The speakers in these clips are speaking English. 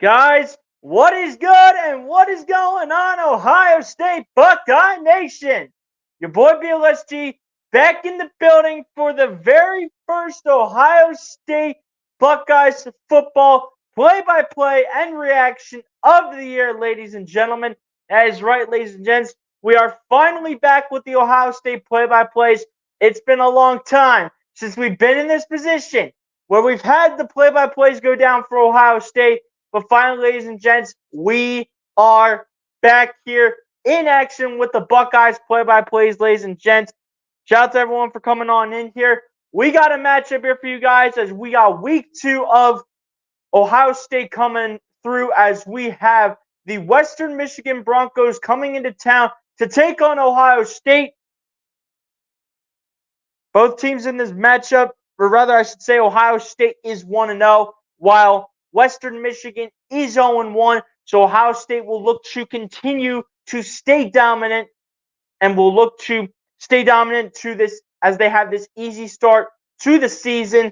Guys, what is good and what is going on, Ohio State Buckeye Nation? Your boy BLSG back in the building for the very first Ohio State Buckeyes football play-by-play and reaction of the year, ladies and gentlemen. That is right, ladies and gents. We are finally back with the Ohio State play-by-plays. It's been a long time since we've been in this position where we've had the play-by-plays go down for Ohio State. But finally, ladies and gents, we are back here in action with the Buckeyes play-by-plays, ladies and gents. Shout out to everyone for coming on in here. We got a matchup here for you guys as we got week 2 of Ohio State coming through as we have the Western Michigan Broncos coming into town to take on Ohio State. Both teams in this matchup, or rather I should say Ohio State is 1-0, while Western Michigan is 0-1, so Ohio State will look to continue to stay dominant and will look to stay dominant to this as they have this easy start to the season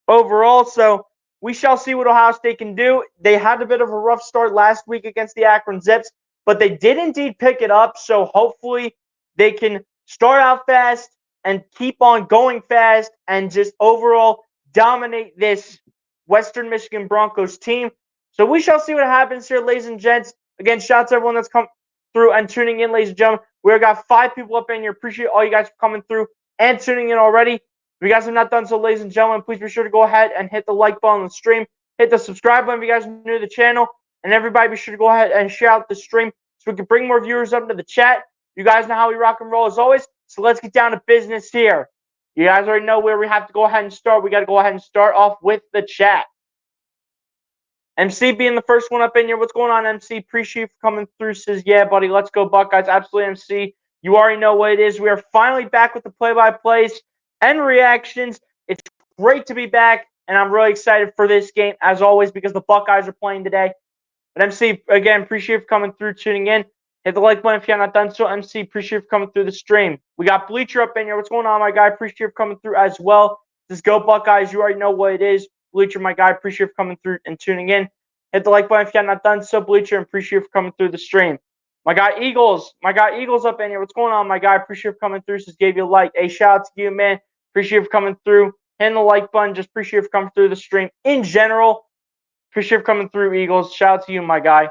overall. So we shall see what Ohio State can do. They had a bit of a rough start last week against the Akron Zips, but they did indeed pick it up. So hopefully they can start out fast and keep on going fast and just overall dominate this Western Michigan Broncos team. So we shall see what happens here, ladies and gents. Again, shout out to everyone that's come through and tuning in, ladies and gentlemen. We've got 5 people up in here. Appreciate all you guys for coming through and tuning in already. If you guys have not done so, ladies and gentlemen, please be sure to go ahead and hit the like button on the stream. Hit the subscribe button if you guys are new to the channel. And everybody be sure to go ahead and share out the stream so we can bring more viewers up into the chat. You guys know how we rock and roll as always. So let's get down to business here. You guys already know where we have to go ahead and start. We got to go ahead and start off with the chat. MC being the first one up in here. What's going on, MC? Appreciate you for coming through. Says, yeah, buddy, let's go Buckeyes. Absolutely, MC. You already know what it is. We are finally back with the play-by-plays and reactions. It's great to be back, and I'm really excited for this game, as always, because the Buckeyes are playing today. But MC, again, appreciate you for coming through, tuning in. Hit the like button if you have not done so. MC, appreciate you for coming through the stream. We got Bleacher up in here. What's going on, my guy? Appreciate you for coming through as well. Just go Buckeyes. You already know what it is. Bleacher, my guy, appreciate you for coming through and tuning in. Hit the like button if you have not done so, Bleacher, and appreciate you for coming through the stream. My guy Eagles up in here. What's going on, my guy? Appreciate you for coming through. Just gave you a like. Hey, shout out to you, man. Appreciate you for coming through. Hitting the like button. Just appreciate you for coming through the stream in general. Appreciate you for coming through, Eagles. Shout out to you, my guy.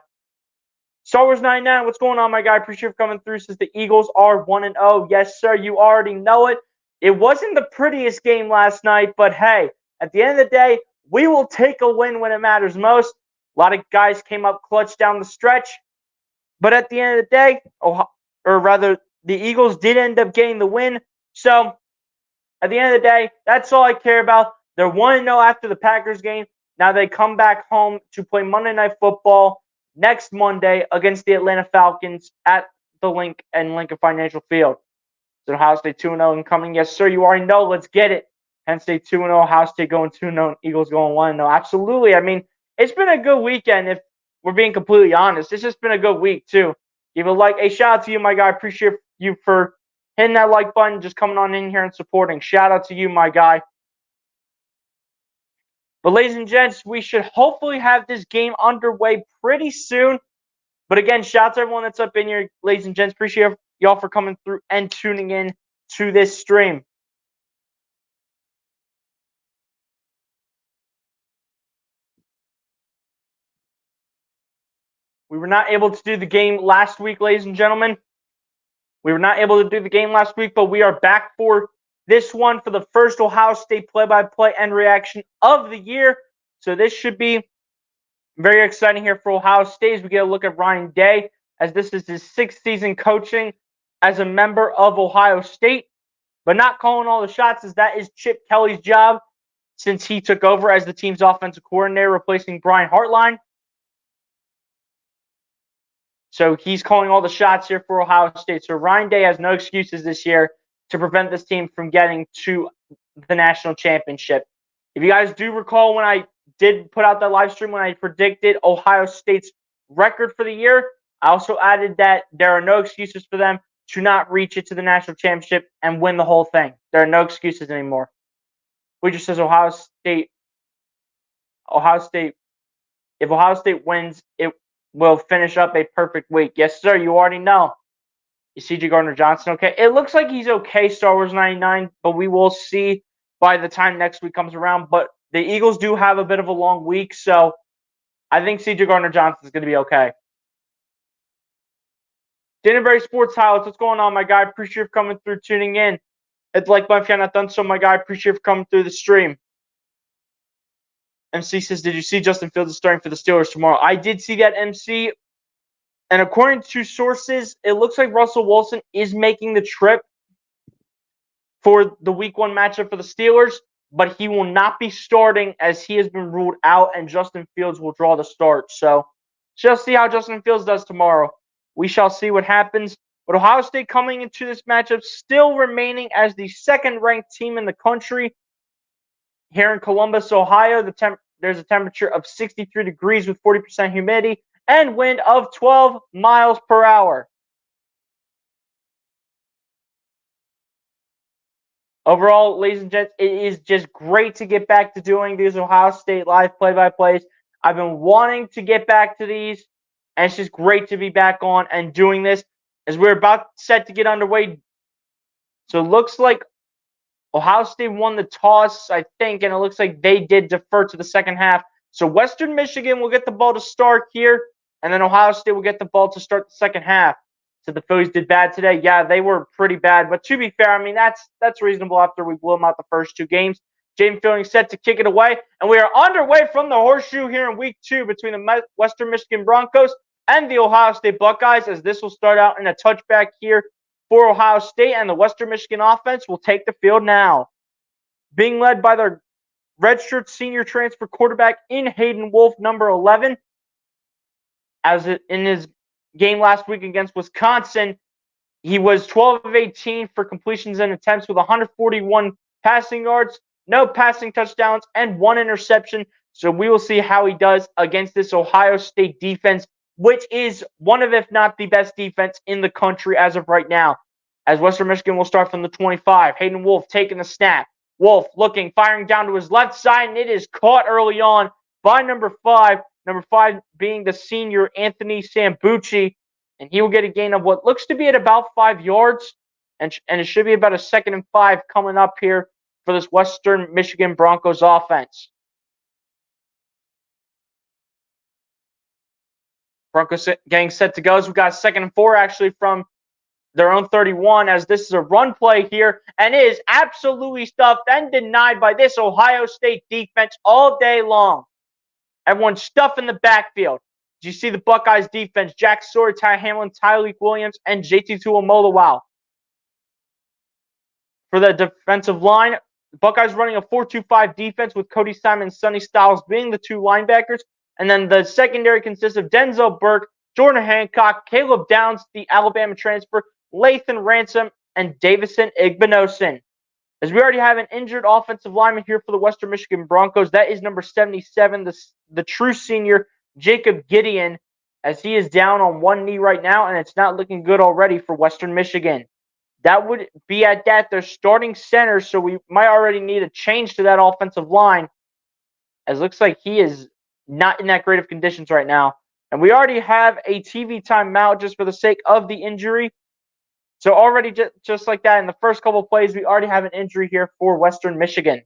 Star Wars 99, what's going on, my guy? Appreciate you for coming through. Says the Eagles are 1-0. Yes, sir. You already know it. It wasn't the prettiest game last night, but hey, at the end of the day, we will take a win when it matters most. A lot of guys came up clutch down the stretch. But at the end of the day, the Eagles did end up getting the win. So, at the end of the day, that's all I care about. They're 1-0 after the Packers game. Now they come back home to play Monday Night Football next Monday against the Atlanta Falcons at the Lincoln Financial Field. So Ohio State 2-0 and coming. Yes, sir. You already know. Let's get it. Penn State 2-0. Ohio State going 2-0. Eagles going 1-0. Absolutely. I mean, it's been a good weekend if we're being completely honest. It's just been a good week, too. Give a like. Hey, shout out to you, my guy. Appreciate you for hitting that like button, just coming on in here and supporting. Shout out to you, my guy. But ladies and gents, we should hopefully have this game underway pretty soon. But again, shout out to everyone that's up in here, ladies and gents. Appreciate y'all for coming through and tuning in to this stream. We were not able to do the game last week, ladies and gentlemen. We were not able to do the game last week, but we are back for this one for the first Ohio State play-by-play and reaction of the year. So this should be very exciting here for Ohio State as we get a look at Ryan Day, as this is his 6th season coaching as a member of Ohio State. But not calling all the shots, as that is Chip Kelly's job since he took over as the team's offensive coordinator, replacing Brian Hartline. So he's calling all the shots here for Ohio State. So Ryan Day has no excuses this year to prevent this team from getting to the national championship. If you guys do recall, when I did put out that live stream, when I predicted Ohio State's record for the year, I also added that there are no excuses for them to not reach it to the national championship and win the whole thing. There are no excuses anymore. Which just says Ohio State If Ohio State wins, it will finish up a perfect week. Yes, sir. You already know. Is C.J. Gardner-Johnson okay? It looks like he's okay, Star Wars 99, but we will see by the time next week comes around. But the Eagles do have a bit of a long week, so I think C.J. Gardner-Johnson is going to be okay. Danbury Sports Highlights, what's going on, my guy? Appreciate you coming through, tuning in. It's like if you're not done so, my guy. Appreciate you coming through the stream. MC says, did you see Justin Fields is starting for the Steelers tomorrow? I did see that, MC. And according to sources, it looks like Russell Wilson is making the trip for the Week 1 matchup for the Steelers, but he will not be starting as he has been ruled out, and Justin Fields will draw the start. So just see how Justin Fields does tomorrow. We shall see what happens. But Ohio State coming into this matchup still remaining as the second-ranked team in the country. Here in Columbus, Ohio, there's a temperature of 63 degrees with 40% humidity and wind of 12 miles per hour. Overall, ladies and gents, it is just great to get back to doing these Ohio State live play-by-plays. I've been wanting to get back to these, and it's just great to be back on and doing this as we're about set to get underway. So it looks like Ohio State won the toss, I think, and it looks like they did defer to the second half. So Western Michigan will get the ball to start here, and then Ohio State will get the ball to start the second half. So the Phillies did bad today. Yeah, they were pretty bad. But to be fair, I mean, that's reasonable after we blew them out the first two games. James Fielding set to kick it away. And we are underway from the horseshoe here in Week 2 between the Western Michigan Broncos and the Ohio State Buckeyes, as this will start out in a touchback here for Ohio State, and the Western Michigan offense will take the field now. Being led by their redshirt senior transfer quarterback in Hayden Wolf, number 11. As in his game last week against Wisconsin, he was 12 of 18 for completions and attempts with 141 passing yards, no passing touchdowns, and 1 interception. So we will see how he does against this Ohio State defense, which is one of, if not the best defense in the country as of right now. As Western Michigan will start from the 25. Hayden Wolf taking the snap. Wolf looking, firing down to his left side, and it is caught early on by number 5. Number 5 being the senior Anthony Sambucci, and he will get a gain of what looks to be at about 5 yards, and it should be about a 2nd and 5 coming up here for this Western Michigan Broncos offense. Broncos getting set to go. As we got 2nd and 4 actually from their own 31, as this is a run play here, and it is absolutely stuffed and denied by this Ohio State defense all day long. Everyone's stuffing the backfield. Did you see the Buckeyes defense? Jack Sawyer, Ty Hamlin, Tyreek Williams, and JT Tuimoloau. For the defensive line, the Buckeyes running a 4-2-5 defense with Cody Simon and Sonny Styles being the 2 linebackers. And then the secondary consists of Denzel Burke, Jordan Hancock, Caleb Downs, the Alabama transfer, Lathan Ransom, and Davison Igbinosun. As we already have an injured offensive lineman here for the Western Michigan Broncos, that is number 77, the true senior, Jacob Gideon, as he is down on one knee right now, and it's not looking good already for Western Michigan. That would be at that their starting center, so we might already need a change to that offensive line, as it looks like he is not in that great of conditions right now. And we already have a TV timeout just for the sake of the injury. So already just like that, in the first couple of plays, we already have an injury here for Western Michigan.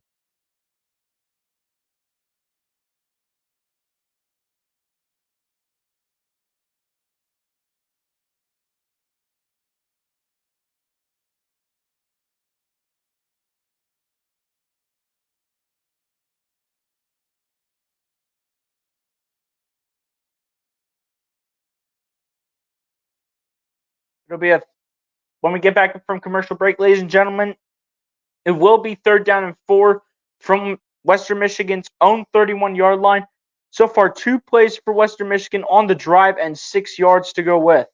It'll be when we get back from commercial break, ladies and gentlemen, it will be 3rd down and 4 from Western Michigan's own 31-yard line. So far, 2 plays for Western Michigan on the drive and 6 yards to go with.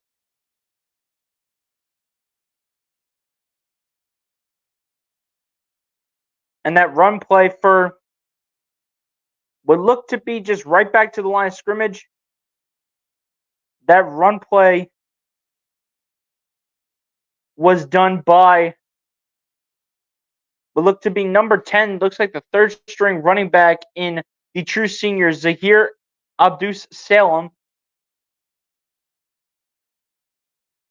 And that run play for would look to be just right back to the line of scrimmage. That run play was done by what looked to be number 10, looks like the 3rd string running back in the true senior, Zahir Abdus Salem.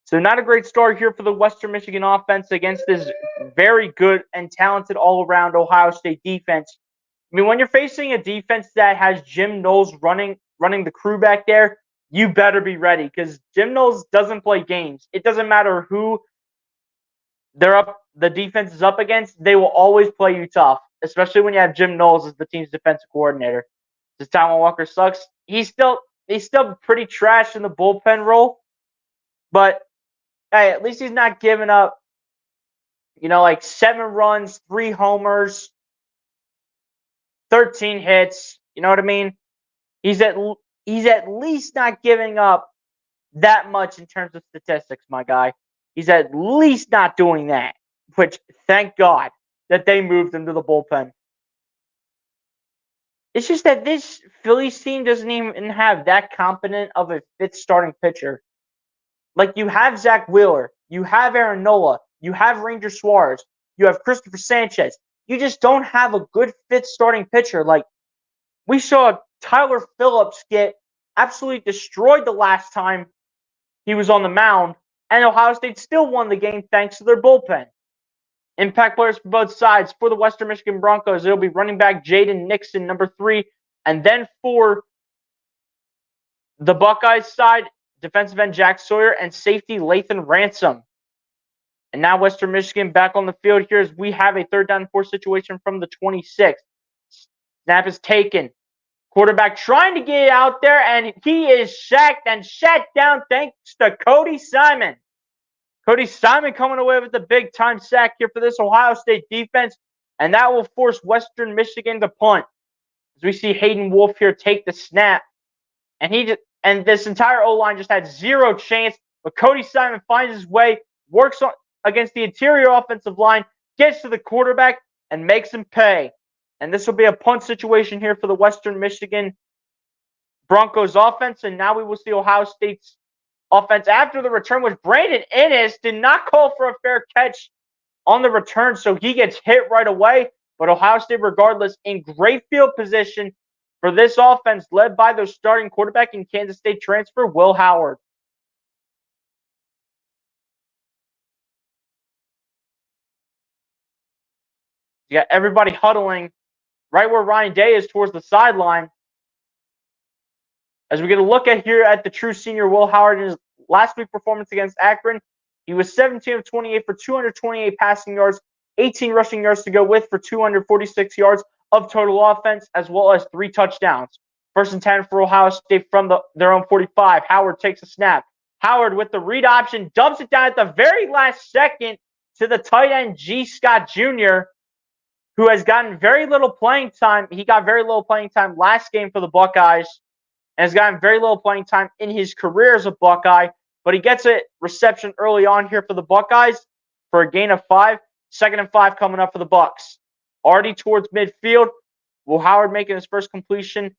So not a great start here for the Western Michigan offense against this very good and talented all-around Ohio State defense. I mean, when you're facing a defense that has Jim Knowles running the crew back there, you better be ready because Jim Knowles doesn't play games. It doesn't matter who the defense is up against, they will always play you tough, especially when you have Jim Knowles as the team's defensive coordinator. Does Taiwan Walker sucks? He's still pretty trash in the bullpen role, but hey, at least he's not giving up, like 7 runs, 3 homers, 13 hits. You know what I mean? He's at least not giving up that much in terms of statistics, my guy. He's at least not doing that, which thank God that they moved him to the bullpen. It's just that this Phillies team doesn't even have that competent of a 5th starting pitcher. Like, you have Zach Wheeler, you have Aaron Nola, you have Ranger Suarez, you have Christopher Sanchez. You just don't have a good 5th starting pitcher. Like, we saw Tyler Phillips get absolutely destroyed the last time he was on the mound, and Ohio State still won the game thanks to their bullpen. Impact players for both sides. For the Western Michigan Broncos, it'll be running back Jaden Nixon, number 3. And then for the Buckeyes side, defensive end Jack Sawyer and safety Lathan Ransom. And now Western Michigan back on the field here as we have a 3rd down and 4 situation from the 26. Snap is taken. Quarterback trying to get out there, and he is sacked and shut down thanks to Cody Simon. Cody Simon coming away with a big-time sack here for this Ohio State defense, and that will force Western Michigan to punt. As we see Hayden Wolf here take the snap, and this entire O-line just had 0 chance, but Cody Simon finds his way, works against the interior offensive line, gets to the quarterback, and makes him pay. And this will be a punt situation here for the Western Michigan Broncos offense, and now we will see Ohio State's offense after the return, which Brandon Ennis did not call for a fair catch on the return, so he gets hit right away. But Ohio State, regardless, in great field position for this offense, led by their starting quarterback in Kansas State transfer, Will Howard. You got everybody huddling right where Ryan Day is towards the sideline. As we get a look at here at the true senior Will Howard in his last week performance against Akron, he was 17 of 28 for 228 passing yards, 18 rushing yards to go with for 246 yards of total offense, as well as 3 touchdowns. 1st and 10 for Ohio State from their own 45. Howard takes a snap. Howard with the read option dumps it down at the very last second to the tight end G. Scott Jr., who has gotten very little playing time. He got very little playing time last game for the Buckeyes and has gotten very little playing time in his career as a Buckeye, but he gets a reception early on here for the Buckeyes for a gain of 5. 2nd and 5 coming up for the Bucks. Already towards midfield. Will Howard making his first completion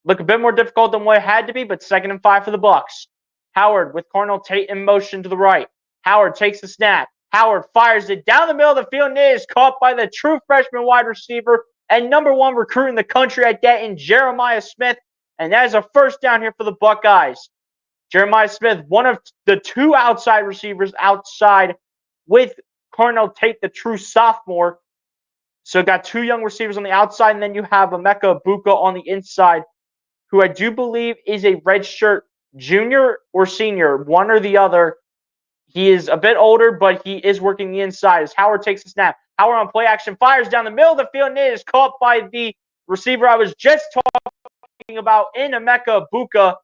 look a bit more difficult than what it had to be, but 2nd and 5 for the Bucks. Howard with Cardinal Tate in motion to the right. Howard takes the snap. Howard fires it down the middle of the field, and it is caught by the true freshman wide receiver and number 1 recruit in the country at that in Jeremiah Smith. And that is a 1st down here for the Buckeyes. Jeremiah Smith, one of the 2 outside receivers outside with Cardinal Tate, the true sophomore. So got 2 young receivers on the outside, and then you have Emeka Ibuka on the inside, who I do believe is a redshirt junior or senior, one or the other. He is a bit older, but he is working the inside as Howard takes the snap. Howard on play action fires down the middle of the field, and it is caught by the receiver I was just talking about in Emeka Ibuka,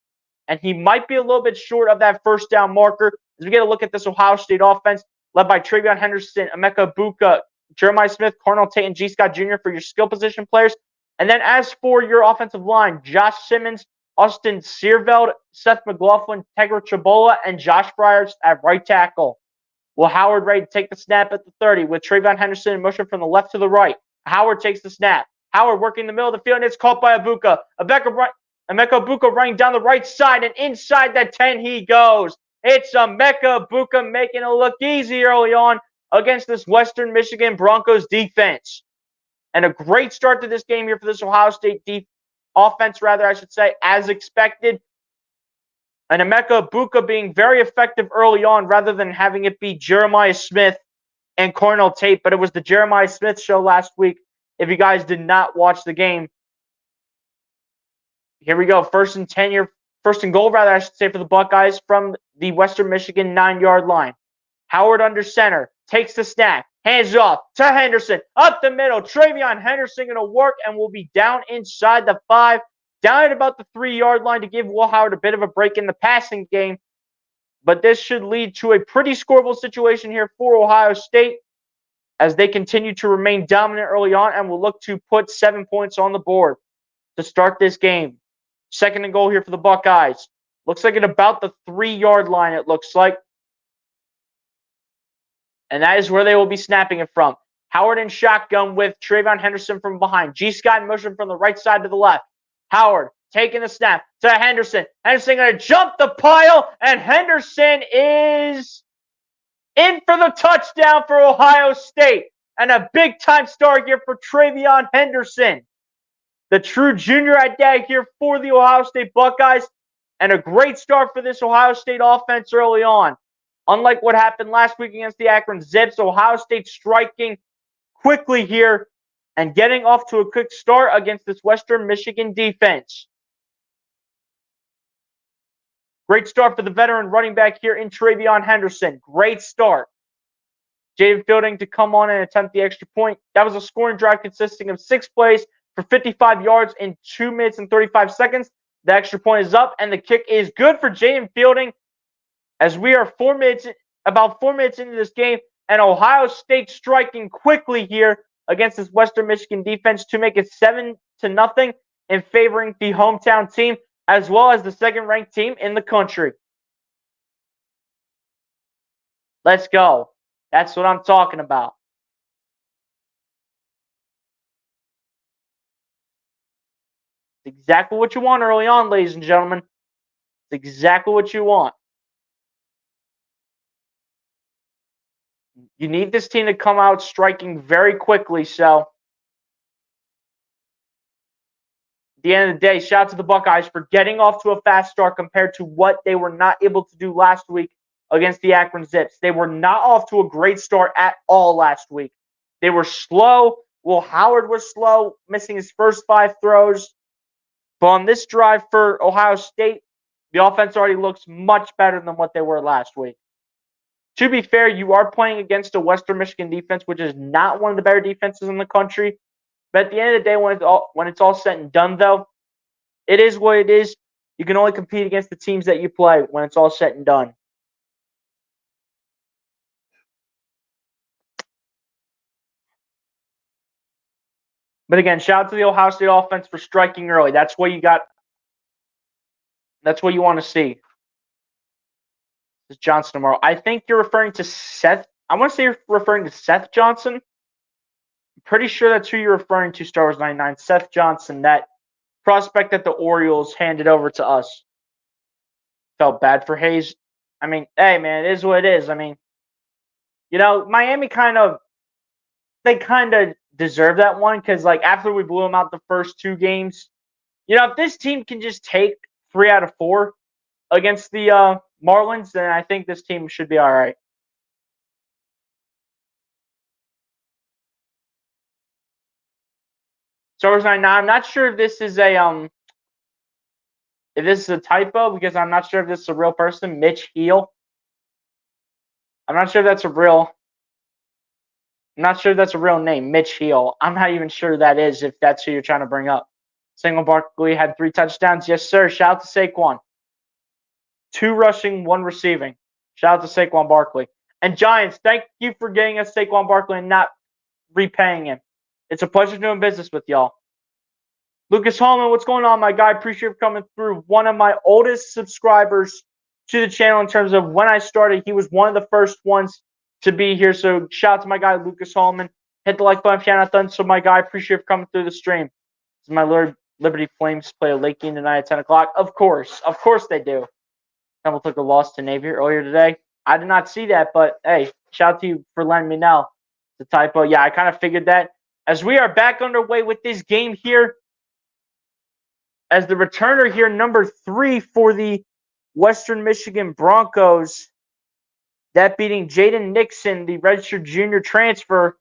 and he might be a little bit short of that 1st down marker. As we get a look at this Ohio State offense, led by Travion Henderson, Emeka Ibuka, Jeremiah Smith, Cardinal Tate, and G. Scott Jr. for your skill position players. And then as for your offensive line, Josh Simmons, Austin Searveld, Seth McLaughlin, Tegra Chabola, and Josh Bryars at right tackle. Will Howard ready to take the snap at the 30 with Travion Henderson in motion from the left to the right. Howard takes the snap. Howard working the middle of the field, and it's caught by Ibuka. Emeka Ibuka running down the right side, and inside that 10 he goes. It's Emeka Ibuka making it look easy early on against this Western Michigan Broncos defense. And a great start to this game here for this Ohio State offense, I should say, as expected. And Emeka Ibuka being very effective early on rather than having it be Jeremiah Smith and Cornell Tate. But it was the Jeremiah Smith show last week. If you guys did not watch the game, here we go. First and goal, I should say, for the Buckeyes from the Western Michigan 9-yard line. Howard under center, takes the snap, hands off to Henderson, up the middle. TreVeyon Henderson going to work and will be down inside the 5, down at about the 3-yard line to give Will Howard a bit of a break in the passing game. But this should lead to a pretty scoreable situation here for Ohio State as they continue to remain dominant early on and will look to put 7 points on the board to start this game. Second and goal here for the Buckeyes. Looks like at about the 3-yard line, it looks like. And that is where they will be snapping it from. Howard in shotgun with TreVeyon Henderson from behind. G-Scott in motion from the right side to the left. Howard taking the snap to Henderson. Henderson going to jump the pile, and Henderson is in for the touchdown for Ohio State. And a big-time start here for TreVeyon Henderson, the true junior at dag here for the Ohio State Buckeyes. And a great start for this Ohio State offense early on. Unlike what happened last week against the Akron Zips, Ohio State striking quickly here and getting off to a quick start against this Western Michigan defense. Great start for the veteran running back here in TreVeyon Henderson. Great start. Jaden Fielding to come on and attempt the extra point. That was a scoring drive consisting of 6 plays for 55 yards in 2 minutes and 35 seconds. The extra point is up, and the kick is good for Jaden Fielding. As we are about 4 minutes into this game, and Ohio State striking quickly here against this Western Michigan defense to make it 7-0 in favoring the hometown team, as well as the second-ranked team in the country. Let's go. That's what I'm talking about. It's exactly what you want early on, ladies and gentlemen. It's exactly what you want. You need this team to come out striking very quickly. So, at the end of the day, shout out to the Buckeyes for getting off to a fast start compared to what they were not able to do last week against the Akron Zips. They were not off to a great start at all last week. They were slow. Will Howard was slow, missing his first 5 throws. But on this drive for Ohio State, the offense already looks much better than what they were last week. To be fair, you are playing against a Western Michigan defense, which is not one of the better defenses in the country. But at the end of the day, when it's all said and done, though, it is what it is. You can only compete against the teams that you play when it's all said and done. But again, shout out to the Ohio State offense for striking early. That's what you got. That's what you want to see. This is Johnson tomorrow. I think you're referring to Seth. I want to say you're referring to Seth Johnson. I'm pretty sure that's who you're referring to, Star Wars 99. Seth Johnson, that prospect that the Orioles handed over to us. Felt bad for Hayes. I mean, hey, man, it is what it is. I mean, Miami kind of deserve that one because, after we blew them out the first 2 games, if this team can just take 3 out of 4 against the Marlins, then I think this team should be all right. Star Wars 99. I'm not sure if this is a typo because I'm not sure if this is a real person. Mitch Heel. I'm not sure if that's a real name, Mitch Heel. I'm not even sure that is, if that's who you're trying to bring up. Saquon Barkley had 3 touchdowns. Yes, sir. Shout out to Saquon. 2 rushing, 1 receiving. Shout out to Saquon Barkley. And Giants, thank you for getting us Saquon Barkley and not repaying him. It's a pleasure doing business with y'all. Lucas Holman, what's going on, my guy? Appreciate you coming through. One of my oldest subscribers to the channel in terms of when I started. He was one of the first ones to be here. So shout out to my guy, Lucas Holman. Hit the like button if you're not done. So, my guy, appreciate you coming through the stream. This is my Liberty Flames play a late game tonight at 10 o'clock. Of course they do. Campbell took a loss to Navy earlier today. I did not see that, but hey, shout out to you for letting me know. It's a typo. Yeah, I kind of figured that. As we are back underway with this game here, as the returner here, number 3 for the Western Michigan Broncos. That beating Jaden Nixon, the redshirt junior transfer.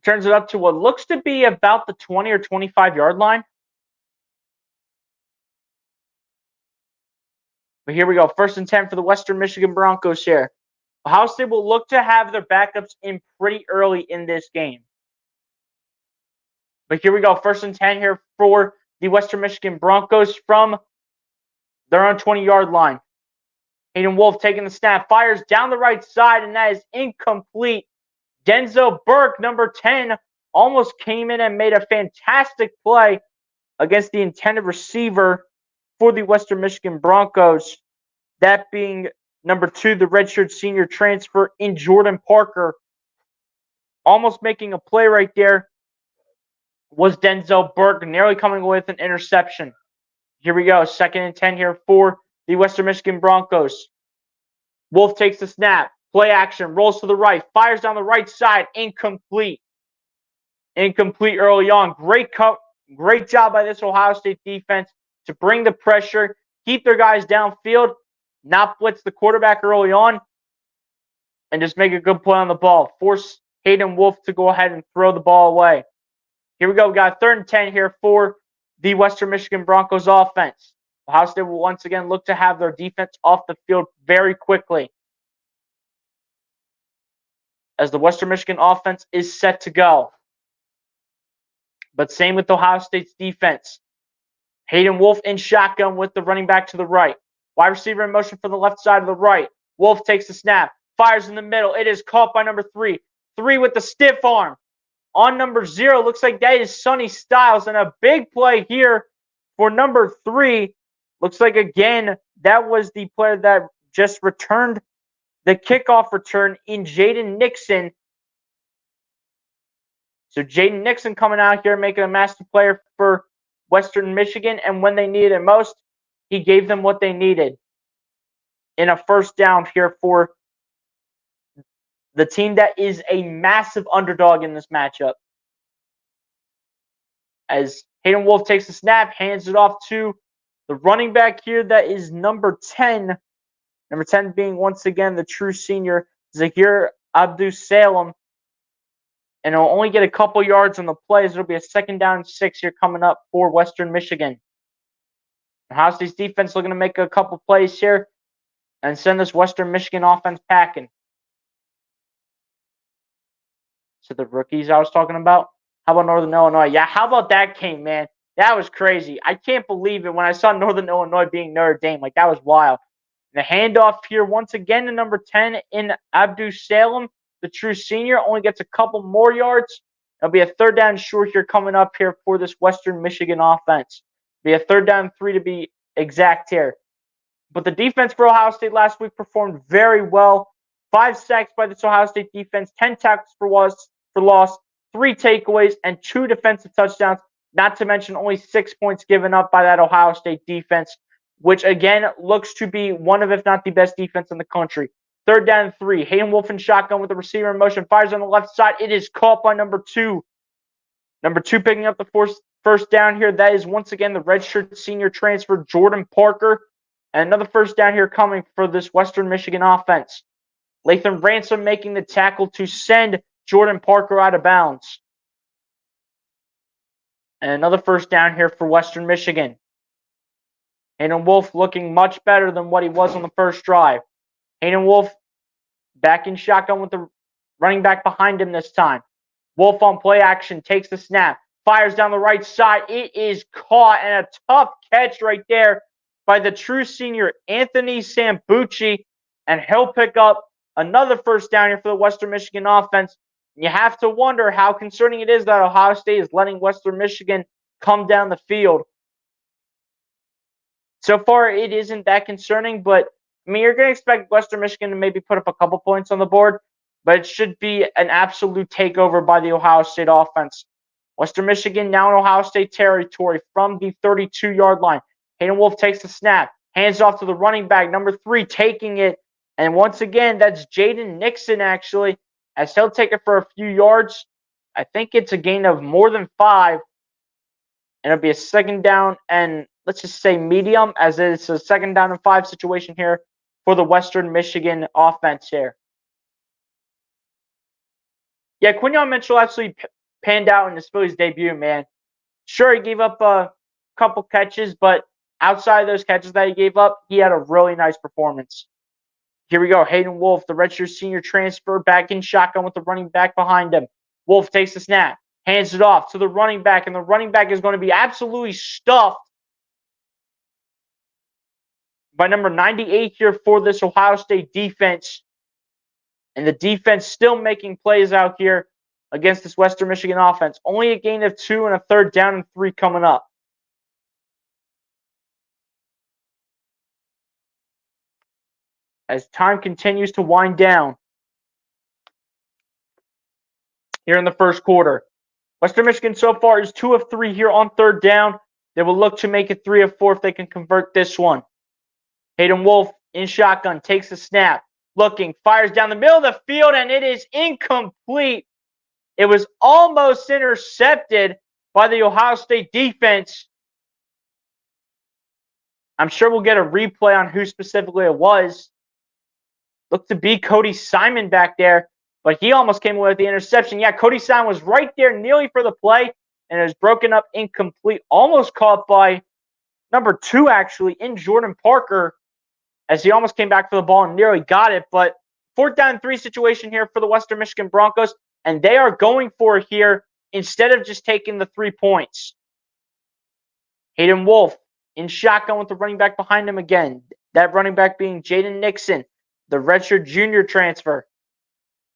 Turns it up to what looks to be about the 20 or 25-yard line. But here we go. 1st and 10 for the Western Michigan Broncos here. Ohio State will look to have their backups in pretty early in this game. But here we go. 1st and 10 here for the Western Michigan Broncos from their own 20-yard line. Hayden Wolf taking the snap, fires down the right side, and that is incomplete. Denzel Burke, number 10, almost came in and made a fantastic play against the intended receiver for the Western Michigan Broncos. That being number 2, the redshirt senior transfer in Jordan Parker. Almost making a play right there was Denzel Burke, nearly coming away with an interception. Here we go. 2nd and 10 here for the Western Michigan Broncos. Wolf takes the snap. Play action. Rolls to the right. Fires down the right side. Incomplete. Incomplete early on. Great job by this Ohio State defense to bring the pressure, keep their guys downfield, not blitz the quarterback early on, and just make a good play on the ball. Force Hayden Wolf to go ahead and throw the ball away. Here we go. We got 3rd and 10 here for the Western Michigan Broncos offense. Ohio State will once again look to have their defense off the field very quickly, as the Western Michigan offense is set to go. But same with Ohio State's defense. Hayden Wolf in shotgun with the running back to the right. Wide receiver in motion for the left side of the right. Wolf takes the snap. Fires in the middle. It is caught by number 3. 3 with the stiff arm. On number 0, looks like that is Sonny Styles. And a big play here for number 3. Looks like, again, that was the player that just returned the kickoff return in Jaden Nixon. So Jaden Nixon coming out here, making a master player for Western Michigan. And when they needed it most, he gave them what they needed in a 1st down here for the team that is a massive underdog in this matchup. As Hayden Wolf takes the snap, hands it off to the running back here, that is number 10. Number 10 being, once again, the true senior, Zahir Abdus-Salem. And it'll only get a couple yards on the plays. It'll be a 2nd down and 6 here coming up for Western Michigan. Ohio State's defense looking to make a couple plays here and send this Western Michigan offense packing. So the rookies I was talking about. How about Northern Illinois? Yeah, how about that game, man? That was crazy. I can't believe it when I saw Northern Illinois being Notre Dame. Like, that was wild. The handoff here once again to number 10 in Abdus-Salem, the true senior, only gets a couple more yards. It'll be a 3rd down short here coming up here for this Western Michigan offense. It'll be a 3rd down 3 to be exact here. But the defense for Ohio State last week performed very well. 5 sacks by this Ohio State defense, 10 tackles for loss, 3 takeaways, and 2 defensive touchdowns. Not to mention only 6 points given up by that Ohio State defense, which again looks to be one of, if not the best defense in the country. 3rd down and 3. Hayden Wolf in shotgun with the receiver in motion. Fires on the left side. It is caught by number 2. Number 2 picking up the 1st down here. That is once again the redshirt senior transfer, Jordan Parker. And another 1st down here coming for this Western Michigan offense. Lathan Ransom making the tackle to send Jordan Parker out of bounds. And another 1st down here for Western Michigan. Hayden Wolf looking much better than what he was on the 1st drive. Hayden Wolf back in shotgun with the running back behind him this time. Wolf on play action, takes the snap, fires down the right side. It is caught, and a tough catch right there by the true senior Anthony Sambucci, and he'll pick up another 1st down here for the Western Michigan offense. You have to wonder how concerning it is that Ohio State is letting Western Michigan come down the field. So far, it isn't that concerning, but I mean, you're going to expect Western Michigan to maybe put up a couple points on the board, but it should be an absolute takeover by the Ohio State offense. Western Michigan now in Ohio State territory from the 32-yard line. Hayden Wolf takes the snap, hands off to the running back, number 3, taking it. And once again, that's Jaden Nixon, actually, as he'll take it for a few yards. I think it's a gain of more than 5, and it'll be a second down and let's just say medium, as it's a second down and 5 situation here for the Western Michigan offense here. Yeah, Quinyon Mitchell actually panned out in his Phillies debut, man. Sure, he gave up a couple catches, but outside of those catches that he gave up, he had a really nice performance. Here we go. Hayden Wolf, the redshirt senior transfer, back in shotgun with the running back behind him. Wolf takes the snap, hands it off to the running back, and the running back is going to be absolutely stuffed by number 98 here for this Ohio State defense. And the defense still making plays out here against this Western Michigan offense. Only a gain of 2 and a third down and 3 coming up. As time continues to wind down here in the first quarter. Western Michigan so far is 2 of 3 here on third down. They will look to make it 3 of 4 if they can convert this one. Hayden Wolf in shotgun takes the snap, looking, fires down the middle of the field, and it is incomplete. It was almost intercepted by the Ohio State defense. I'm sure we'll get a replay on who specifically it was. Looked to be Cody Simon back there, but he almost came away with the interception. Yeah, Cody Simon was right there nearly for the play, and it was broken up incomplete. Almost caught by number 2, actually, in Jordan Parker, as he almost came back for the ball and nearly got it. But 4th down and 3 situation here for the Western Michigan Broncos, and they are going for it here instead of just taking the 3 points. Hayden Wolf in shotgun with the running back behind him again. That running back being Jaden Nixon, the redshirt junior transfer.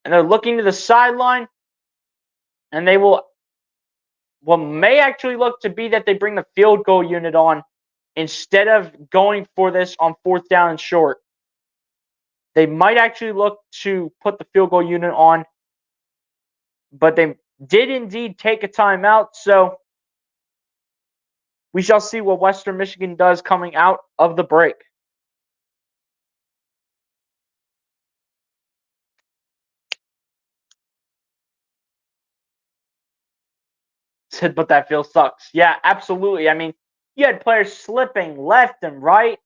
And they're looking to the sideline, and they will, what may actually look to be that they bring the field goal unit on instead of going for this on 4th down and short. They might actually look to put the field goal unit on, but they did indeed take a timeout, so we shall see what Western Michigan does coming out of the break. Said, but that feel sucks. Yeah, absolutely. I mean, you had players slipping left and right.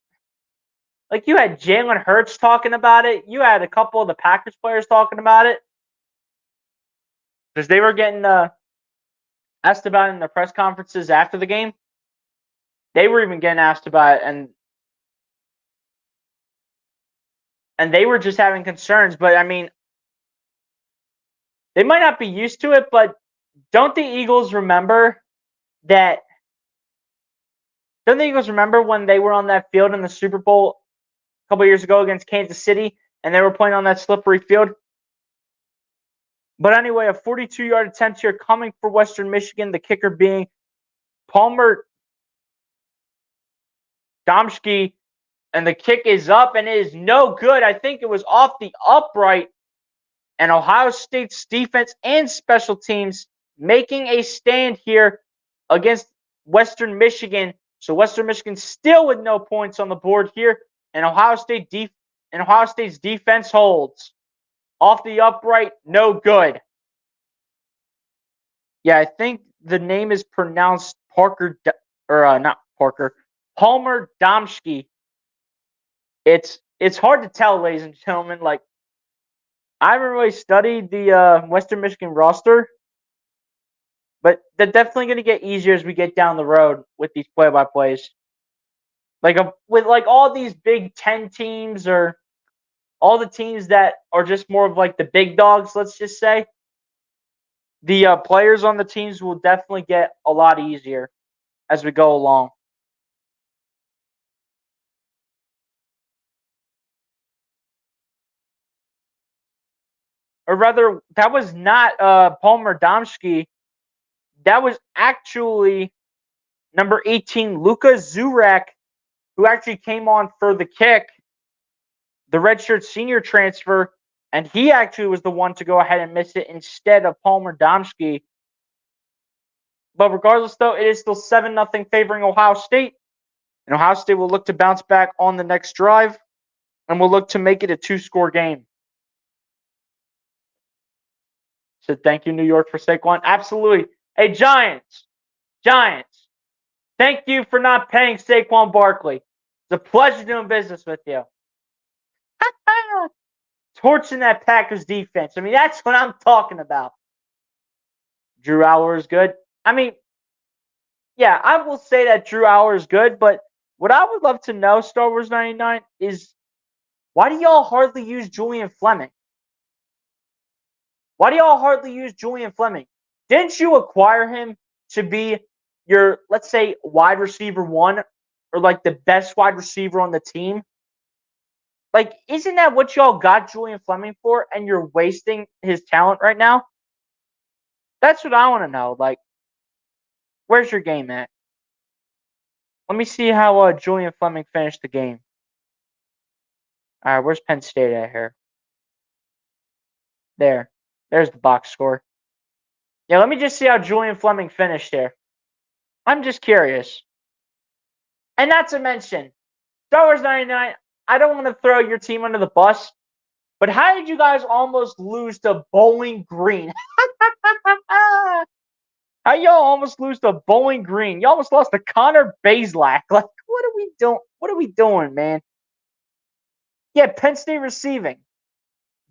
Like, you had Jalen Hurts talking about it. You had a couple of the Packers players talking about it. Because they were getting asked about it in the press conferences after the game. They were even getting asked about it, and they were just having concerns. But, I mean, they might not be used to it, but don't the Eagles remember that? Don't the Eagles remember when they were on that field in the Super Bowl a couple years ago against Kansas City, and they were playing on that slippery field? But anyway, a 42-yard attempt here coming for Western Michigan, the kicker being Palmer Domsky, and the kick is up, and it is no good. I think it was off the upright, and Ohio State's defense and special teams making a stand here against Western Michigan. So Western Michigan still with no points on the board here, and Ohio State's defense holds. Off the upright, no good. Yeah, I think the name is pronounced Palmer Domsky. It's hard to tell, ladies and gentlemen. Like, I haven't really studied the Western Michigan roster, but they're definitely going to get easier as we get down the road with these play-by-plays. With all these Big Ten teams, or all the teams that are just more of like the big dogs, let's just say, the players on the teams will definitely get a lot easier as we go along. Or rather, that was not Palmer Domsky. That was actually number 18, Luka Zurak, who actually came on for the kick, the redshirt senior transfer, and he actually was the one to go ahead and miss it instead of Palmer Domsky. But regardless, though, it is still 7-0 favoring Ohio State. And Ohio State will look to bounce back on the next drive, and will look to make it a 2-score game. So thank you, New York, for Saquon. Absolutely. Hey, Giants. Thank you for not paying Saquon Barkley. It's a pleasure doing business with you. Torching that Packers defense. I mean, that's what I'm talking about. Drew Aller is good. I mean, yeah, I will say that Drew Aller is good, but what I would love to know, Star Wars 99, is why do y'all hardly use Julian Fleming? Didn't you acquire him to be your, let's say, wide receiver one or like the best wide receiver on the team? Like, isn't that what y'all got Julian Fleming for, and you're wasting his talent right now? That's what I want to know. Like, where's your game at? Let me see how Julian Fleming finished the game. All right, where's Penn State at here? There's the box score. Yeah, let me just see how Julian Fleming finished here. I'm just curious. And not to mention, Star Wars 99, I don't want to throw your team under the bus, but how did you guys almost lose to Bowling Green? How y'all almost lose to Bowling Green? You almost lost to Connor Bazelak. Like, what are we doing? What are we doing, man? Yeah, Penn State receiving.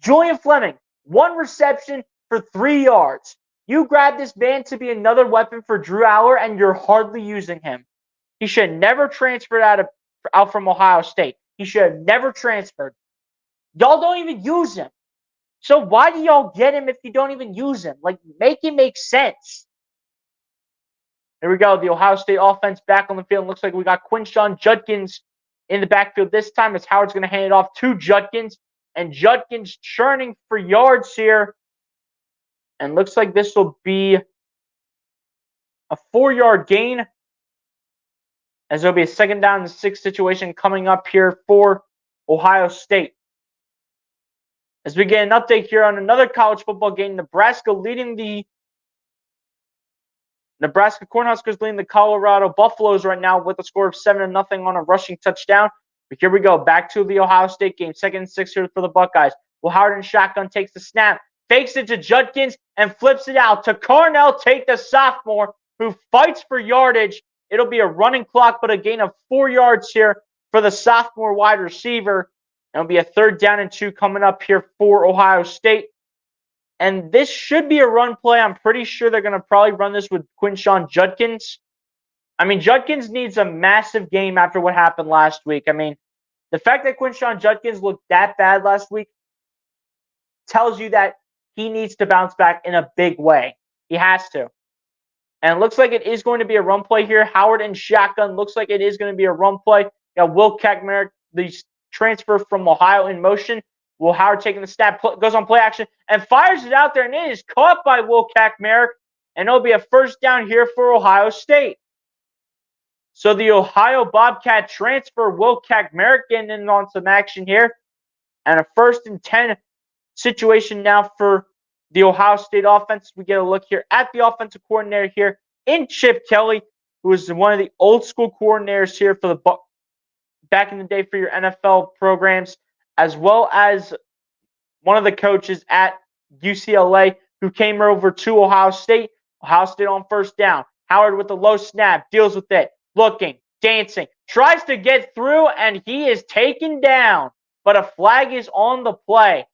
Julian Fleming, 1 reception for 3 yards. You grab this man to be another weapon for Drew Aller, and you're hardly using him. He should have never transferred out from Ohio State. He should have never transferred. Y'all don't even use him. So why do y'all get him if you don't even use him? Like, make it make sense. Here we go. The Ohio State offense back on the field. Looks like we got Quinshon Judkins in the backfield this time as Howard's going to hand it off to Judkins. And Judkins churning for yards here. And looks like this will be a 4-yard gain, as there'll be a 2nd down and 6 situation coming up here for Ohio State. As we get an update here on another college football game, Nebraska Cornhuskers leading the Colorado Buffaloes right now with a score of 7-0 on a rushing touchdown. But here we go, back to the Ohio State game. 2nd and 6 here for the Buckeyes. Well, Howard in shotgun takes the snap, fakes it to Judkins, and flips it out to Carnell Tate, the sophomore, who fights for yardage. It'll be a running clock, but a gain of 4 yards here for the sophomore wide receiver. It'll be a 3rd down and 2 coming up here for Ohio State. And this should be a run play. I'm pretty sure they're going to probably run this with Quinshon Judkins. I mean, Judkins needs a massive game after what happened last week. I mean, the fact that Quinshon Judkins looked that bad last week tells you that he needs to bounce back in a big way. He has to. And it looks like it is going to be a run play here. Howard in shotgun. Looks like it is going to be a run play. Got Will Kaczmarek, the transfer from Ohio, in motion. Will Howard taking the snap, goes on play action, and fires it out there, and it is caught by Will Kaczmarek, and it'll be a 1st down here for Ohio State. So the Ohio Bobcat transfer, Will Kaczmarek, getting in on some action here, and a 1st and 10 situation now for the Ohio State offense. We get a look here at the offensive coordinator here in Chip Kelly, who is one of the old school coordinators here for the back in the day for your NFL programs, as well as one of the coaches at UCLA who came over to Ohio State. Ohio State on 1st down. Howard with the low snap, deals with it, looking, dancing, tries to get through, and he is taken down. But a flag is on the play.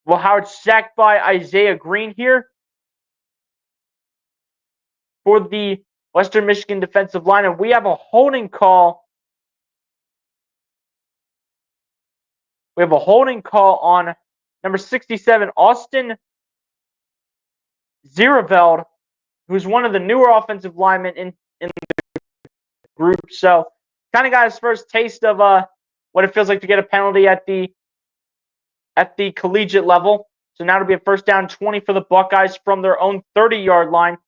Well, Howard sacked by Isaiah Green here for the Western Michigan defensive line, and we have a holding call. We have a holding call on number 67, Austin Zierveld, who's one of the newer offensive linemen in the group. So kind of got his first taste of what it feels like to get a penalty at the collegiate level. So now it'll be a 1st down 20 for the Buckeyes from their own 30-yard line.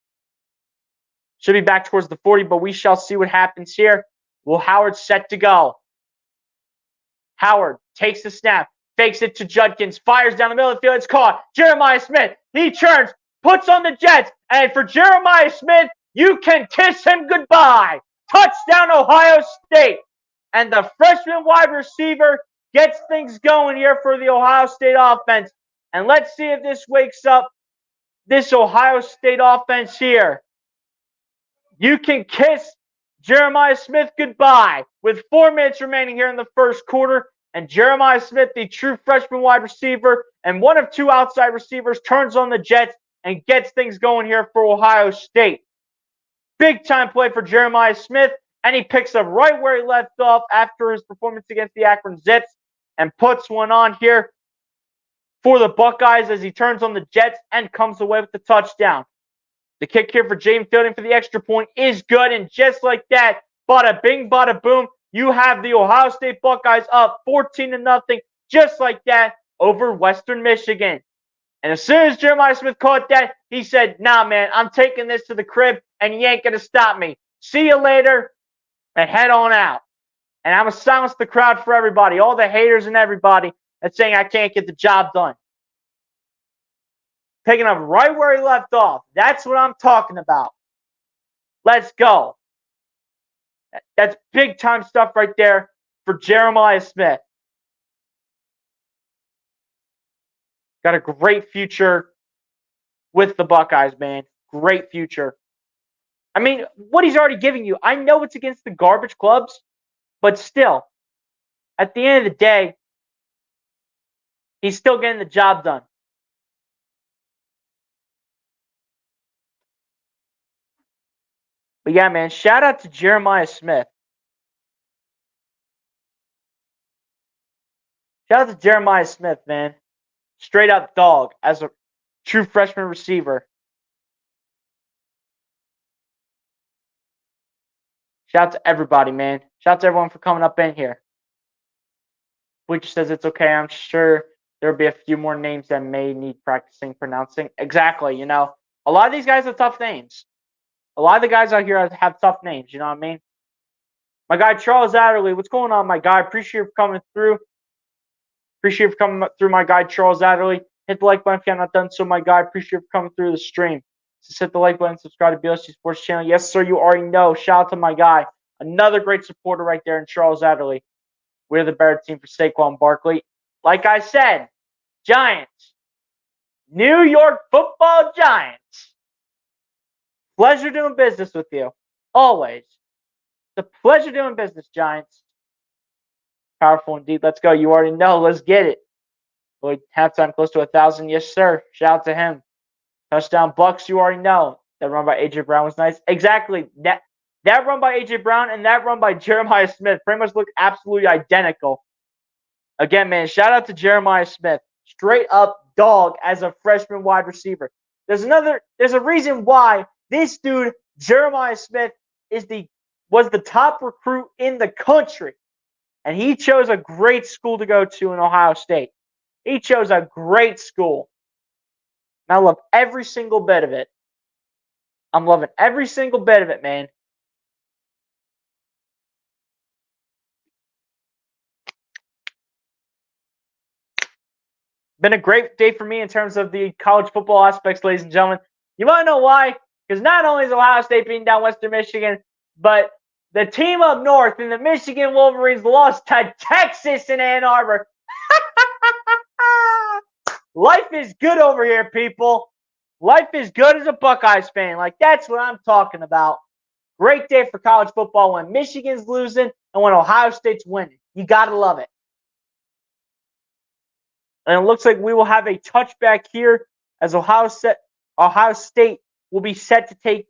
Should be back towards the 40, but we shall see what happens here. Will Howard set to go? Howard takes the snap, fakes it to Judkins, fires down the middle of the field. It's caught. Jeremiah Smith, he turns, puts on the Jets, and for Jeremiah Smith, you can kiss him goodbye. Touchdown, Ohio State. And the freshman wide receiver gets things going here for the Ohio State offense. And let's see if this wakes up this Ohio State offense here. You can kiss Jeremiah Smith goodbye with 4 minutes remaining here in the first quarter. And Jeremiah Smith, the true freshman wide receiver and one of 2 outside receivers, turns on the Jets and gets things going here for Ohio State. Big time play for Jeremiah Smith, and he picks up right where he left off after his performance against the Akron Zips and puts one on here for the Buckeyes as he turns on the Jets and comes away with the touchdown. The kick here for James Fielding for the extra point is good, and just like that, bada bing, bada boom, you have the Ohio State Buckeyes up 14-0, just like that, over Western Michigan. And as soon as Jeremiah Smith caught that, he said, nah, man, I'm taking this to the crib, and you ain't going to stop me. See you later, and head on out. And I'm going to silence the crowd for everybody, all the haters and everybody that's saying I can't get the job done. Picking up right where he left off. That's what I'm talking about. Let's go. That's big-time stuff right there for Jeremiah Smith. Got a great future with the Buckeyes, man. Great future. I mean, what he's already giving you, I know it's against the garbage clubs, but still, at the end of the day, he's still getting the job done. But yeah, man, shout out to Jeremiah Smith. Shout out to Jeremiah Smith, man. Straight up dog as a true freshman receiver. Shout out to everybody, man. Shout out to everyone for coming up in here. Bleacher says it's okay. I'm sure there'll be a few more names that may need practicing pronouncing. Exactly, you know. A lot of these guys have tough names. A lot of the guys out here have tough names, you know what I mean? My guy Charles Adderley, what's going on, my guy? Appreciate you for coming through. Appreciate you for coming through, my guy Charles Adderley. Hit the like button if you have not done so, my guy. Appreciate you for coming through the stream. Just hit the like button, subscribe to BLC Sports Channel. Yes, sir, you already know. Shout out to my guy. Another great supporter right there in Charles Adderley. We're the better team for Saquon Barkley. Like I said, Giants. New York Football Giants. Pleasure doing business with you. Always. It's a pleasure doing business, Giants. Powerful indeed. Let's go. You already know. Let's get it. Boy, halftime close to 1,000. Yes, sir. Shout out to him. Touchdown Bucks. You already know. That run by A.J. Brown was nice. Exactly. That run by A.J. Brown and that run by Jeremiah Smith pretty much look absolutely identical. Again, man, shout out to Jeremiah Smith. Straight up dog as a freshman wide receiver. There's a reason why this dude, Jeremiah Smith, was the top recruit in the country. And he chose a great school to go to in Ohio State. He chose a great school. And I love every single bit of it. I'm loving every single bit of it, man. Been a great day for me in terms of the college football aspects, ladies and gentlemen. You want to know why? Because not only is Ohio State beating down Western Michigan, but the team up north in the Michigan Wolverines lost to Texas in Ann Arbor. Life is good over here, people. Life is good as a Buckeyes fan. Like, that's what I'm talking about. Great day for college football when Michigan's losing and when Ohio State's winning. You got to love it. And it looks like we will have a touchback here as Ohio State will be set to take,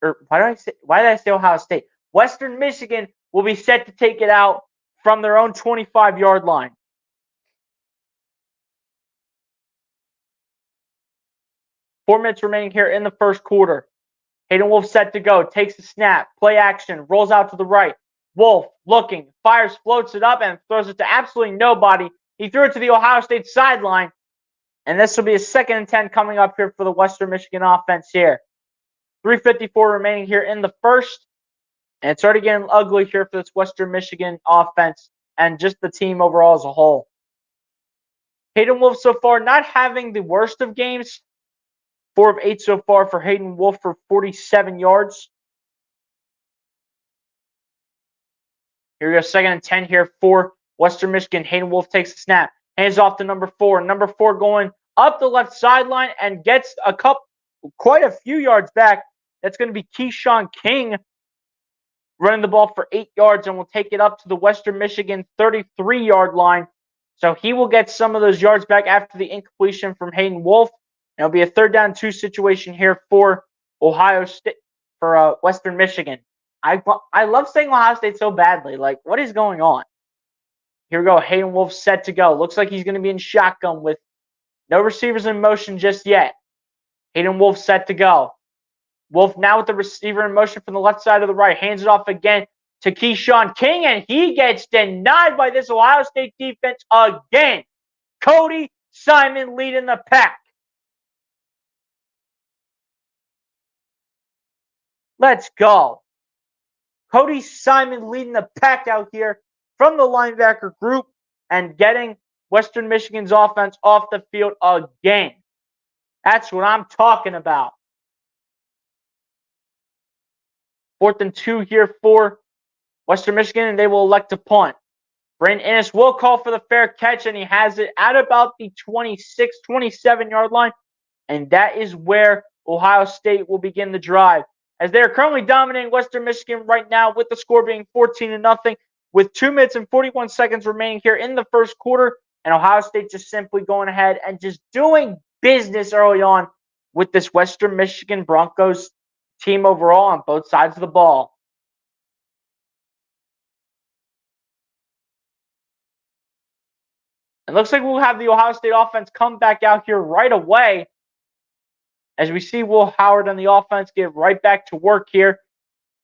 or why did I say Ohio State? Western Michigan will be set to take it out from their own 25-yard line. Four minutes remaining here in the first quarter. Hayden Wolf set to go, takes a snap, play action, rolls out to the right. Wolf looking, fires, floats it up, and throws it to absolutely nobody. He threw it to the Ohio State sideline. And this will be a 2nd and 10 coming up here for the Western Michigan offense here. 3:54 remaining here in the first. And it's already getting ugly here for this Western Michigan offense and just the team overall as a whole. Hayden Wolf so far not having the worst of games. 4 of 8 so far for Hayden Wolf for 47 yards. Here we go, 2nd and 10 here for Western Michigan. Hayden Wolf takes the snap. Hands off to number 4. Number 4 going up the left sideline and gets quite a few yards back. That's going to be Keyshawn King running the ball for 8 yards, and will take it up to the Western Michigan 33-yard line. So he will get some of those yards back after the incompletion from Hayden Wolf. And it'll be a 3rd down 2 situation here for Ohio State, for Western Michigan. I love saying Ohio State so badly. Like, what is going on? Here we go. Hayden Wolf set to go. Looks like he's going to be in shotgun with no receivers in motion just yet. Hayden Wolf set to go. Wolf now with the receiver in motion from the left side of the right. Hands it off again to Keyshawn King, and he gets denied by this Ohio State defense again. Cody Simon leading the pack. Let's go. Cody Simon leading the pack out here from the linebacker group and getting Western Michigan's offense off the field again. That's what I'm talking about. 4th and 2 here for Western Michigan, and they will elect to punt. Brandon Ennis will call for the fair catch, and he has it at about the 26, 27-yard line. And that is where Ohio State will begin the drive, as they are currently dominating Western Michigan right now, with the score being 14-0, with 2 minutes and 41 seconds remaining here in the first quarter. And Ohio State just simply going ahead and just doing business early on with this Western Michigan Broncos team overall on both sides of the ball. It looks like we'll have the Ohio State offense come back out here right away, as we see Will Howard on the offense get right back to work here.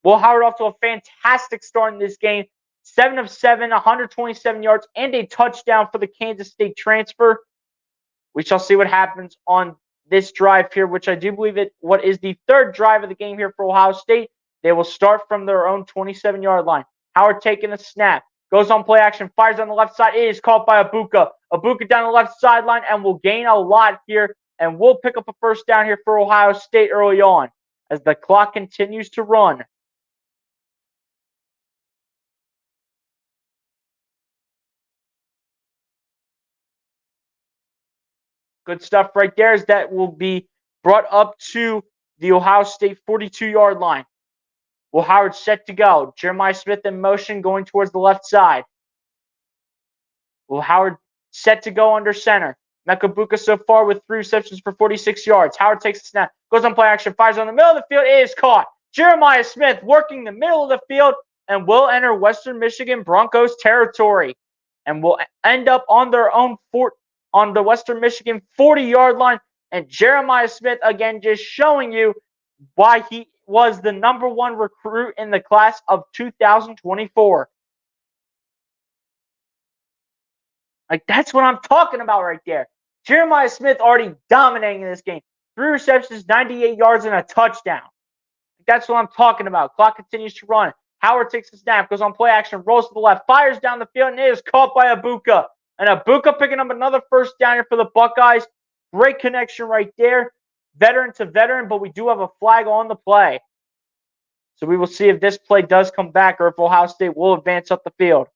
Will Howard off to a fantastic start in this game. 7 of 7, 127 yards, and a touchdown for the Kansas State transfer. We shall see what happens on this drive here, which I do believe what is the 3rd drive of the game here for Ohio State. They will start from their own 27-yard line. Howard taking a snap. Goes on play action, fires on the left side. It is caught by Abuka. Abuka down the left sideline and will gain a lot here, and will pick up a 1st down here for Ohio State early on as the clock continues to run. Good stuff right there, as that will be brought up to the Ohio State 42-yard line. Will Howard set to go. Jeremiah Smith in motion going towards the left side. Will Howard set to go under center. Mekabuka so far with 3 receptions for 46 yards. Howard takes the snap. Goes on play action. Fires on the middle of the field. It is caught. Jeremiah Smith working the middle of the field and will enter Western Michigan Broncos territory. And will end up on their own on the Western Michigan 40-yard line. And Jeremiah Smith, again, just showing you why he was the number 1 recruit in the class of 2024. Like, that's what I'm talking about right there. Jeremiah Smith already dominating in this game. 3 receptions, 98 yards, and a touchdown. That's what I'm talking about. Clock continues to run. Howard takes the snap, goes on play action, rolls to the left, fires down the field, and it is caught by Abuka. And Abuka picking up another 1st down here for the Buckeyes. Great connection right there. Veteran to veteran, but we do have a flag on the play. So we will see if this play does come back or if Ohio State will advance up the field.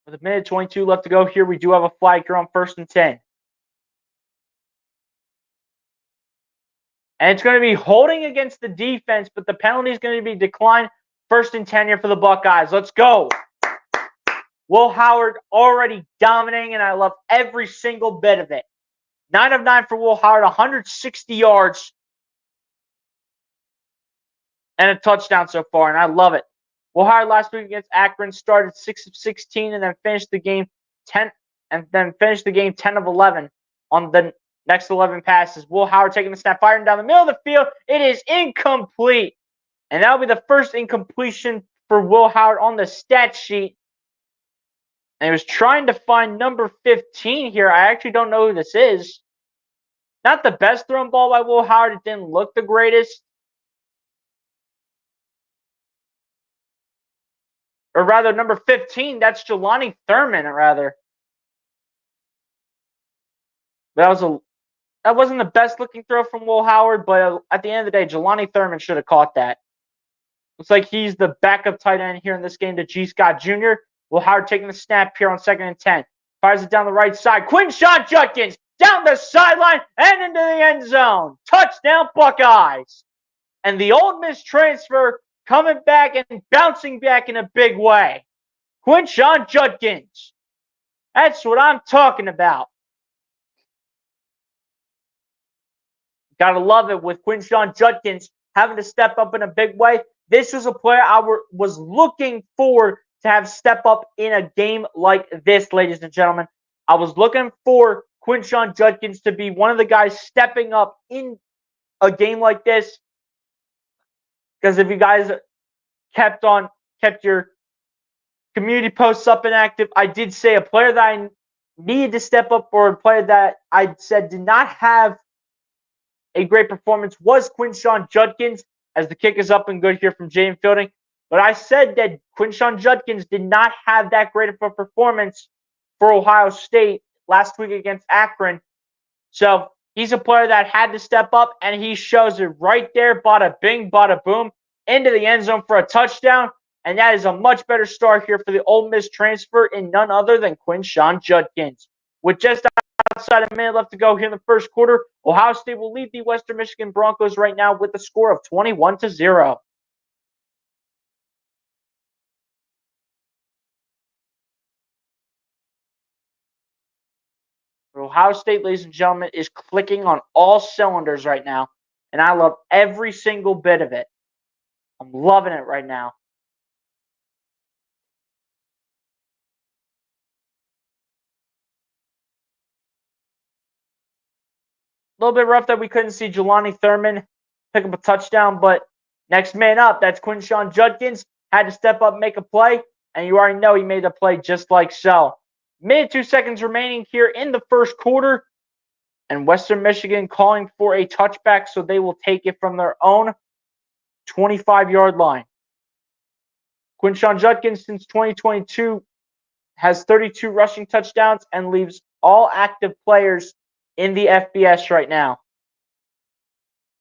With 1:22 left to go here, we do have a flag here on 1st and 10. And it's going to be holding against the defense, but the penalty is going to be declined. 1st and 10 here for the Buckeyes. Let's go. Will Howard already dominating, and I love every single bit of it. 9 of 9 for Will Howard, 160 yards, and a touchdown so far, and I love it. Will Howard last week against Akron started 6 of 16 and then finished the game 10 of 11 on the next 11 passes. Will Howard taking the snap, firing down the middle of the field. It is incomplete. And that'll be the 1st incompletion for Will Howard on the stat sheet. And he was trying to find number 15 here. I actually don't know who this is. Not the best thrown ball by Will Howard. It didn't look the greatest. Or rather, number 15, that's Jelani Thurman, rather. That was That wasn't the best looking throw from Will Howard, but at the end of the day, Jelani Thurman should have caught that. Looks like he's the backup tight end here in this game to G. Scott Jr. Will Howard taking the snap here on 2nd and 10. Fires it down the right side. Quinshon Judkins down the sideline and into the end zone. Touchdown, Buckeyes. And the Ole Miss transfer coming back and bouncing back in a big way. Quinshon Judkins. That's what I'm talking about. Gotta love it with Quinshon Judkins having to step up in a big way. This was a player I was looking for to have step up in a game like this, ladies and gentlemen. I was looking for Quinshon Judkins to be one of the guys stepping up in a game like this. Because if you guys kept your community posts up and active, I did say a player that I needed to step up for, a player that I said did not have a great performance was Quinshon Judkins, as the kick is up and good here from Jaden Fielding. But I said that Quinshon Judkins did not have that great of a performance for Ohio State last week against Akron. So he's a player that had to step up, and he shows it right there. Bada bing, bada boom, into the end zone for a touchdown. And that is a much better start here for the Ole Miss transfer in none other than Quinshon Judkins. With just outside a minute left to go here in the first quarter, Ohio State will lead the Western Michigan Broncos right now with a score of 21-0. Ohio State, ladies and gentlemen, is clicking on all cylinders right now, and I love every single bit of it. I'm loving it right now. A little bit rough that we couldn't see Jelani Thurman pick up a touchdown, but next man up, that's Quinshon Judkins, had to step up, make a play, and you already know he made the play just like so. Minute 2 seconds remaining here in the first quarter, and Western Michigan calling for a touchback, so they will take it from their own 25-yard line. Quinshon Judkins, since 2022, has 32 rushing touchdowns and leaves all active players in the FBS right now.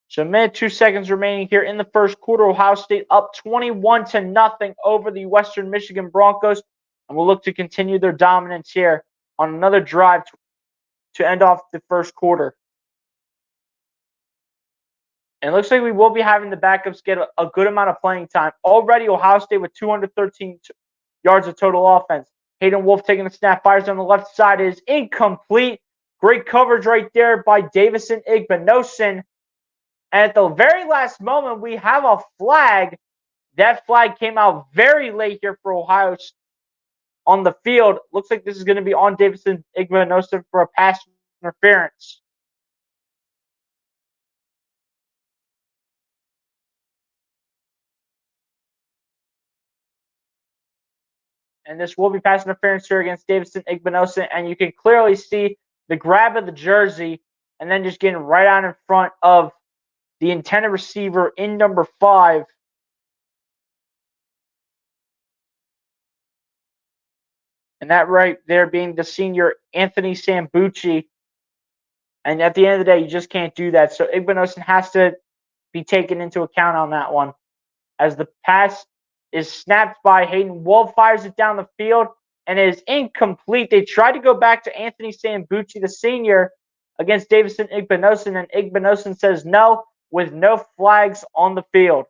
So, minute 2 seconds remaining here in the first quarter. Ohio State up 21-0 over the Western Michigan Broncos, and will look to continue their dominance here on another drive to end off the first quarter. And it looks like we will be having the backups get a good amount of playing time. Already, Ohio State with 213 yards of total offense. Hayden Wolf taking the snap, fires on the left side, is incomplete. Great coverage right there by Davison Igbinosun. And at the very last moment, we have a flag. That flag came out very late here for Ohio on the field. Looks like this is going to be on Davison Igbinosun for a pass interference. And this will be pass interference here against Davison Igbinosun. And you can clearly see the grab of the jersey and then just getting right out in front of the intended receiver in number 5. And that right there being the senior Anthony Sambucci. And at the end of the day, you just can't do that. So Igbinosun has to be taken into account on that one. As the pass is snapped by Hayden Wolf, fires it down the field, and it is incomplete. They tried to go back to Anthony Sambucci, the senior, against Davison Igbinosun, and Igbinosun says no, with no flags on the field.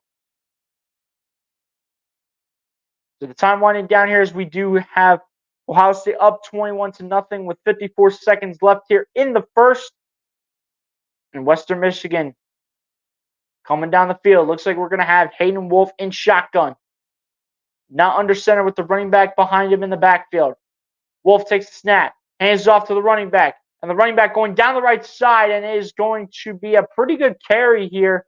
So the time winding down here as we do have Ohio State up 21-0 with 54 seconds left here in the first. And Western Michigan coming down the field. Looks like we're going to have Hayden Wolf in shotgun. Now under center with the running back behind him in the backfield. Wolf takes the snap, hands off to the running back. And the running back going down the right side, and it is going to be a pretty good carry here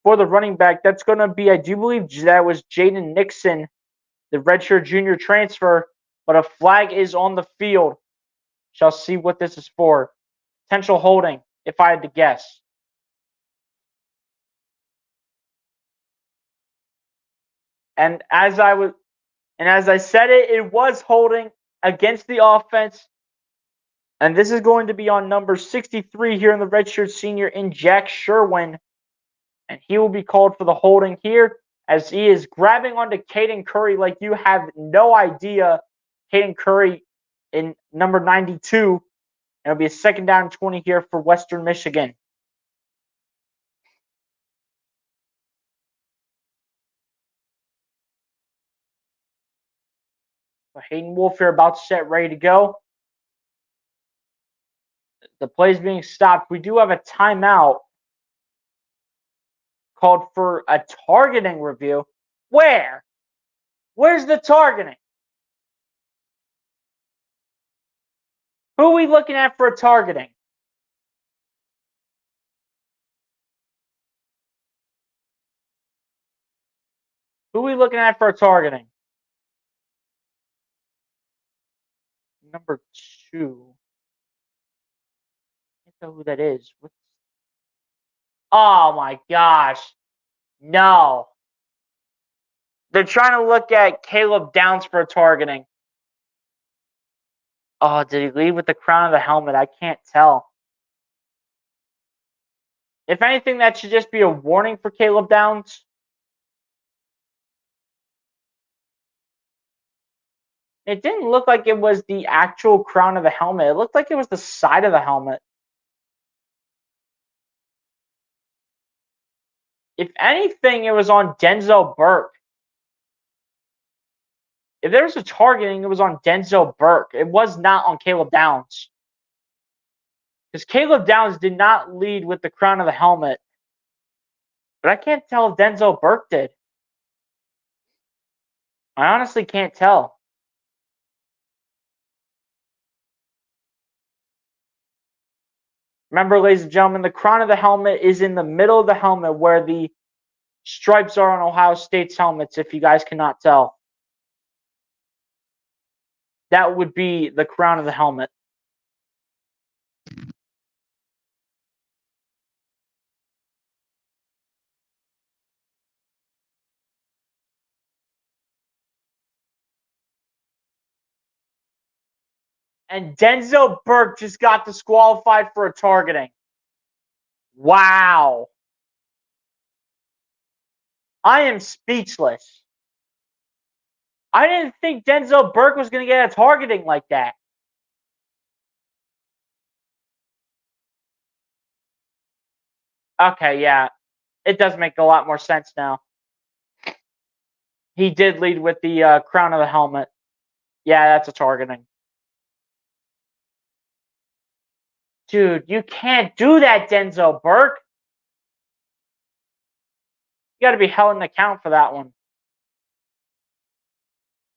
for the running back. That's going to be, I do believe that was Jaden Nixon, the redshirt junior transfer, but a flag is on the field. Shall see what this is for. Potential holding, if I had to guess. And as I said it was holding against the offense. And this is going to be on number 63 here in the redshirt senior in Jack Sherwin. And he will be called for the holding here as he is grabbing onto Caden Curry like you have no idea. Caden Curry in number 92. And it'll be a 2nd down and 20 here for Western Michigan. So Hayden Wolf here about set, ready to go. The play is being stopped. We do have a timeout called for a targeting review. Where? Where's the targeting? Who are we looking at for a targeting? Who are we looking at for a targeting? Number 2. I don't know who that is. Oh my gosh. No. They're trying to look at Caleb Downs for a targeting. Oh, did he lead with the crown of the helmet? I can't tell. If anything, that should just be a warning for Caleb Downs. It didn't look like it was the actual crown of the helmet. It looked like it was the side of the helmet. If anything, it was on Denzel Burke. If there was a targeting, it was on Denzel Burke. It was not on Caleb Downs. Because Caleb Downs did not lead with the crown of the helmet. But I can't tell if Denzel Burke did. I honestly can't tell. Remember, ladies and gentlemen, the crown of the helmet is in the middle of the helmet where the stripes are on Ohio State's helmets, if you guys cannot tell. That would be the crown of the helmet. And Denzel Burke just got disqualified for a targeting. Wow. I am speechless. I didn't think Denzel Burke was going to get a targeting like that. Okay, yeah. It does make a lot more sense now. He did lead with the crown of the helmet. Yeah, that's a targeting. Dude, you can't do that, Denzel Burke. You got to be held in account for that one.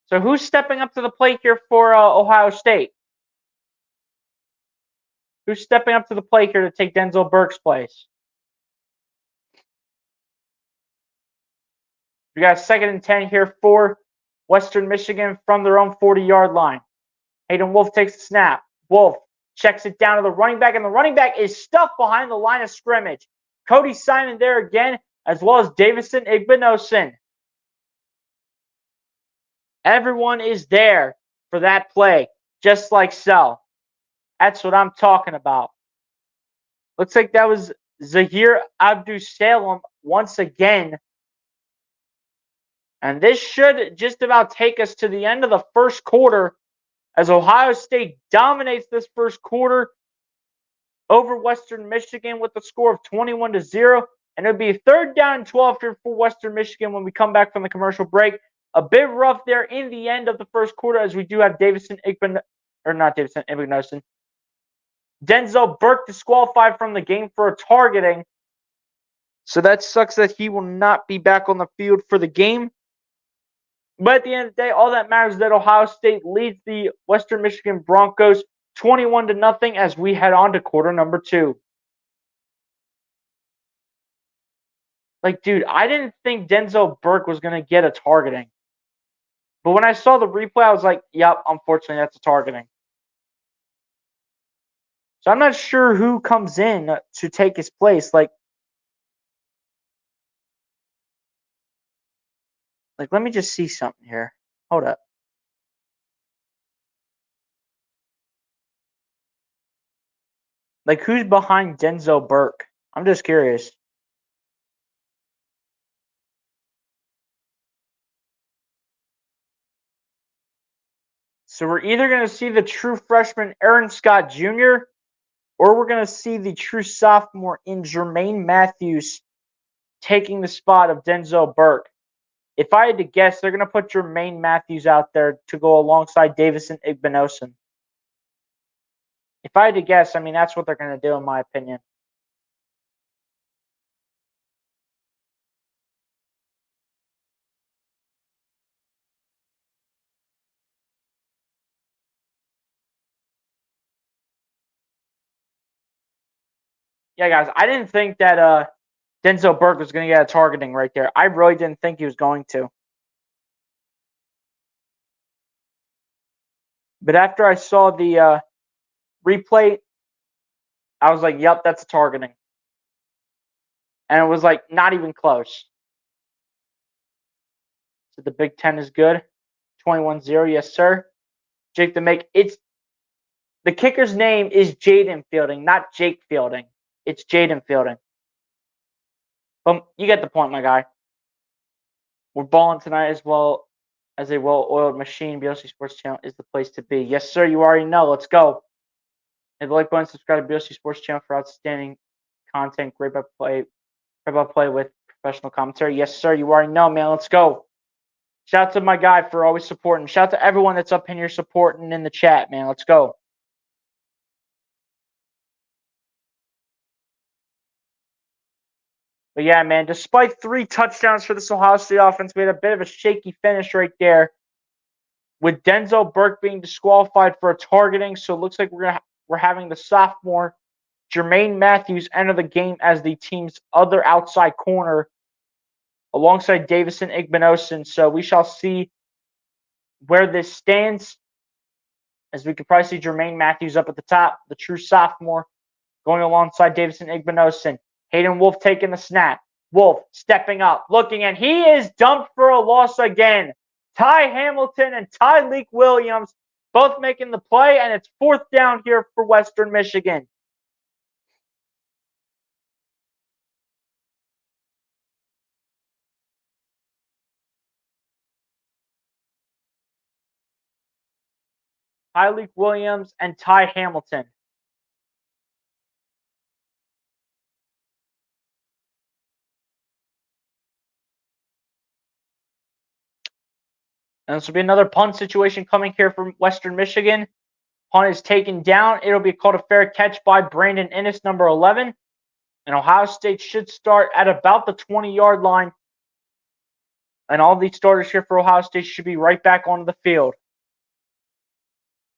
So who's stepping up to the plate here for Ohio State? Who's stepping up to the plate here to take Denzel Burke's place? We got a 2nd and 10 here for Western Michigan from their own 40-yard line. Hayden Wolf takes the snap. Wolf checks it down to the running back, and the running back is stuffed behind the line of scrimmage. Cody Simon there again, as well as Davison Igbinosun. Everyone is there for that play, just like so. That's what I'm talking about. Looks like that was Zahir Abdus-Salem once again. And this should just about take us to the end of the first quarter as Ohio State dominates this first quarter over Western Michigan with a score of 21-0. And it'll be 3rd down and 12 here for Western Michigan when we come back from the commercial break. A bit rough there in the end of the first quarter as we do have Igbinosun. Denzel Burke disqualified from the game for a targeting. So that sucks that he will not be back on the field for the game. But at the end of the day, all that matters is that Ohio State leads the Western Michigan Broncos 21-0 as we head on to quarter number 2. Like, dude, I didn't think Denzel Burke was going to get a targeting. But when I saw the replay, I was like, yep, unfortunately, that's a targeting. So I'm not sure who comes in to take his place. Like, let me just see something here. Hold up. Like, who's behind Denzel Burke? I'm just curious. So we're either going to see the true freshman Aaron Scott Jr. or we're going to see the true sophomore in Jermaine Matthews taking the spot of Denzel Burke. If I had to guess, they're going to put Jermaine Matthews out there to go alongside Davison Igbinosun. If I had to guess, I mean, that's what they're going to do, in my opinion. Yeah, guys, I didn't think that Denzel Burke was going to get a targeting right there. I really didn't think he was going to. But after I saw the replay, I was like, yep, that's a targeting. And it was like not even close. So the Big Ten is good. 21-0, yes, sir. Jake the make it's the kicker's name is Jaden Fielding, not Jake Fielding. It's Jaden Fielding. But you get the point, my guy. We're balling tonight as well as a well-oiled machine. BLC Sports Channel is the place to be. Yes, sir. You already know. Let's go. Hit the like button, subscribe to BLC Sports Channel for outstanding content. Great by play with professional commentary. Yes, sir. You already know, man. Let's go. Shout out to my guy for always supporting. Shout out to everyone that's up in here supporting in the chat, man. Let's go. But yeah, man, despite 3 touchdowns for this Ohio State offense, we had a bit of a shaky finish right there with Denzel Burke being disqualified for a targeting. So it looks like we're having the sophomore Jermaine Matthews enter the game as the team's other outside corner alongside Davison Igbinosun. So we shall see where this stands, as we could probably see Jermaine Matthews up at the top, the true sophomore, going alongside Davison Igbinosun. Hayden Wolf taking the snap. Wolf stepping up, looking, and he is dumped for a loss again. Ty Hamilton and Tyleek Williams both making the play, and it's 4th down here for Western Michigan. Tyleek Williams and Ty Hamilton. And this will be another punt situation coming here from Western Michigan. Punt is taken down. It'll be called a fair catch by Brandon Innes, number 11. And Ohio State should start at about the 20-yard line. And all these starters here for Ohio State should be right back onto the field.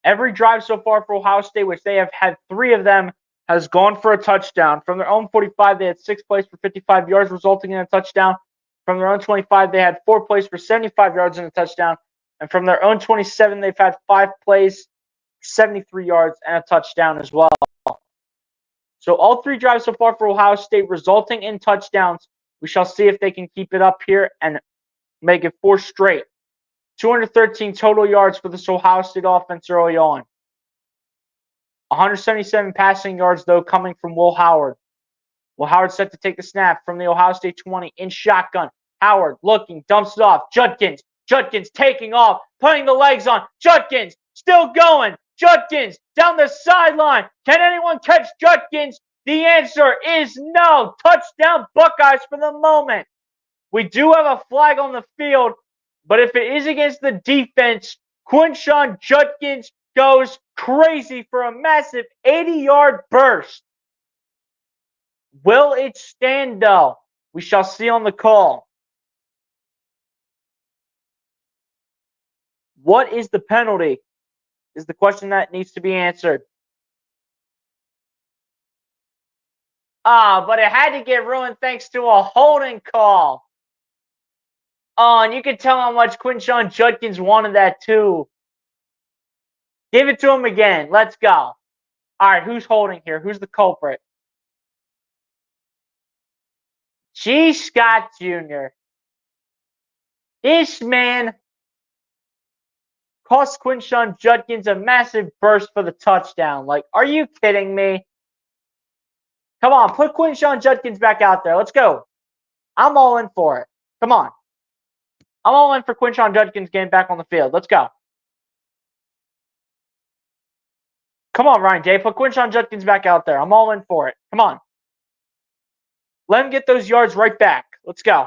Every drive so far for Ohio State, which they have had 3 of them, has gone for a touchdown. From their own 45, they had 6 plays for 55 yards, resulting in a touchdown. From their own 25, they had 4 plays for 75 yards and a touchdown. And from their own 27, they've had 5 plays for 73 yards and a touchdown as well. So all 3 drives so far for Ohio State resulting in touchdowns. We shall see if they can keep it up here and make it 4 straight. 213 total yards for this Ohio State offense early on. 177 passing yards, though, coming from Will Howard. Will Howard set to take the snap from the Ohio State 20 in shotgun. Howard looking, dumps it off. Judkins taking off, putting the legs on. Judkins still going. Judkins down the sideline. Can anyone catch Judkins? The answer is no. Touchdown Buckeyes for the moment. We do have a flag on the field, but if it is against the defense, Quinshon Judkins goes crazy for a massive 80-yard burst. Will it stand, though? We shall see on the call. What is the penalty? Is the question that needs to be answered. But it had to get ruined thanks to a holding call. And you can tell how much Quinshon Judkins wanted that too. Give it to him again. Let's go. All right, who's holding here? Who's the culprit? G. Scott Jr. This man cost Quinshon Judkins a massive burst for the touchdown. Like, are you kidding me? Come on, put Quinshon Judkins back out there. Let's go. I'm all in for it. Come on. I'm all in for Quinshon Judkins getting back on the field. Let's go. Come on, Ryan Day. Put Quinshon Judkins back out there. I'm all in for it. Come on. Let him get those yards right back. Let's go.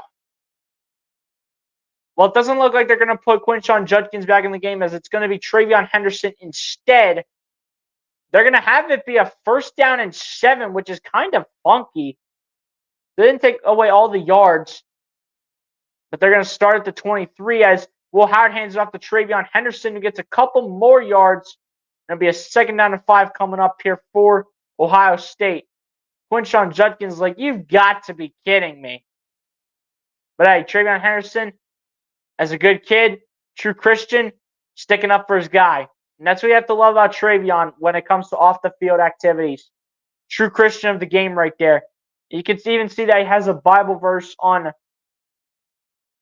Well, it doesn't look like they're going to put Quinshon Judkins back in the game, as it's going to be Travion Henderson instead. They're going to have it be a 1st down and 7, which is kind of funky. They didn't take away all the yards, but they're going to start at the 23 as Will Howard hands it off to Travion Henderson, who gets a couple more yards. It'll be a 2nd down and 5 coming up here for Ohio State. Quinshon Judkins like, you've got to be kidding me. But hey, Travion Henderson, as a good kid, true Christian, sticking up for his guy. And that's what you have to love about Travion when it comes to off-the-field activities. True Christian of the game right there. You can even see that he has a Bible verse on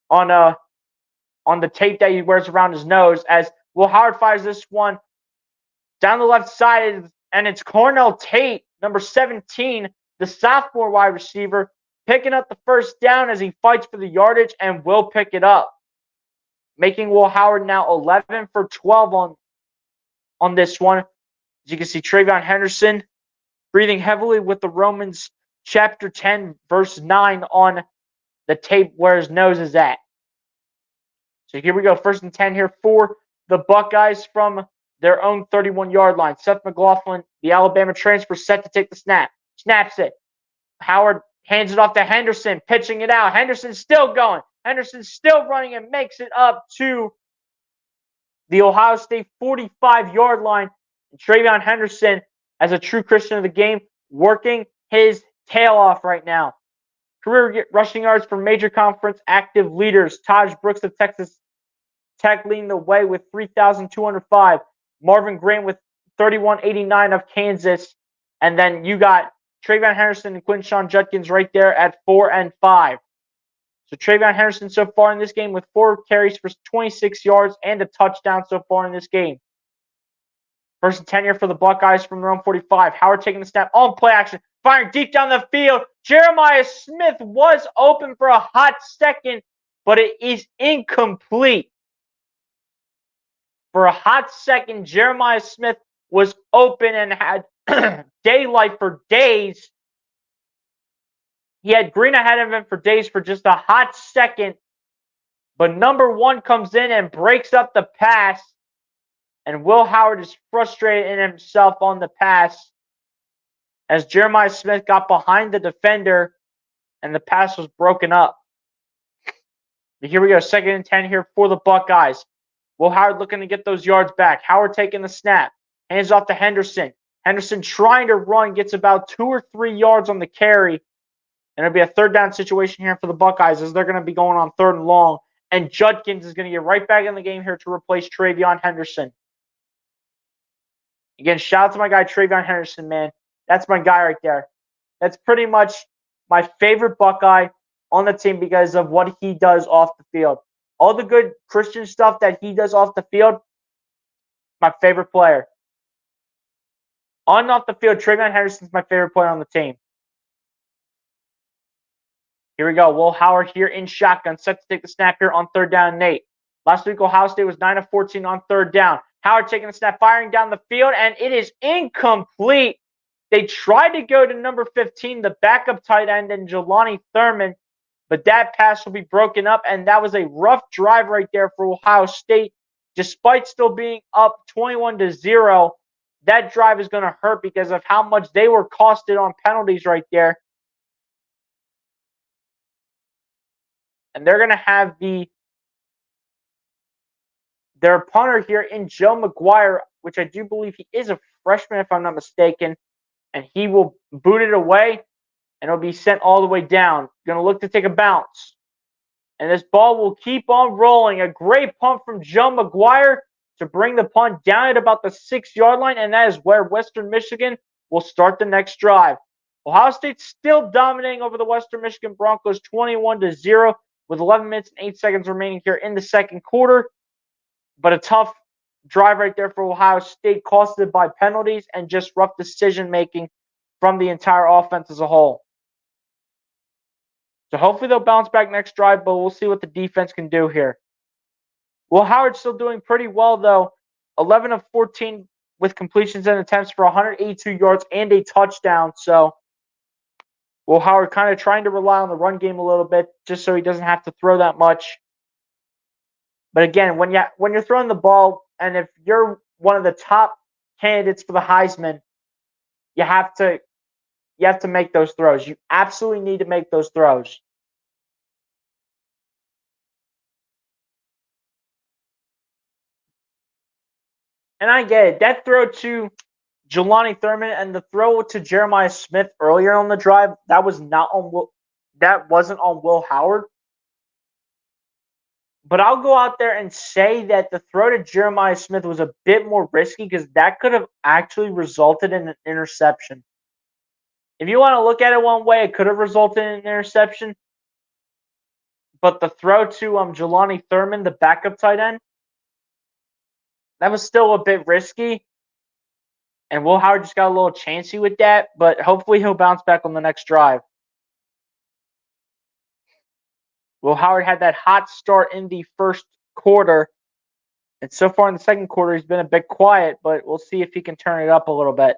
the tape that he wears around his nose, as Will Howard fires this one down the left side, and it's Cornell Tate, number 17, the sophomore wide receiver, picking up the 1st down as he fights for the yardage and will pick it up, making Will Howard now 11 for 12 on this one. As you can see, Travion Henderson breathing heavily with the Romans chapter 10, verse 9 on the tape where his nose is at. So here we go. 1st and 10 here for the Buckeyes from their own 31-yard line. Seth McLaughlin, the Alabama transfer, set to take the snap. Snaps it. Howard hands it off to Henderson, pitching it out. Henderson's still going. Henderson's still running and makes it up to the Ohio State 45-yard line. And Travion Henderson, as a true Christian of the game, working his tail off right now. Career rushing yards for major conference active leaders. Taj Brooks of Texas Tech leading the way with 3,205. Marvin Grant with 3,189 of Kansas. And then you got Travion Henderson and Quinshon Judkins right there at 4 and 5. So Travion Henderson so far in this game with 4 carries for 26 yards and a touchdown so far in this game. 1st and 10 here for the Buckeyes from their own 45. Howard taking the snap on play action, firing deep down the field. Jeremiah Smith was open for a hot second, but it is incomplete. For a hot second, Jeremiah Smith was open and had daylight for days. He had green ahead of him for days for just a hot second. But number 1 comes in and breaks up the pass. And Will Howard is frustrated in himself on the pass, as Jeremiah Smith got behind the defender and the pass was broken up. But here we go. 2nd and 10 here for the Buckeyes. Will Howard looking to get those yards back. Howard taking the snap. Hands off to Henderson. Henderson trying to run, gets about 2 or 3 yards on the carry. And it'll be a 3rd down situation here for the Buckeyes, as they're going to be going on 3rd and long. And Judkins is going to get right back in the game here to replace Travion Henderson. Again, shout out to my guy Travion Henderson, man. That's my guy right there. That's pretty much my favorite Buckeye on the team because of what he does off the field. All the good Christian stuff that he does off the field, my favorite player. On and off the field, Travion Henderson's my favorite player on the team. Here we go. Will Howard here in shotgun, set to take the snap here on 3rd down and 8. Last week, Ohio State was 9 of 14 on 3rd down. Howard taking the snap, firing down the field, and it is incomplete. They tried to go to number 15, the backup tight end, and Jelani Thurman, but that pass will be broken up, and that was a rough drive right there for Ohio State. Despite still being up 21-0, that drive is going to hurt because of how much they were costed on penalties right there. And they're going to have their punter here in Joe McGuire, which I do believe he is a freshman, if I'm not mistaken. And he will boot it away, and it'll be sent all the way down. Going to look to take a bounce. And this ball will keep on rolling. A great punt from Joe McGuire to bring the punt down at about the 6-yard line, and that is where Western Michigan will start the next drive. Ohio State still dominating over the Western Michigan Broncos 21-0 with 11 minutes and 8 seconds remaining here in the second quarter. But a tough drive right there for Ohio State, costed by penalties and just rough decision-making from the entire offense as a whole. So hopefully they'll bounce back next drive, but we'll see what the defense can do here. Will Howard's still doing pretty well, though. 11 of 14 with completions and attempts for 182 yards and a touchdown. So Will Howard kind of trying to rely on the run game a little bit just so he doesn't have to throw that much. But again, when you're throwing the ball, and if you're one of the top candidates for the Heisman, you have to make those throws. You absolutely need to make those throws. And I get it. That throw to Jelani Thurman and the throw to Jeremiah Smith earlier on the drive, that wasn't on Will Howard. But I'll go out there and say that the throw to Jeremiah Smith was a bit more risky because that could have actually resulted in an interception. If you want to look at it one way, it could have resulted in an interception. But the throw to Jelani Thurman, the backup tight end, that was still a bit risky. And Will Howard just got a little chancy with that, but hopefully he'll bounce back on the next drive. Will Howard had that hot start in the first quarter, and so far in the second quarter he's been a bit quiet, but we'll see if he can turn it up a little bit.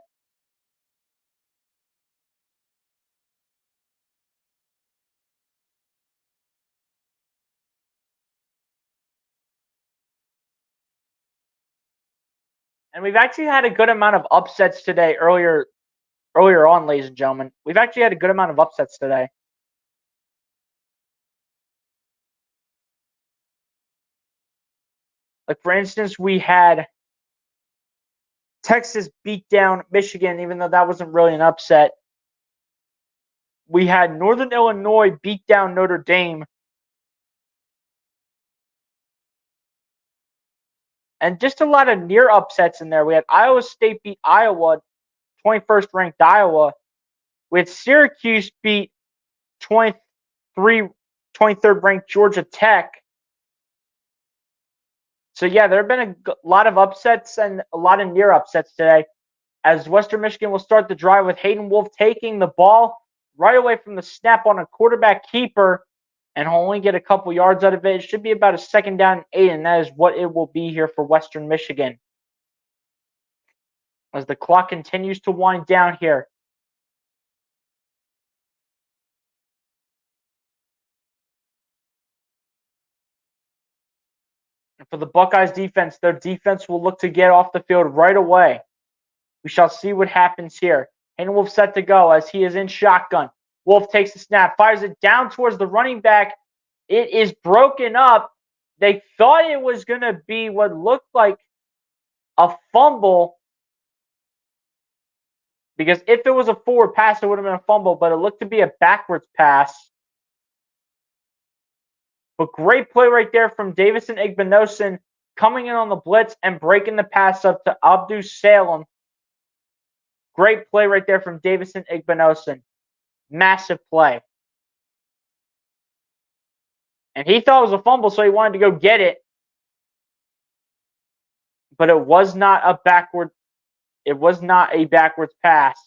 And we've actually had a good amount of upsets today earlier on, ladies and gentlemen. We've actually had a good amount of upsets today. Like, for instance, we had Texas beat down Michigan, even though that wasn't really an upset. We had Northern Illinois beat down Notre Dame. And just a lot of near upsets in there. We had Iowa State beat Iowa, 21st ranked Iowa. We had Syracuse beat 23rd ranked Georgia Tech. So, yeah, there have been a lot of upsets and a lot of near upsets today, as Western Michigan will start the drive with Hayden Wolf taking the ball right away from the snap on a quarterback keeper, and he'll only get a couple yards out of it. It should be about a 2nd down and 8, and that is what it will be here for Western Michigan. As the clock continues to wind down here. And for the Buckeyes defense, their defense will look to get off the field right away. We shall see what happens here. Hayden Wolf set to go as he is in shotgun. Wolf takes the snap, fires it down towards the running back. It is broken up. They thought it was going to be what looked like a fumble, because if it was a forward pass, it would have been a fumble, but it looked to be a backwards pass. But great play right there from Davison Igbinosun, coming in on the blitz and breaking the pass up to Abdou Salem. Great play right there from Davison Igbinosun. Massive play. And he thought it was a fumble, so he wanted to go get it. But it was not a backwards pass.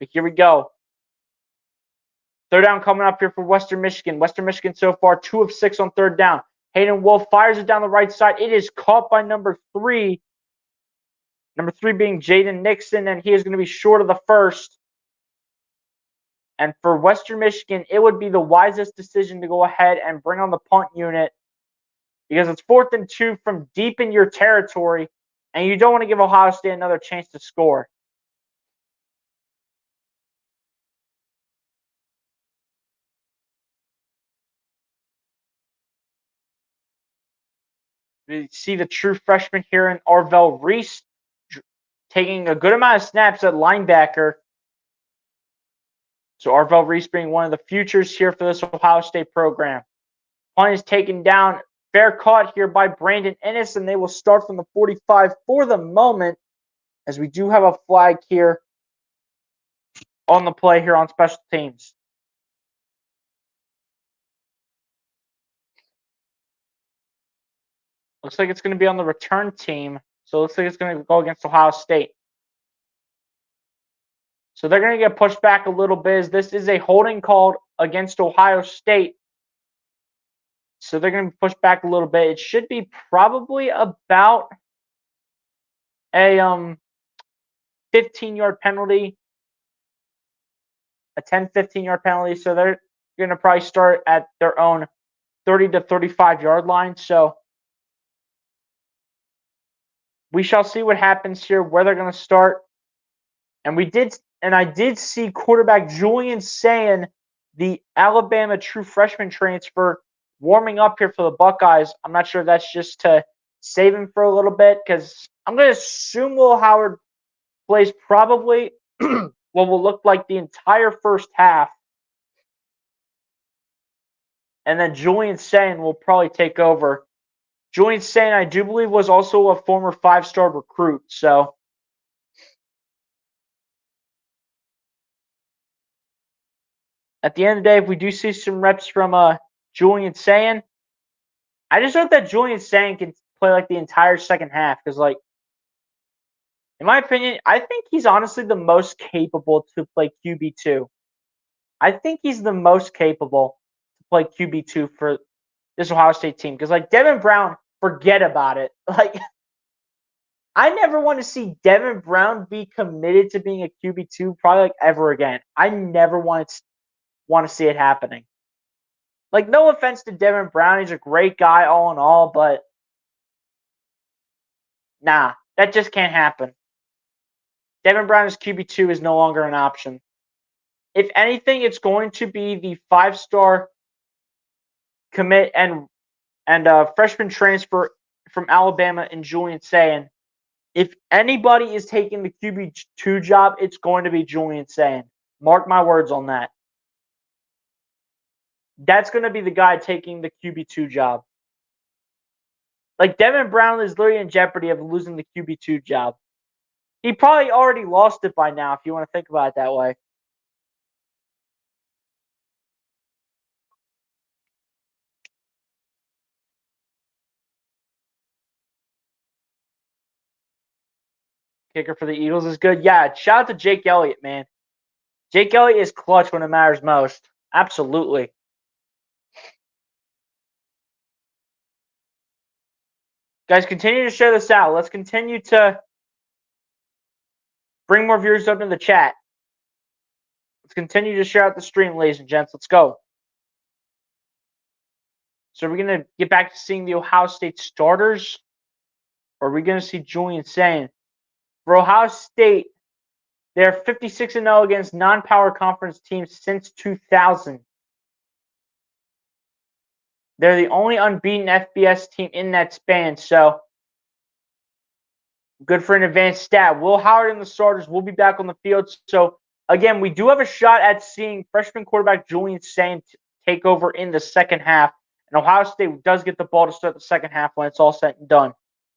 But here we go. 3rd down coming up here for Western Michigan. Western Michigan so far 2 of 6 on 3rd down. Hayden Wolf fires it down the right side. It is caught by number 3. Number 3 being Jaden Nixon, and he is going to be short of the first. And for Western Michigan, it would be the wisest decision to go ahead and bring on the punt unit, because it's 4th and 2 from deep in your territory, and you don't want to give Ohio State another chance to score. We see the true freshman here in Arvell Reese taking a good amount of snaps at linebacker. So Arvell Reese being one of the futures here for this Ohio State program. Punt is taken down. Fair caught here by Brandon Ennis, and they will start from the 45 for the moment, as we do have a flag here on the play here on special teams. Looks like it's going to be on the return team. So it looks like it's going to go against Ohio State. So they're going to get pushed back a little bit. This is a holding call against Ohio State. So they're going to be pushed back a little bit. It should be probably about a 15-yard penalty, a 10, 15-yard penalty. So they're going to probably start at their own 30 to 35-yard line. So we shall see what happens here, where they're going to start. And I did see quarterback Julian Sayin, the Alabama true freshman transfer, warming up here for the Buckeyes. I'm not sure if that's just to save him for a little bit, because I'm going to assume Will Howard plays probably what will look like the entire first half. And then Julian Sayin will probably take over. Julian Sayin, I do believe, was also a former 5-star recruit. So at the end of the day, if we do see some reps from Julian Sayin, I just hope that Julian Sayin can play like the entire second half, because, like, in my opinion, I think he's honestly the most capable to play QB2. I think he's the most capable to play QB2 for this Ohio State team, because, like, Devin Brown, forget about it. Like, I never want to see Devin Brown be committed to being a QB2 probably like ever again. I never want to see it happening. Like, no offense to Devin Brown, he's a great guy all in all, but nah, that just can't happen. Devin Brown as QB2 is no longer an option. If anything, it's going to be the 5-star commit and freshman transfer from Alabama in Julian Sayin. If anybody is taking the QB2 job, it's going to be Julian Sayin. Mark my words on that. That's going to be the guy taking the QB2 job. Like, Devin Brown is literally in jeopardy of losing the QB2 job. He probably already lost it by now, if you want to think about it that way. Kicker for the Eagles is good. Yeah, shout out to Jake Elliott, man. Jake Elliott is clutch when it matters most. Absolutely. Guys, continue to share this out. Let's continue to bring more viewers up in the chat. Let's continue to share out the stream, ladies and gents. Let's go. So we're going to get back to seeing the Ohio State starters, or are we going to see Julian Sayin? For Ohio State, they're 56-0 against non-power conference teams since 2000. They're the only unbeaten FBS team in that span, so good for an advanced stat. Will Howard and the starters will be back on the field. So, again, we do have a shot at seeing freshman quarterback Julian Sayin take over in the second half. And Ohio State does get the ball to start the second half when it's all said and done.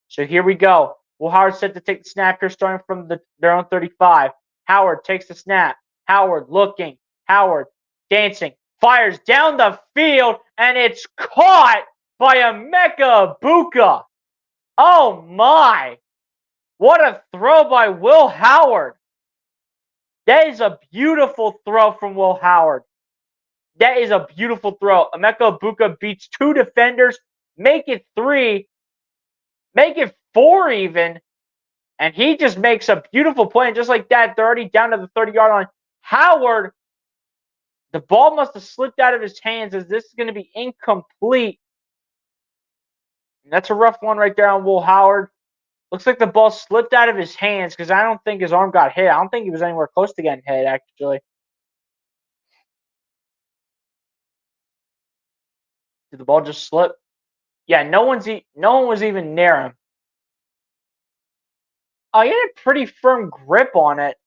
So here we go. Will Howard set to take the snap here, starting from their own 35. Howard takes the snap. Howard looking. Howard dancing. Fires down the field, and it's caught by Emeka Egbuka. Oh, my. What a throw by Will Howard. That is a beautiful throw from Will Howard. That is a beautiful throw. Emeka Egbuka beats 2 defenders, make it 3, make it 4 even, and he just makes a beautiful play. And just like that, they're already down to the 30-yard line. Howard, the ball must have slipped out of his hands, as this is going to be incomplete. And that's a rough one right there on Will Howard. Looks like the ball slipped out of his hands, because I don't think his arm got hit. I don't think he was anywhere close to getting hit, actually. Did the ball just slip? Yeah, no one was even near him. Oh, he had a pretty firm grip on it.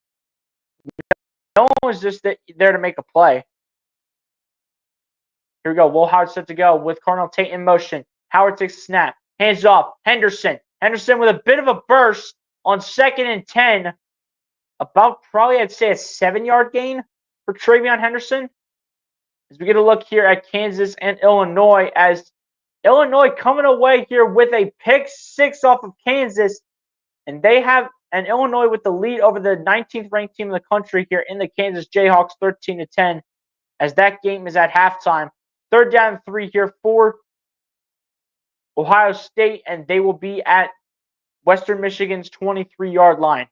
No one was just there to make a play. Here we go. Will Howard set to go with Cardinal Tate in motion. Howard takes a snap. Hands off. Henderson. Henderson with a bit of a burst on 2nd and 10. About probably, I'd say, a 7-yard gain for Travion Henderson. As we get a look here at Kansas and Illinois, as Illinois coming away here with a pick 6 off of Kansas, and they have and Illinois with the lead over the 19th ranked team in the country here in the Kansas Jayhawks 13-10 as that game is at halftime. 3rd down and 3 here for Ohio State, and they will be at Western Michigan's 23-yard line.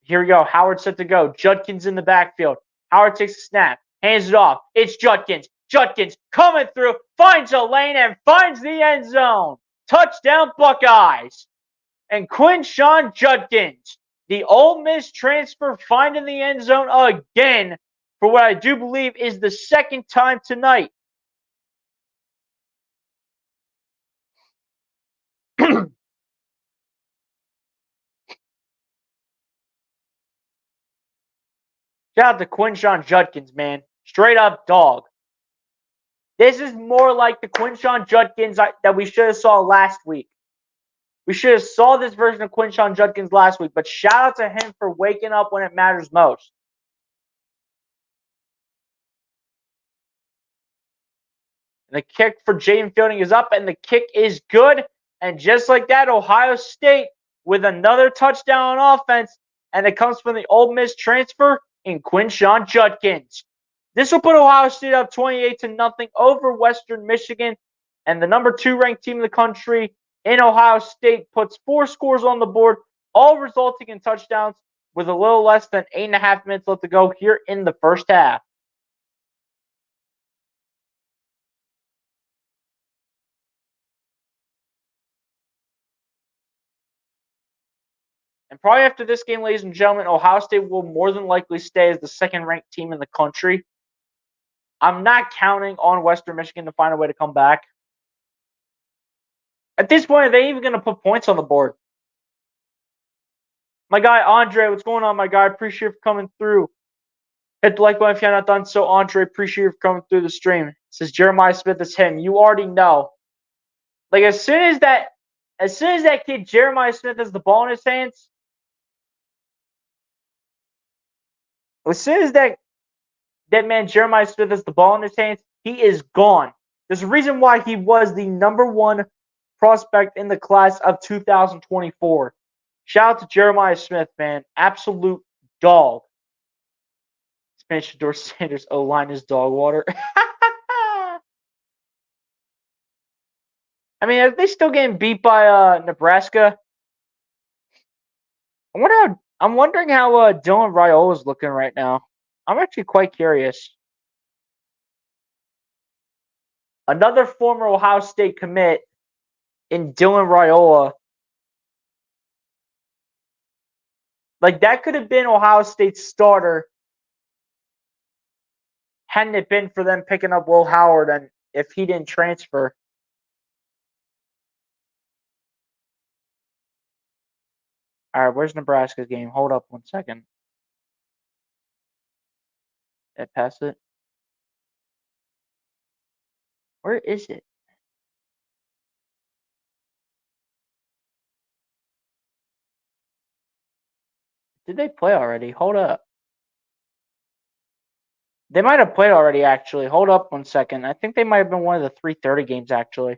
Here we go. Howard set to go. Judkins in the backfield. Howard takes a snap. Hands it off. It's Judkins. Judkins coming through. Finds a lane and finds the end zone. Touchdown Buckeyes. And Quinshon Judkins, the Ole Miss transfer, finding the end zone again for what I do believe is the 2nd time tonight. Shout out to Quinshon Judkins, man. Straight up dog. This is more like the Quinshon Judkins that we should have saw last week. We should have saw this version of Quinshon Judkins last week, but shout out to him for waking up when it matters most. And the kick for Jaden Fielding is up, and the kick is good. And just like that, Ohio State with another touchdown on offense, and it comes from the Ole Miss transfer in Quinshon Judkins. This will put Ohio State up 28-0 over Western Michigan, and the number 2 ranked team in the country in Ohio State puts 4 scores on the board, all resulting in touchdowns with a little less than 8.5 minutes left to go here in the first half. And probably after this game, ladies and gentlemen, Ohio State will more than likely stay as the 2nd-ranked team in the country. I'm not counting on Western Michigan to find a way to come back. At this point, are they even going to put points on the board? My guy, Andre, what's going on, my guy? Appreciate you for coming through. Hit the like button if you're not done so, Andre. Appreciate you for coming through the stream. It says Jeremiah Smith is him. You already know. Like, as soon as that kid, Jeremiah Smith, has the ball in his hands, as soon as that man, Jeremiah Smith, has the ball in his hands, he is gone. There's a reason why he was the number 1 prospect in the class of 2024. Shout out to Jeremiah Smith, man. Absolute dog. Spanish Shador Sanders O-line is dog water. I mean, are they still getting beat by Nebraska? I'm wondering how Dylan Raiola is looking right now. I'm actually quite curious. Another former Ohio State commit in Dylan Raiola. Like, that could have been Ohio State's starter hadn't it been for them picking up Will Howard and if he didn't transfer. All right, where's Nebraska's game? Hold up 1 second. Did I pass it? Where is it? Did they play already? Hold up. They might have played already, actually. Hold up 1 second. I think they might have been one of the 3:30 games, actually.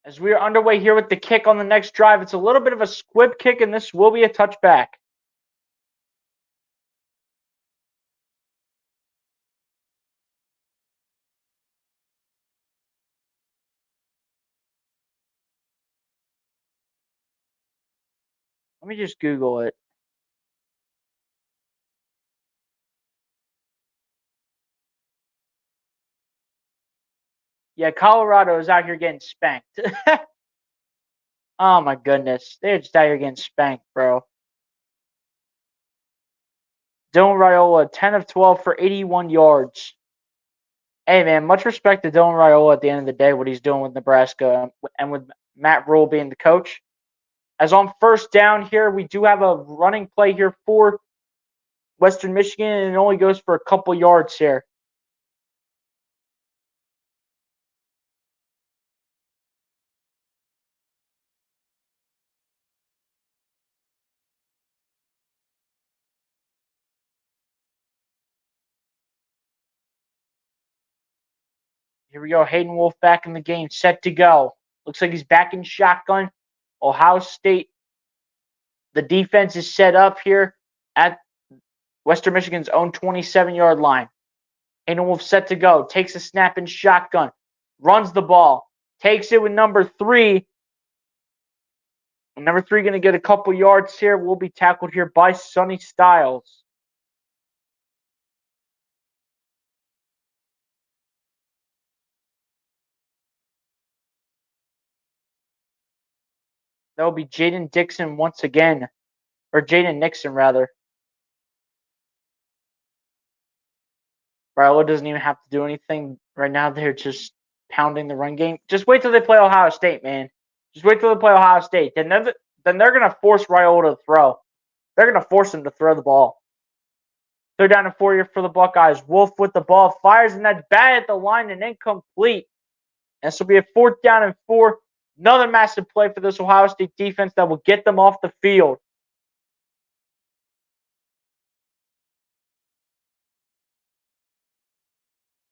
As we are underway here with the kick on the next drive, it's a little bit of a squib kick, and this will be a touchback. Let me just Google it. Yeah, Colorado is out here getting spanked. Oh, my goodness. They're just out here getting spanked, bro. Dylan Raiola, 10 of 12 for 81 yards. Hey, man, much respect to Dylan Raiola at the end of the day, what he's doing with Nebraska and with Matt Rule being the coach. As on first down here, we do have a running play here for Western Michigan, and it only goes for a couple yards here. Here we go. Hayden Wolf back in the game, set to go. Looks like he's back in shotgun. Ohio State, the defense is set up here at Western Michigan's own 27-yard line. Hayden Wolf set to go. Takes a snap in shotgun. Runs the ball. Takes it with number 3. And number 3 going to get a couple yards here. Will be tackled here by Sonny Styles. That will be Jaden Dixon once again. Or Jaden Nixon, rather. Barlow doesn't even have to do anything right now. They're just pounding the run game. Just wait till they play Ohio State, man. Just wait till they play Ohio State. Then they're going to force Raiola to throw. They're going to force him to throw the ball. They're down to 4 here for the Buckeyes. Wolf with the ball. Fires, and that's bad at the line and incomplete. And this will be a 4th down and 4. Another massive play for this Ohio State defense that will get them off the field.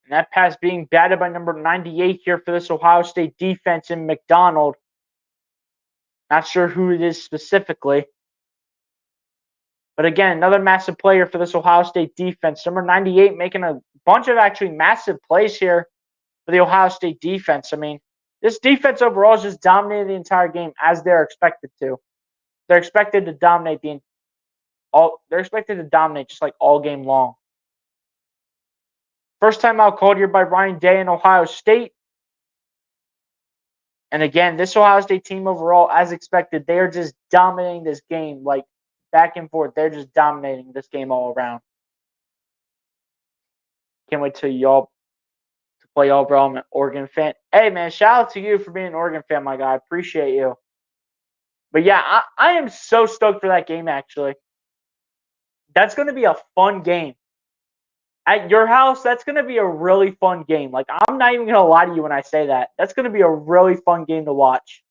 And that pass being batted by number 98 here for this Ohio State defense in McDonald. Not sure who it is specifically. But again, another massive player for this Ohio State defense. Number 98 making a bunch of actually massive plays here for the Ohio State defense. I mean, this defense overall is just dominating the entire game as they're expected to. They're expected to dominate just like all game long. First time out called here by Ryan Day in Ohio State. And again, this Ohio State team overall, as expected, they are just dominating this game, like back and forth. They're just dominating this game all around. Can't wait till y'all to play y'all, bro. I'm an Oregon fan. Hey, man, shout out to you for being an Oregon fan, my guy. I appreciate you. But yeah, I am so stoked for that game, actually. That's going to be a fun game. At your house, that's going to be a really fun game. Like, I'm not even going to lie to you when I say that. That's going to be a really fun game to watch.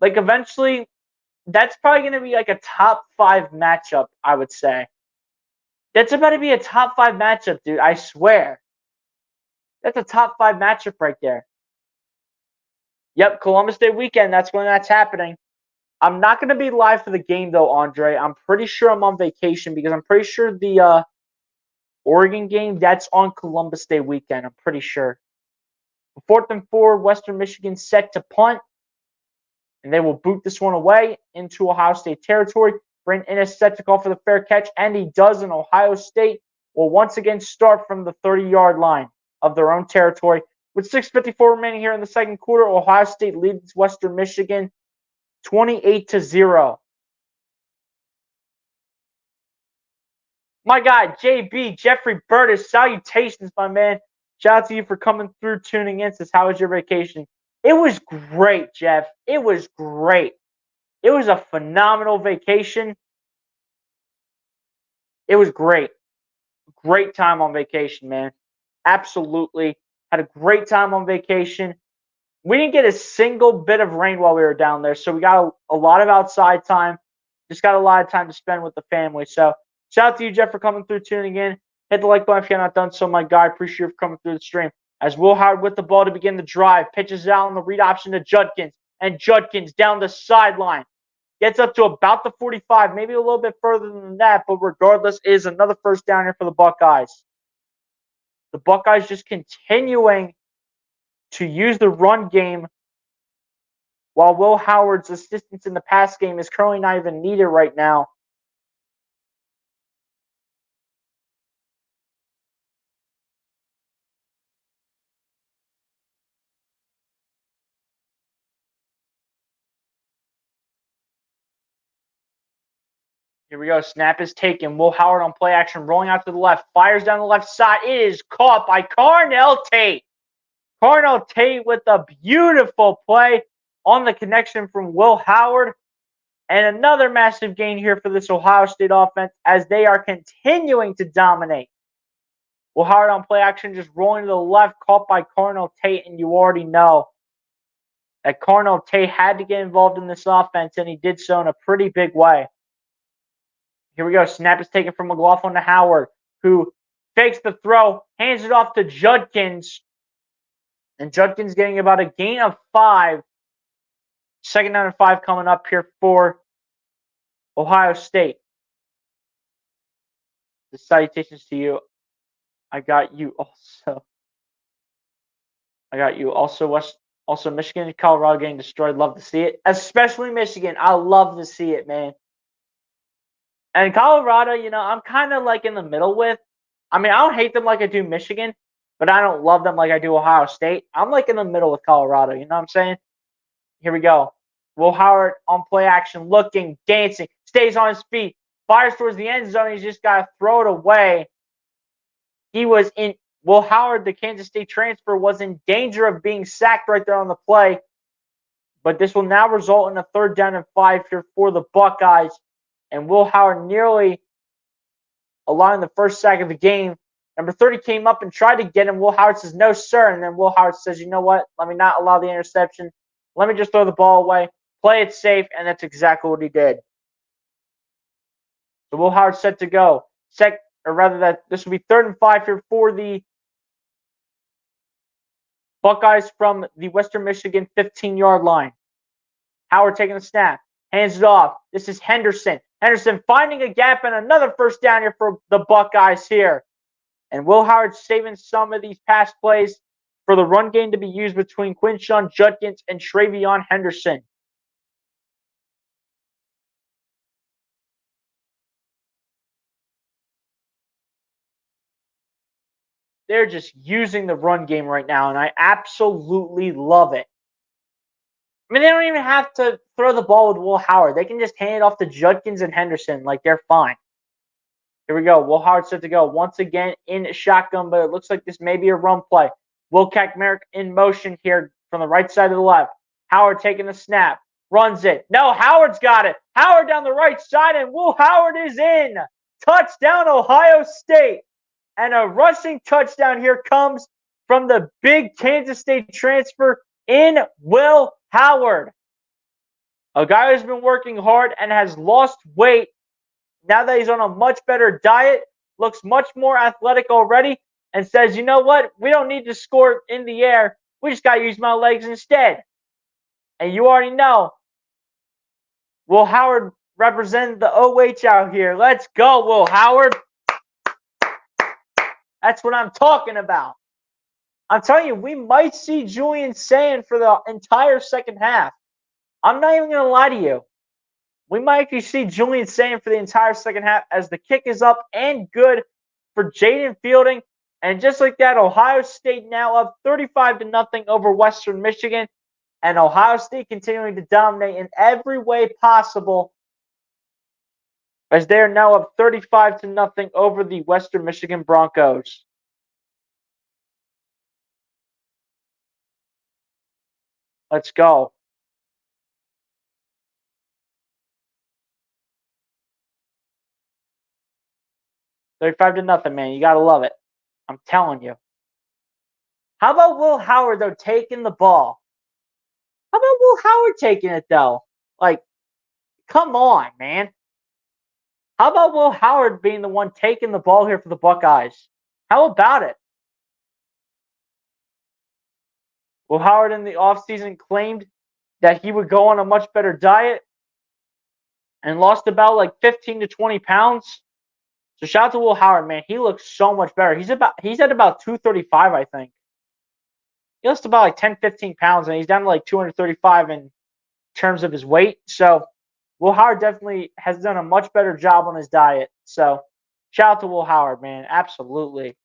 Like, eventually, that's probably going to be like a top 5 matchup, I would say. That's about to be a top 5 matchup, dude. I swear. That's a top 5 matchup right there. Yep, Columbus Day weekend. That's when that's happening. I'm not going to be live for the game, though, Andre. I'm pretty sure I'm on vacation because I'm pretty sure the Oregon game, that's on Columbus Day weekend. I'm pretty sure. 4th and 4, Western Michigan set to punt. And they will boot this one away into Ohio State territory. Brandon Innes set to call for the fair catch, and he does, and Ohio State will once again start from the 30-yard line of their own territory. With 6:54 remaining here in the second quarter, Ohio State leads Western Michigan 28-0. My guy, JB, Jeffrey Burtis, salutations, my man. Shout out to you for coming through, tuning in. Says, how was your vacation? It was great, Jeff. It was great. It was a phenomenal vacation. It was great. Great time on vacation, man. Absolutely. Had a great time on vacation. We didn't get a single bit of rain while we were down there, so we got a lot of outside time. Just got a lot of time to spend with the family. So shout out to you, Jeff, for coming through, tuning in. Hit the like button if you're not done so, my guy. Appreciate you for coming through the stream. As Will Howard with the ball to begin the drive. Pitches out on the read option to Judkins. And Judkins down the sideline. Gets up to about the 45, maybe a little bit further than that, but regardless, is another first down here for the Buckeyes. The Buckeyes just continuing to use the run game while Will Howard's assistance in the pass game is currently not even needed right now. Here we go. Snap is taken. Will Howard on play action, rolling out to the left. Fires down the left side. It is caught by Carnell Tate. Carnell Tate with a beautiful play on the connection from Will Howard. And another massive gain here for this Ohio State offense as they are continuing to dominate. Will Howard on play action just rolling to the left, caught by Carnell Tate, and you already know that Carnell Tate had to get involved in this offense, and he did so in a pretty big way. Here we go. Snap is taken from McLaughlin to Howard, who fakes the throw, hands it off to Judkins, and Judkins getting about a gain of 5. Second down and 5 coming up here for Ohio State. The salutations to you. I got you also. Also Michigan and Colorado getting destroyed. Love to see it. Especially Michigan. I love to see it, man. And Colorado, I'm kind of like in the middle with. I mean, I don't hate them like I do Michigan, but I don't love them like I do Ohio State. I'm like in the middle with Colorado. You know what I'm saying? Here we go. Will Howard on play action, looking, dancing, stays on his feet, fires towards the end zone. He's just got to throw it away. Will Howard, the Kansas State transfer, was in danger of being sacked right there on the play. But this will now result in a 3rd down and 5 here for the Buckeyes. And Will Howard nearly allowing the first sack of the game. Number 30 came up and tried to get him. Will Howard says, no, sir. And then Will Howard says, you know what? Let me not allow the interception. Let me just throw the ball away. Play it safe. And that's exactly what he did. So Will Howard set to go. This will be 3rd and 5 here for the Buckeyes from the Western Michigan 15-yard line. Howard taking the snap. Hands it off. This is Henderson. Henderson finding a gap and another first down here for the Buckeyes here. And Will Howard saving some of these pass plays for the run game to be used between Quinshawn Judkins and Travion Henderson. They're just using the run game right now, and I absolutely love it. I mean, they don't even have to throw the ball with Will Howard. They can just hand it off to Judkins and Henderson like they're fine. Here we go. Will Howard set to go once again in shotgun, but it looks like this may be a run play. Will Kaczmarek in motion here from the right side to the left. Howard taking the snap. Runs it. No, Howard's got it. Howard down the right side, and Will Howard is in. Touchdown, Ohio State. And a rushing touchdown here comes from the big Kansas State transfer in Will Howard. A guy who's been working hard and has lost weight. Now that he's on a much better diet, looks much more athletic already, and says, you know what? We don't need to score in the air. We just got to use my legs instead. And you already know, Will Howard represented the OH out here. Let's go, Will Howard. That's what I'm talking about. I'm telling you, we might see Julian Sayin for the entire second half. I'm not even going to lie to you. We might actually see Julian Sayin for the entire second half as the kick is up and good for Jaden Fielding. And just like that, Ohio State now up 35-0 over Western Michigan. And Ohio State continuing to dominate in every way possible as they are now up 35-0 over the Western Michigan Broncos. Let's go. $35-0, man. You gotta love it. I'm telling you. How about Will Howard though taking the ball? How about Will Howard taking it though? Like, come on, man. How about Will Howard being the one taking the ball here for the Buckeyes? How about it? Will Howard in the offseason claimed that he would go on a much better diet and lost about like 15 to 20 pounds. So shout out to Will Howard, man. He looks so much better. He's at about 235, I think. He lost about like 10, 15 pounds, and he's down to like 235 in terms of his weight. So Will Howard definitely has done a much better job on his diet. So shout out to Will Howard, man. Absolutely.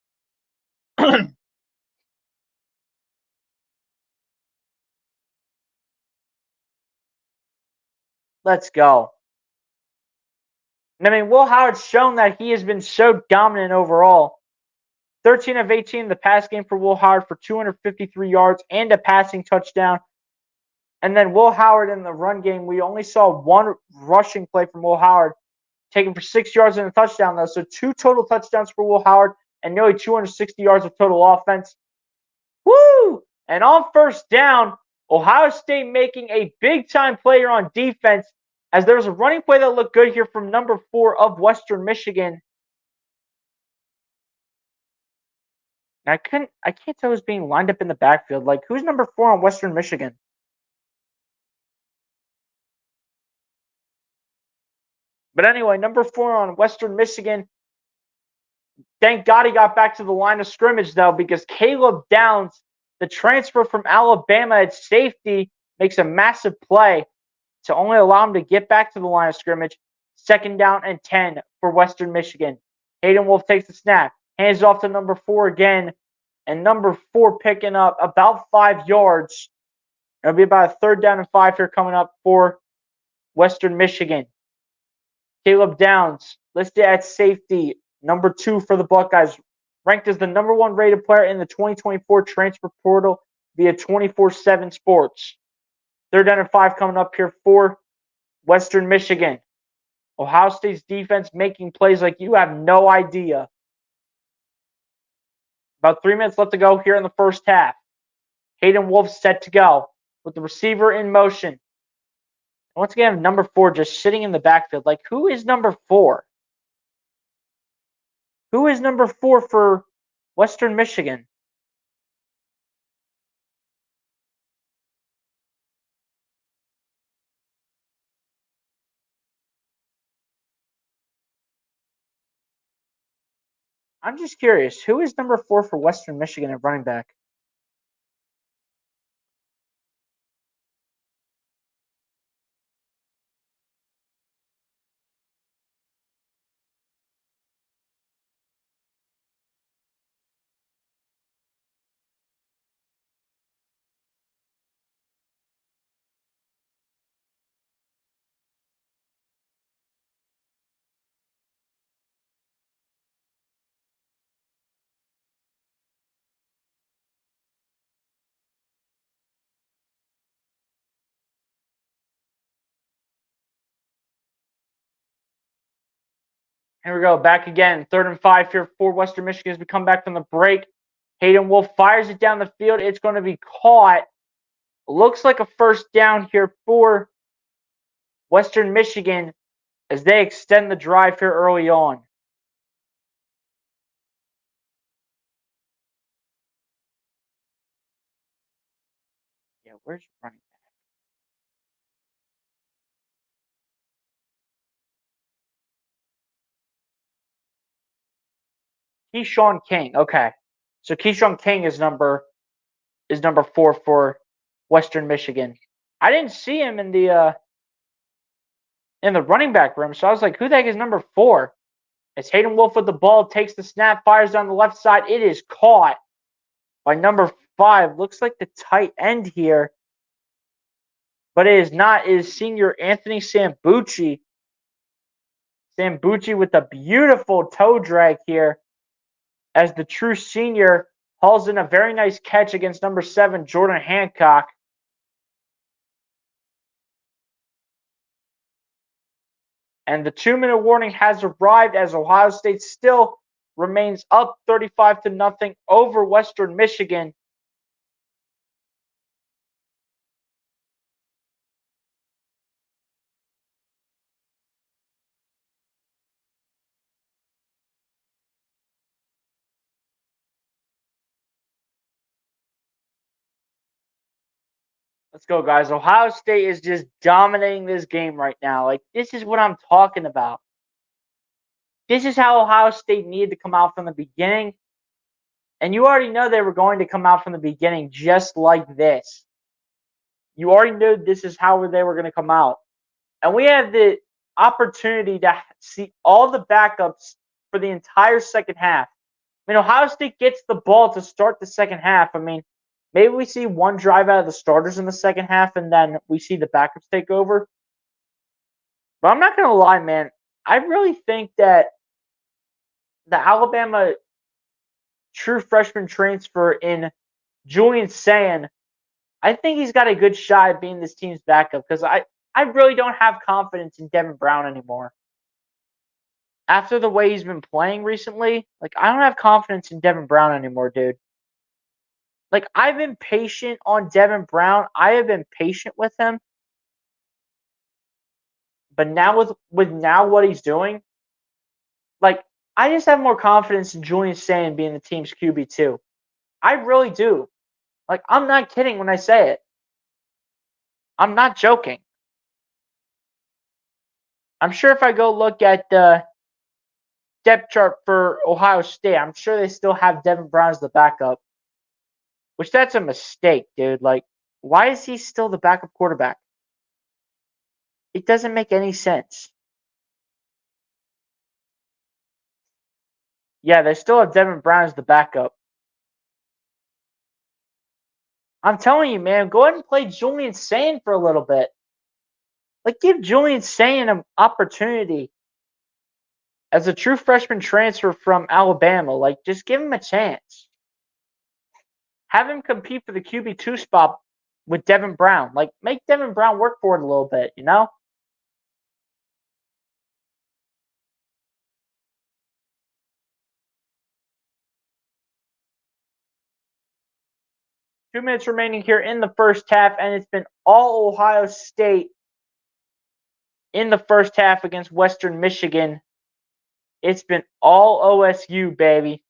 Let's go. And I mean, Will Howard's shown that he has been so dominant overall. 13 of 18 in the pass game for Will Howard for 253 yards and a passing touchdown. And then Will Howard in the run game, we only saw one rushing play from Will Howard, taken for 6 yards and a touchdown, though. So 2 total touchdowns for Will Howard and nearly 260 yards of total offense. Woo! And on first down, Ohio State making a big-time player on defense, as there was a running play that looked good here from number 4 of Western Michigan. I can't tell who's being lined up in the backfield. Like, who's number 4 on Western Michigan? But anyway, number 4 on Western Michigan. Thank God he got back to the line of scrimmage, though, because Caleb Downs, the transfer from Alabama at safety, makes a massive play to only allow him to get back to the line of scrimmage. 2nd down and 10 for Western Michigan. Hayden Wolf takes the snap, hands it off to number 4 again, and number 4 picking up about 5 yards. It'll be about a 3rd down and 5 here coming up for Western Michigan. Caleb Downs, listed at safety, number 2 for the Buckeyes, ranked as the number 1 rated player in the 2024 transfer portal via 24/7 Sports. 3rd down and 5 coming up here for Western Michigan. Ohio State's defense making plays like you have no idea. About 3 minutes left to go here in the first half. Hayden Wolf set to go with the receiver in motion. And once again, number 4 just sitting in the backfield. Like, who is number 4? Who is number 4 for Western Michigan? I'm just curious. Who is number 4 for Western Michigan at running back? Here we go. Back again. 3rd and 5 here for Western Michigan as we come back from the break. Hayden Wolf fires it down the field. It's going to be caught. Looks like a 1st down here for Western Michigan as they extend the drive here early on. Yeah, where's your running back? Keyshawn King. Okay. So Keyshawn King is number 4 for Western Michigan. I didn't see him in the running back room, so I was like, who the heck is number 4? It's Hayden Wolf with the ball, takes the snap, fires down the left side. It is caught by number 5. Looks like the tight end here, but it is not. It is senior Anthony Sambucci. Sambucci with a beautiful toe drag here as the true senior hauls in a very nice catch against number 7, Jordan Hancock. And the 2-minute warning has arrived as Ohio State still remains up 35-0 over Western Michigan. Let's go, guys. Ohio State is just dominating this game right now. Like, this is what I'm talking about. This is how Ohio State needed to come out from the beginning. And you already know they were going to come out from the beginning just like this. You already knew this is how they were going to come out. And we had the opportunity to see all the backups for the entire second half. I mean, Ohio State gets the ball to start the second half. I mean, maybe we see one drive out of the starters in the second half, and then we see the backups take over. But I'm not going to lie, man. I really think that the Alabama true freshman transfer in Julian Sayin I think he's got a good shot at being this team's backup because I really don't have confidence in Devin Brown anymore. After the way he's been playing recently, like I don't have confidence in Devin Brown anymore, dude. Like I've been patient on Devin Brown. I have been patient with him. But now with now what he's doing, like I just have more confidence in Julian Sand being the team's QB2. I really do. Like I'm not kidding when I say it. I'm not joking. I'm sure if I go look at the depth chart for Ohio State, I'm sure they still have Devin Brown as the backup. Which that's a mistake, dude. Like, why is he still the backup quarterback? It doesn't make any sense. Yeah, they still have Devin Brown as the backup. I'm telling you, man, go ahead and play Julian Sand for a little bit. Like, give Julian Sand an opportunity as a true freshman transfer from Alabama. Like, just give him a chance. Have him compete for the QB2 spot with Devin Brown. Like, make Devin Brown work for it a little bit, you know? Two minutes remaining here in the first half, and it's been all Ohio State in the first half against Western Michigan. It's been all OSU, baby.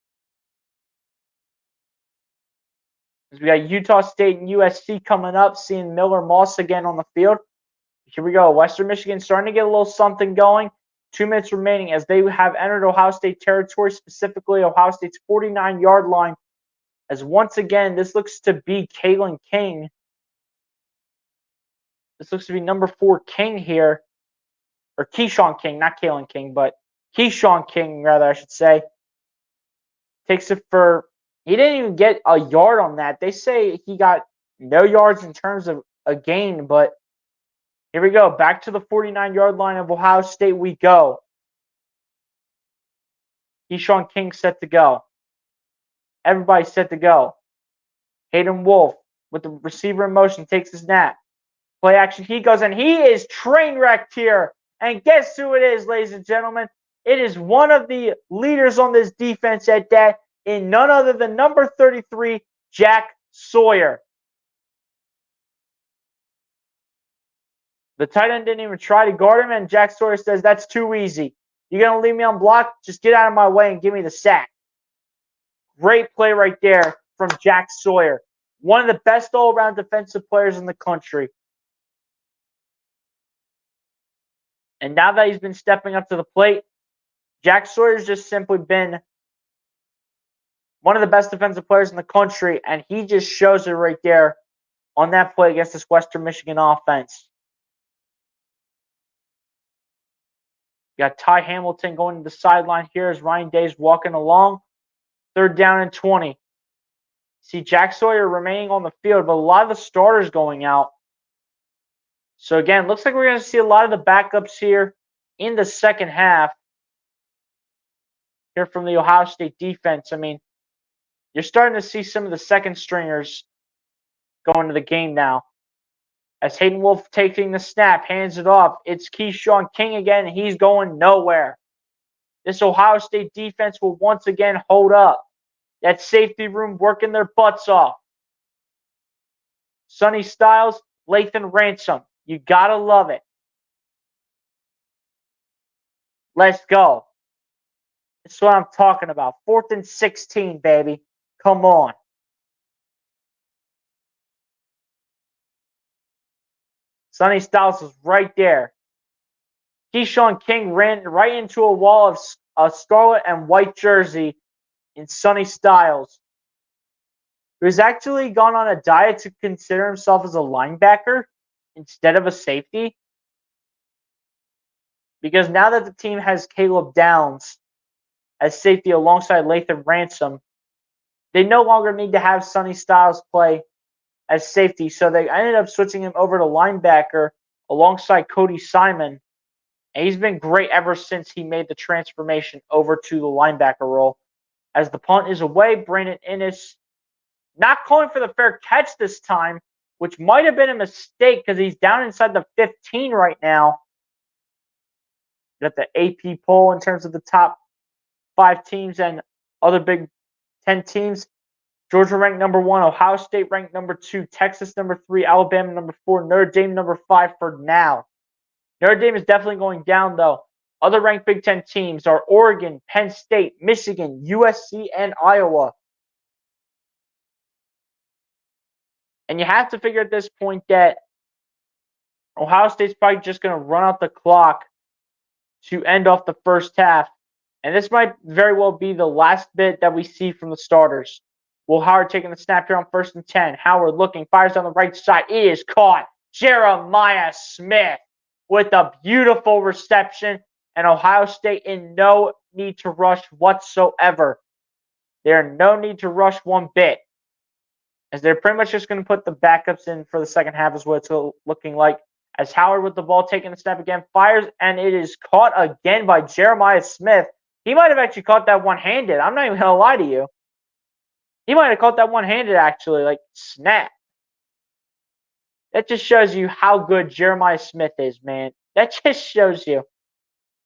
As we got Utah State and USC coming up, seeing Miller Moss again on the field. Here we go. Western Michigan starting to get a little something going. 2 minutes remaining as they have entered Ohio State territory, specifically Ohio State's 49-yard line. As once again, this looks to be Kalen King. This looks to be number 4 King here. Or Keyshawn King, not Kalen King, but Keyshawn King, rather, I should say. Takes it for, he didn't even get a yard on that. They say he got no yards in terms of a gain, but here we go. Back to the 49-yard line of Ohio State we go. Keyshawn King set to go. Everybody's set to go. Hayden Wolf with the receiver in motion takes his snap. Play action. He goes, and he is train wrecked here. And guess who it is, ladies and gentlemen? It is one of the leaders on this defense at that, in none other than number 33, Jack Sawyer. The tight end didn't even try to guard him, and Jack Sawyer says, that's too easy. You're going to leave me on block? Just get out of my way and give me the sack. Great play right there from Jack Sawyer. One of the best all-around defensive players in the country. And now that he's been stepping up to the plate, Jack Sawyer's just simply been one of the best defensive players in the country, and he just shows it right there on that play against this Western Michigan offense. You got Ty Hamilton going to the sideline here as Ryan Day's walking along. 3rd down and 20. See Jack Sawyer remaining on the field, but a lot of the starters going out. So again, looks like we're going to see a lot of the backups here in the second half. Here from the Ohio State defense. I mean, you're starting to see some of the second stringers going to the game now. As Hayden Wolf taking the snap, hands it off. It's Keyshawn King again, and he's going nowhere. This Ohio State defense will once again hold up. That safety room working their butts off. Sonny Styles, Lathan Ransom. You gotta love it. Let's go. That's what I'm talking about. 4th and 16, baby. Come on. Sonny Styles was right there. Keyshawn King ran right into a wall of a scarlet and white jersey in Sonny Styles, who's actually gone on a diet to consider himself as a linebacker instead of a safety. Because now that the team has Caleb Downs as safety alongside Lathan Ransom, they no longer need to have Sonny Styles play as safety. So they ended up switching him over to linebacker alongside Cody Simon. And he's been great ever since he made the transformation over to the linebacker role. As the punt is away, Brandon Innes not calling for the fair catch this time, which might have been a mistake because he's down inside the 15 right now. Got the AP poll in terms of the top 5 teams and other Big 10 teams. Georgia ranked number 1, Ohio State ranked number 2, Texas number 3, Alabama number 4, Notre Dame number 5 for now. Notre Dame is definitely going down, though. Other ranked Big 10 teams are Oregon, Penn State, Michigan, USC, and Iowa. And you have to figure at this point that Ohio State's probably just going to run out the clock to end off the first half. And this might very well be the last bit that we see from the starters. Will Howard taking the snap here on 1st and 10. Howard looking, fires on the right side. It is caught. Jeremiah Smith with a beautiful reception. And Ohio State in no need to rush whatsoever. They're no need to rush one bit, as they're pretty much just going to put the backups in for the second half is what it's looking like. As Howard with the ball taking the snap again, fires, and it is caught again by Jeremiah Smith. He might have actually caught that one-handed. I'm not even going to lie to you. He might have caught that one-handed, actually, like snap. That just shows you how good Jeremiah Smith is, man. That just shows you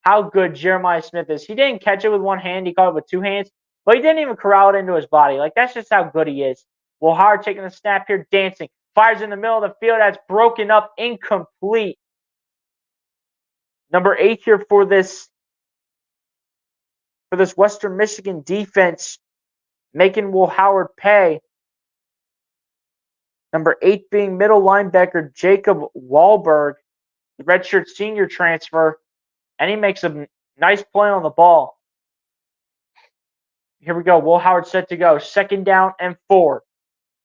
how good Jeremiah Smith is. He didn't catch it with one hand. He caught it with 2 hands, but he didn't even corral it into his body. Like, that's just how good he is. Will Howard taking the snap here, dancing. Fires in the middle of the field. That's broken up, incomplete. Number 8 here for this Western Michigan defense, making Will Howard pay. Number 8 being middle linebacker Jacob Wahlberg, the redshirt senior transfer, and he makes a nice play on the ball. Here we go. Will Howard set to go. 2nd down and 4.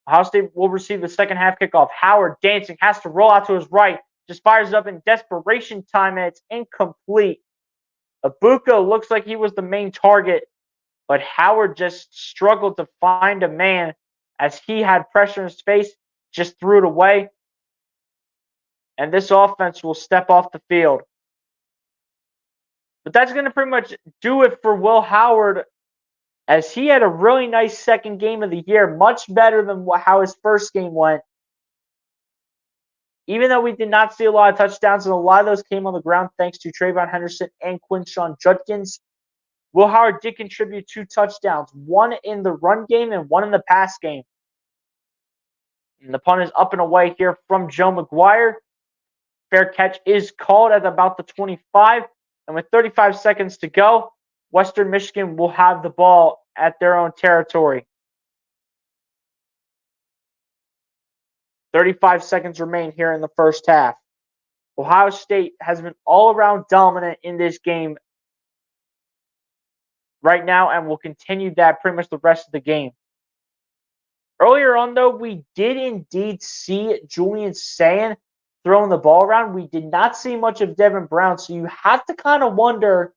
Ohio State will receive the second half kickoff. Howard dancing, has to roll out to his right. Just fires it up in desperation time, and it's incomplete. Abuko looks like he was the main target, but Howard just struggled to find a man as he had pressure in his face, just threw it away. And this offense will step off the field. But that's going to pretty much do it for Will Howard, as he had a really nice second game of the year, much better than how his first game went. Even though we did not see a lot of touchdowns, and a lot of those came on the ground thanks to Trayvon Henderson and Quinshon Judkins, Will Howard did contribute 2 touchdowns, 1 in the run game and 1 in the pass game. And the punt is up and away here from Joe McGuire. Fair catch is called at about the 25. And with 35 seconds to go, Western Michigan will have the ball at their own territory. 35 seconds remain here in the first half. Ohio State has been all-around dominant in this game right now and will continue that pretty much the rest of the game. Earlier on, though, we did indeed see Julian Sayin throwing the ball around. We did not see much of Devin Brown, so you have to kind of wonder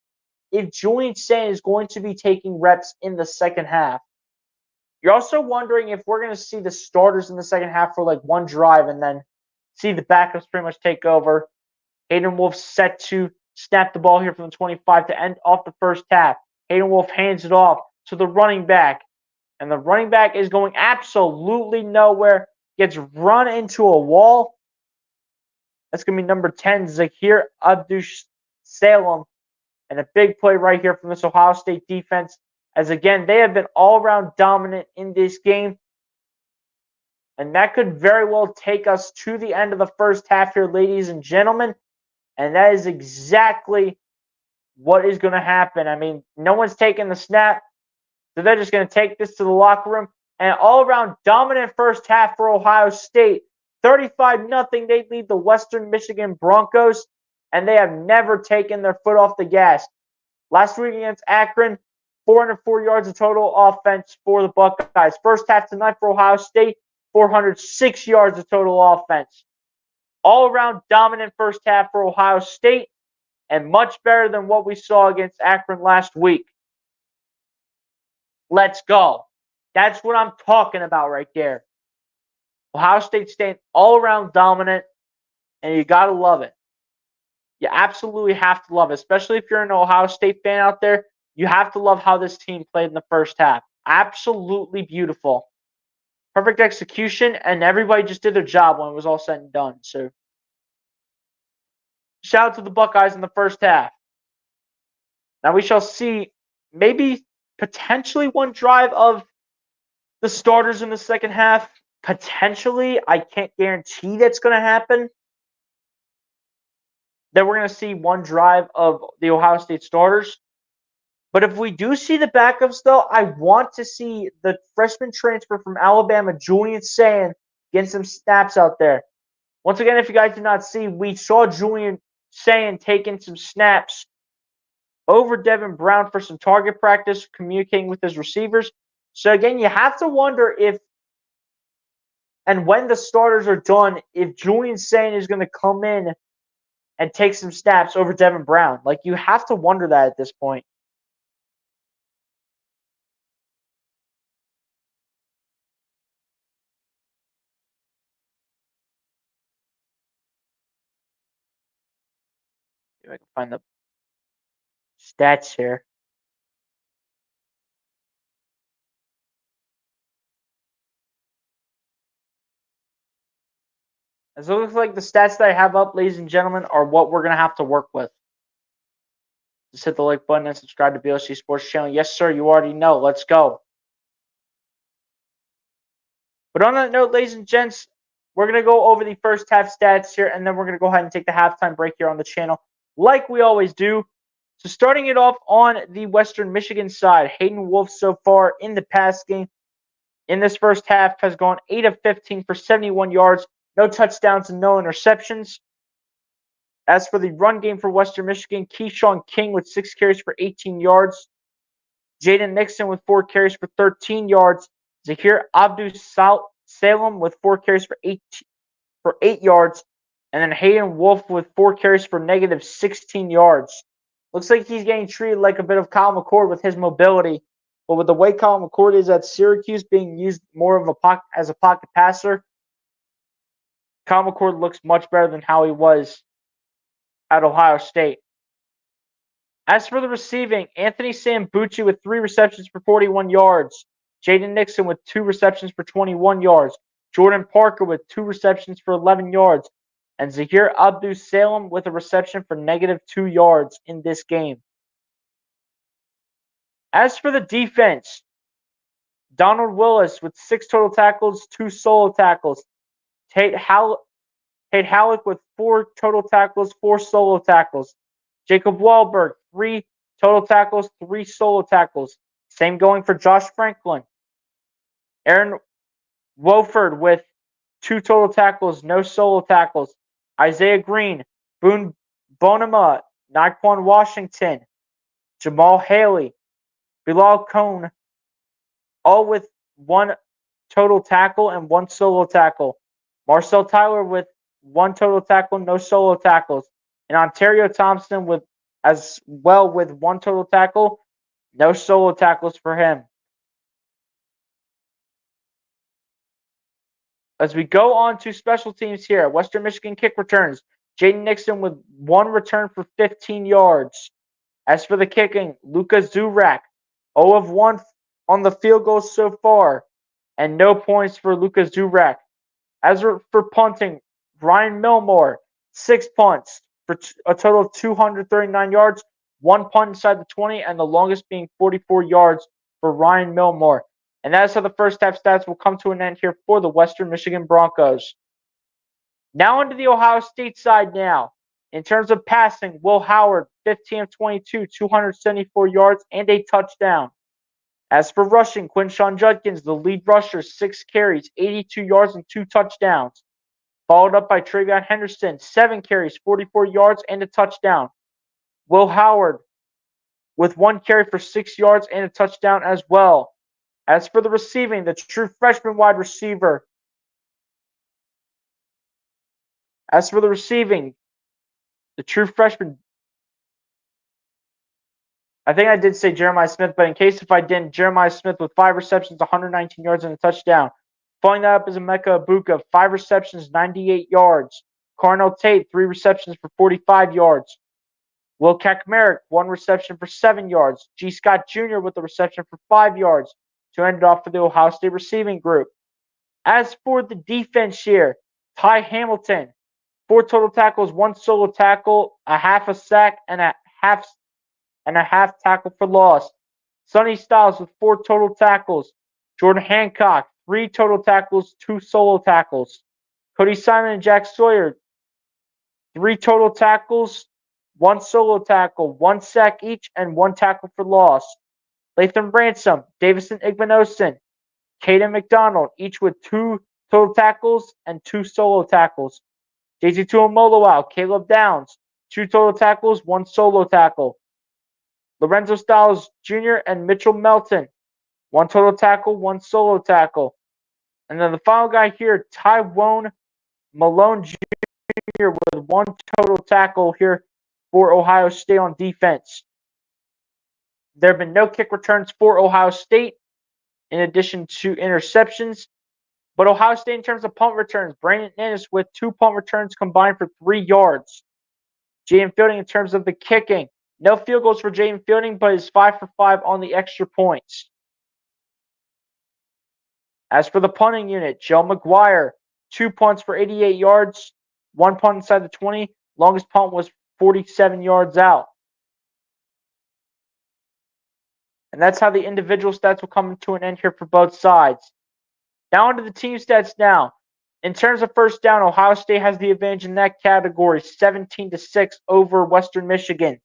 if Julian Sayin is going to be taking reps in the second half. You're also wondering if we're going to see the starters in the second half for like one drive and then see the backups pretty much take over. Hayden Wolf set to snap the ball here from the 25 to end off the first half. Hayden Wolf hands it off to the running back. And the running back is going absolutely nowhere. Gets run into a wall. That's going to be number 10, Zahir Abdus-Salem. And a big play right here from this Ohio State defense, as again, they have been all-around dominant in this game. And that could very well take us to the end of the first half here, ladies and gentlemen. And that is exactly what is going to happen. I mean, no one's taking the snap, so they're just going to take this to the locker room. And all-around dominant first half for Ohio State. 35-0, they lead the Western Michigan Broncos, and they have never taken their foot off the gas. Last week against Akron, 404 yards of total offense for the Buckeyes. First half tonight for Ohio State, 406 yards of total offense. All-around dominant first half for Ohio State, and much better than what we saw against Akron last week. Let's go. That's what I'm talking about right there. Ohio State staying all-around dominant, and you got to love it. You absolutely have to love it, especially if you're an Ohio State fan out there. You have to love how this team played in the first half. Absolutely beautiful. perfect execution, and everybody just did their job when it was all said and done. So, shout out to the Buckeyes in the first half. Now we shall see maybe potentially one drive of the starters in the second half. Potentially, I can't guarantee that's going to happen. That we're going to see one drive of the Ohio State starters. But if we do see the backups, though, I want to see the freshman transfer from Alabama, Julian Sayin, getting some snaps out there. Once again, if you guys did not see, we saw Julian Sayin taking some snaps over Devin Brown for some target practice, communicating with his receivers. So again, you have to wonder if and when the starters are done, if Julian Sayin is going to come in and take some snaps over Devin Brown. Like, you have to wonder that at this point. If I can find the stats here. As it looks like the stats that I have up, ladies and gentlemen, are what we're going to have to work with. Just hit the like button and subscribe to BLC Sports Channel. Yes, sir, you already know. Let's go. But on that note, ladies and gents, we're going to go over the first half stats here, and then we're going to go ahead and take the halftime break here on the channel, like we always do. So starting it off on the Western Michigan side, Hayden Wolf so far in the pass game in this first half has gone 8 of 15 for 71 yards, no touchdowns and no interceptions. As for the run game for Western Michigan, Keyshawn King with 6 carries for 18 yards. Jaden Nixon with 4 carries for 13 yards. Zahir Abdus-Salem with 4 carries for 8 yards. And then Hayden Wolf with 4 carries for negative 16 yards. Looks like he's getting treated like a bit of Kyle McCord with his mobility. But with the way Kyle McCord is at Syracuse, being used more of as a pocket passer, Kyle McCord looks much better than how he was at Ohio State. As for the receiving, Anthony Sambucci with 3 receptions for 41 yards. Jaden Nixon with 2 receptions for 21 yards. Jordan Parker with 2 receptions for 11 yards. And Zahir Abdus-Salem with a reception for negative 2 yards in this game. As for the defense, Donald Willis with 6 total tackles, 2 solo tackles. Tate Halleck with 4 total tackles, 4 solo tackles. Jacob Wahlberg, 3 total tackles, 3 solo tackles. Same going for Josh Franklin. Aaron Wofford with 2 total tackles, no solo tackles. Isaiah Green, Boone Bonema, Naquan Washington, Jamal Haley, Bilal Cone, all with 1 total tackle and 1 solo tackle. Marcel Tyler with 1 total tackle, no solo tackles. And Ontario Thompson with as well with 1 total tackle, no solo tackles for him. As we go on to special teams here, Western Michigan kick returns. Jaden Nixon with 1 return for 15 yards. As for the kicking, Luka Zurak, 0 of 1 on the field goals so far, and no points for Luka Zurak. As for punting, Ryan Milmore, 6 punts for a total of 239 yards, 1 punt inside the 20, and the longest being 44 yards for Ryan Milmore. And that's how the first half stats will come to an end here for the Western Michigan Broncos. Now onto the Ohio State side now. In terms of passing, Will Howard, 15 of 22, 274 yards, and a touchdown. As for rushing, Quinshon Judkins, the lead rusher, 6 carries, 82 yards, and 2 touchdowns. Followed up by Travion Henderson, 7 carries, 44 yards, and a touchdown. Will Howard with 1 carry for 6 yards and a touchdown as well. As for the receiving, the true freshman wide receiver. As for the receiving, the true freshman. I think I did say Jeremiah Smith, but in case if I didn't, Jeremiah Smith with 5 receptions, 119 yards, and a touchdown. Following that up is Emeka Ibuka, 5 receptions, 98 yards. Carnell Tate, 3 receptions for 45 yards. Will Kakmerek, 1 reception for 7 yards. G. Scott Jr. with a reception for 5 yards to end it off for the Ohio State receiving group. As for the defense here, Ty Hamilton, 4 total tackles, 1 solo tackle, a half a sack, and a half tackle for loss. Sonny Styles with 4 total tackles. Jordan Hancock, 3 total tackles, 2 solo tackles. Cody Simon and Jack Sawyer, 3 total tackles, 1 solo tackle, 1 sack each, and 1 tackle for loss. Latham Ransom, Davison Igbinosin, Caden McDonald, each with 2 total tackles and 2 solo tackles. JT Tuamoloau, Caleb Downs, 2 total tackles, 1 solo tackle. Lorenzo Styles Jr. and Mitchell Melton, 1 total tackle, 1 solo tackle. And then the final guy here, Tywone Malone Jr. with 1 total tackle here for Ohio State on defense. There have been no kick returns for Ohio State, in addition to interceptions. But Ohio State, in terms of punt returns, Brandon Ennis with 2 punt returns combined for 3 yards. Jaden Fielding, in terms of the kicking, no field goals for Jaden Fielding, but is 5 for 5 on the extra points. As for the punting unit, Joe McGuire, 2 punts for 88 yards, 1 punt inside the 20. Longest punt was 47 yards out. And that's how the individual stats will come to an end here for both sides. Now onto the team stats now. In terms of first down, Ohio State has the advantage in that category, 17-6 over Western Michigan.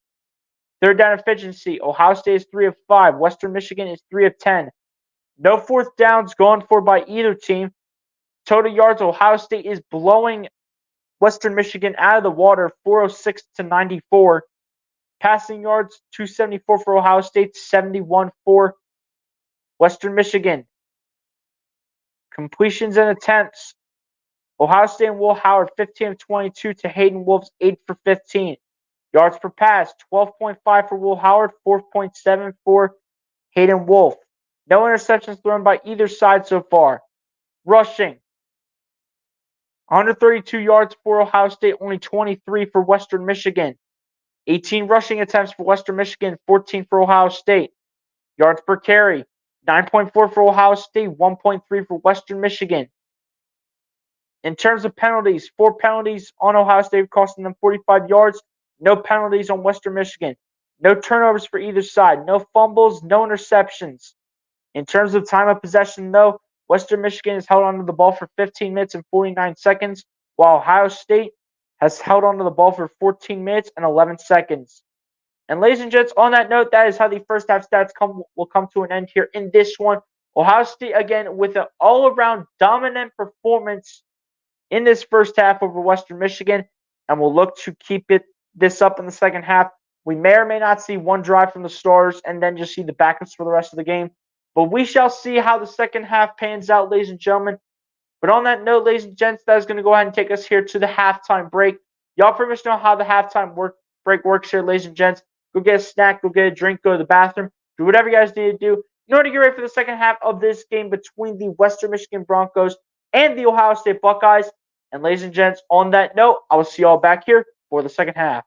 Third down efficiency, Ohio State is 3 of 5. Western Michigan is 3 of 10. No fourth downs gone for by either team. Total yards, Ohio State is blowing Western Michigan out of the water, 406 to 94. Passing yards, 274 for Ohio State, 71 for Western Michigan. Completions and attempts, Ohio State and Will Howard, 15 of 22 to Hayden Wolf's 8 for 15. Yards per pass, 12.5 for Will Howard, 4.7 for Hayden Wolf. No interceptions thrown by either side so far. Rushing, 132 yards for Ohio State, only 23 for Western Michigan. 18 rushing attempts for Western Michigan, 14 for Ohio State. Yards per carry, 9.4 for Ohio State, 1.3 for Western Michigan. In terms of penalties, 4 penalties on Ohio State, costing them 45 yards. No penalties on Western Michigan. No turnovers for either side. No fumbles, no interceptions. In terms of time of possession, though, Western Michigan has held onto the ball for 15 minutes and 49 seconds, while Ohio State has held onto the ball for 14 minutes and 11 seconds. And ladies and gents, on that note, that is how the first half stats will come to an end here in this one. Ohio State, again, with an all-around dominant performance in this first half over Western Michigan, and we'll look to keep this up in the second half. We may or may not see one drive from the starters and then just see the backups for the rest of the game. But we shall see how the second half pans out, ladies and gentlemen. But on that note, ladies and gents, that is going to go ahead and take us here to the halftime break. Y'all pretty much know how the halftime break works here, ladies and gents. Go get a snack, go get a drink, go to the bathroom, do whatever you guys need to do in order to get ready for the second half of this game between the Western Michigan Broncos and the Ohio State Buckeyes. And ladies and gents, on that note, I will see y'all back here for the second half.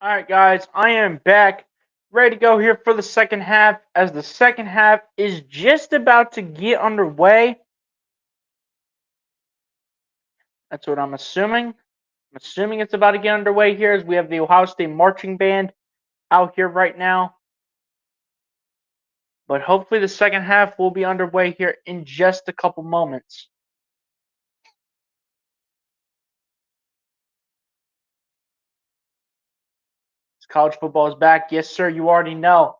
Alright, guys, I am back. Ready to go here for the second half, as the second half is just about to get underway. That's what I'm assuming. I'm assuming it's about to get underway here as we have the Ohio State marching band out here right now. But hopefully the second half will be underway here in just a couple moments. College football is back. Yes, sir, you already know.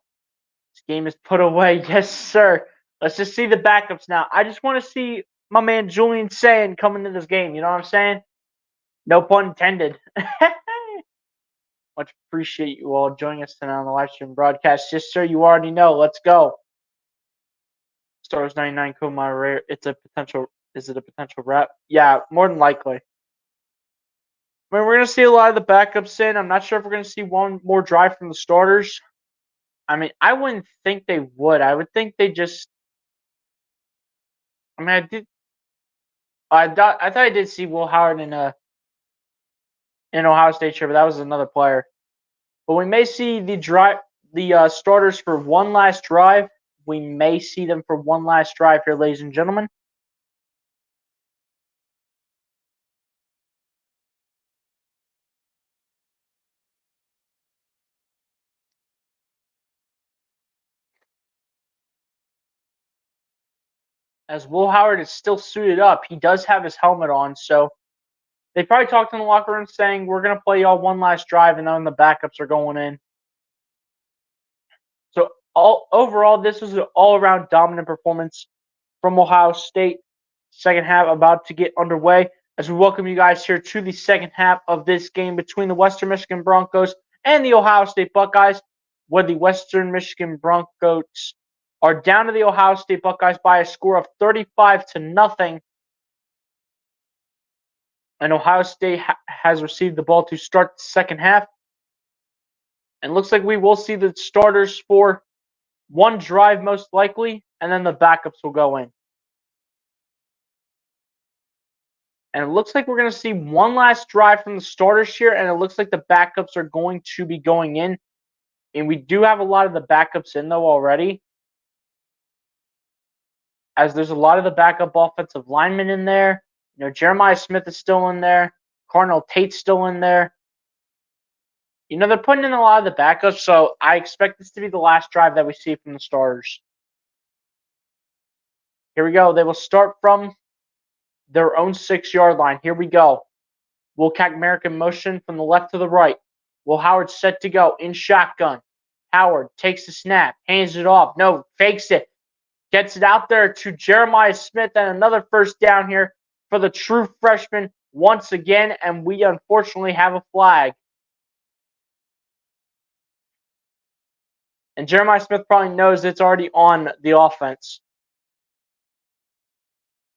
This game is put away. Yes, sir. Let's just see the backups now. I just want to see my man Julian Sand come into this game. You know what I'm saying? No pun intended. Much appreciate you all joining us tonight on the live stream broadcast. Yes, sir, you already know. Let's go. Stars 99 code my rare. It's a potential. Is it a potential rep? Yeah, more than likely. I mean, we're going to see a lot of the backups in. I'm not sure if we're going to see one more drive from the starters. I mean, I wouldn't think they would. I would think they just. I mean, I thought I did see Will Howard in Ohio State shirt, but that was another player. But we may see the starters for one last drive. We may see them for one last drive here, ladies and gentlemen. As Will Howard is still suited up, he does have his helmet on, so they probably talked in the locker room saying, we're going to play y'all one last drive, and then the backups are going in. So overall, this was an all-around dominant performance from Ohio State. Second half about to get underway as we welcome you guys here to the second half of this game between the Western Michigan Broncos and the Ohio State Buckeyes, where the Western Michigan Broncos are down to the Ohio State Buckeyes by a score of 35-0. And Ohio State has received the ball to start the second half. And looks like we will see the starters for one drive most likely, and then the backups will go in. And it looks like we're going to see one last drive from the starters here, and it looks like the backups are going to be going in. And we do have a lot of the backups in, though, already. As there's a lot of the backup offensive linemen in there. You know, Jeremiah Smith is still in there. Carnell Tate's still in there. You know, they're putting in a lot of the backups, so I expect this to be the last drive that we see from the starters. Here we go. They will start from their own 6-yard line. Here we go. Will Kaczmarek in motion from the left to the right. Will Howard set to go in shotgun. Howard takes the snap, hands it off. No, fakes it. Gets it out there to Jeremiah Smith, and another first down here for the true freshman once again, and we unfortunately have a flag. And Jeremiah Smith probably knows it's already on the offense.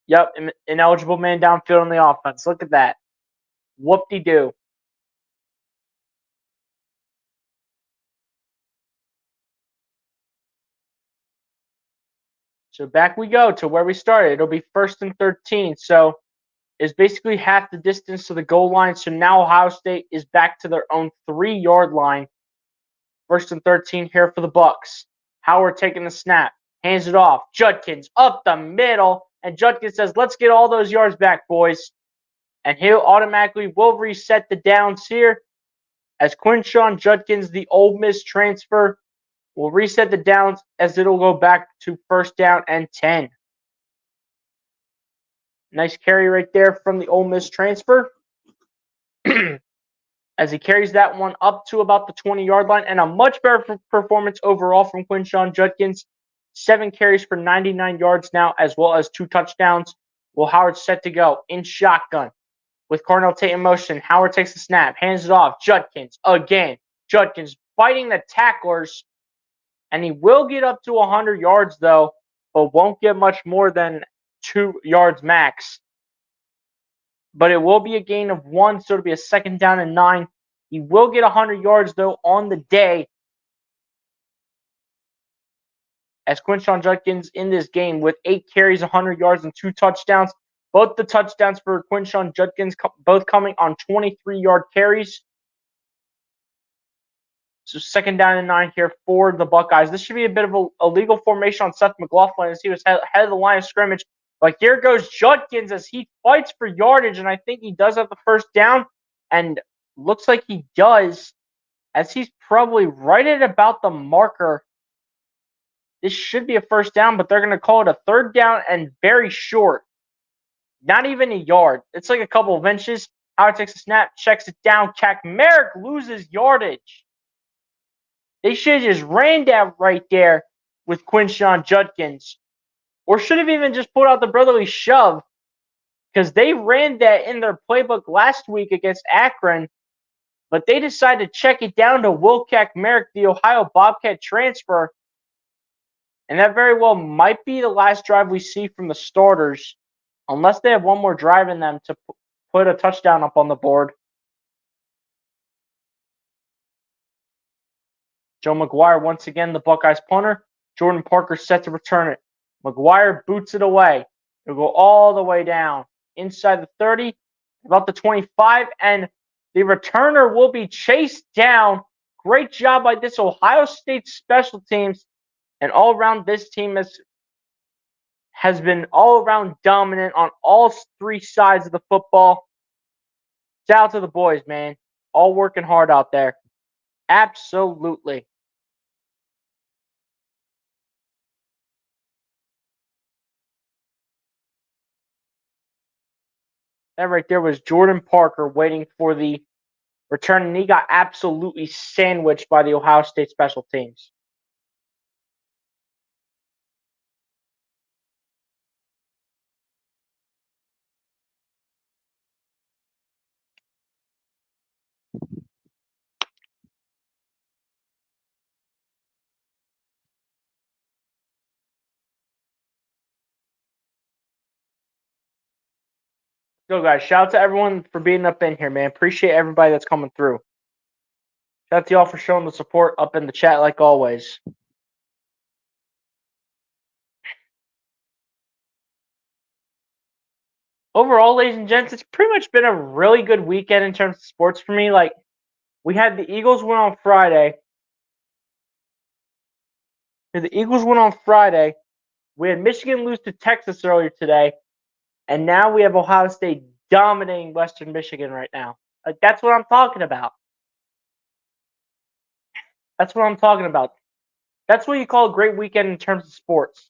Yep, ineligible man downfield on the offense. Look at that. Whoop-de-doo. So back we go to where we started. It'll be 1st and 13. So it's basically half the distance to the goal line. So now Ohio State is back to their own 3-yard line. 1st and 13 here for the Bucks. Howard taking the snap. Hands it off. Judkins up the middle. And Judkins says, let's get all those yards back, boys. And he'll automatically will reset the downs here. As Quinshon Judkins, the Ole Miss transfer, will reset the downs as it'll go back to 1st down and 10. Nice carry right there from the Ole Miss transfer. As he carries that one up to about the 20-yard line, and a much better performance overall from Quinshon Judkins. 7 carries for 99 yards now, as well as 2 touchdowns. Will Howard set to go in shotgun with Carnell Tate in motion. Howard takes the snap, hands it off. Judkins again. Judkins fighting the tacklers, and he will get up to 100 yards though, but won't get much more than 2 yards max. But it will be a gain of 1, so it'll be a 2nd down and 9. He will get 100 yards, though, on the day. As Quinshon Judkins in this game with 8 carries, 100 yards, and 2 touchdowns. Both the touchdowns for Quinshon Judkins both coming on 23-yard carries. So 2nd down and 9 here for the Buckeyes. This should be a bit of a legal formation on Seth McLaughlin as he was head of the line of scrimmage. But here goes Judkins as he fights for yardage, and I think he does have the first down, and looks like he does, as he's probably right at about the marker. This should be a first down, but they're going to call it a 3rd down and very short. Not even a yard. It's like a couple of inches. Howard takes a snap, checks it down. Merrick loses yardage. They should have just ran that right there with Quinshon Judkins. Or should have even just pulled out the brotherly shove, because they ran that in their playbook last week against Akron, but they decided to check it down to Will Merrick, the Ohio Bobcat transfer. And that very well might be the last drive we see from the starters, unless they have one more drive in them to put a touchdown up on the board. Joe McGuire, once again, the Buckeyes punter. Jordan Parker set to return it. McGuire boots it away. It'll go all the way down inside the 30, about the 25, and the returner will be chased down. Great job by this Ohio State special teams. And all around, this team has been all around dominant on all 3 sides of the football. Shout out to the boys, man. All working hard out there. Absolutely. That right there was Jordan Parker waiting for the return, and he got absolutely sandwiched by the Ohio State special teams. So, guys, shout out to everyone for being up in here, man. Appreciate everybody that's coming through. Shout out to y'all for showing the support up in the chat like always. Overall, ladies and gents, it's pretty much been a really good weekend in terms of sports for me. Like, we had the Eagles win on Friday. We had Michigan lose to Texas earlier today. And now we have Ohio State dominating Western Michigan right now. Like, that's what I'm talking about. That's what I'm talking about. That's what you call a great weekend in terms of sports.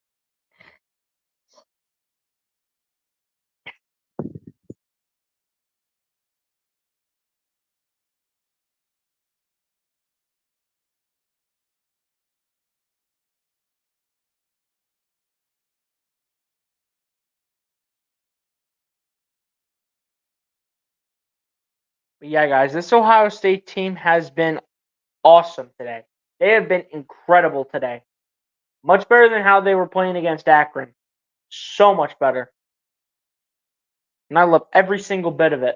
But yeah, guys, this Ohio State team has been awesome today. They have been incredible today. Much better than how they were playing against Akron. So much better. And I love every single bit of it.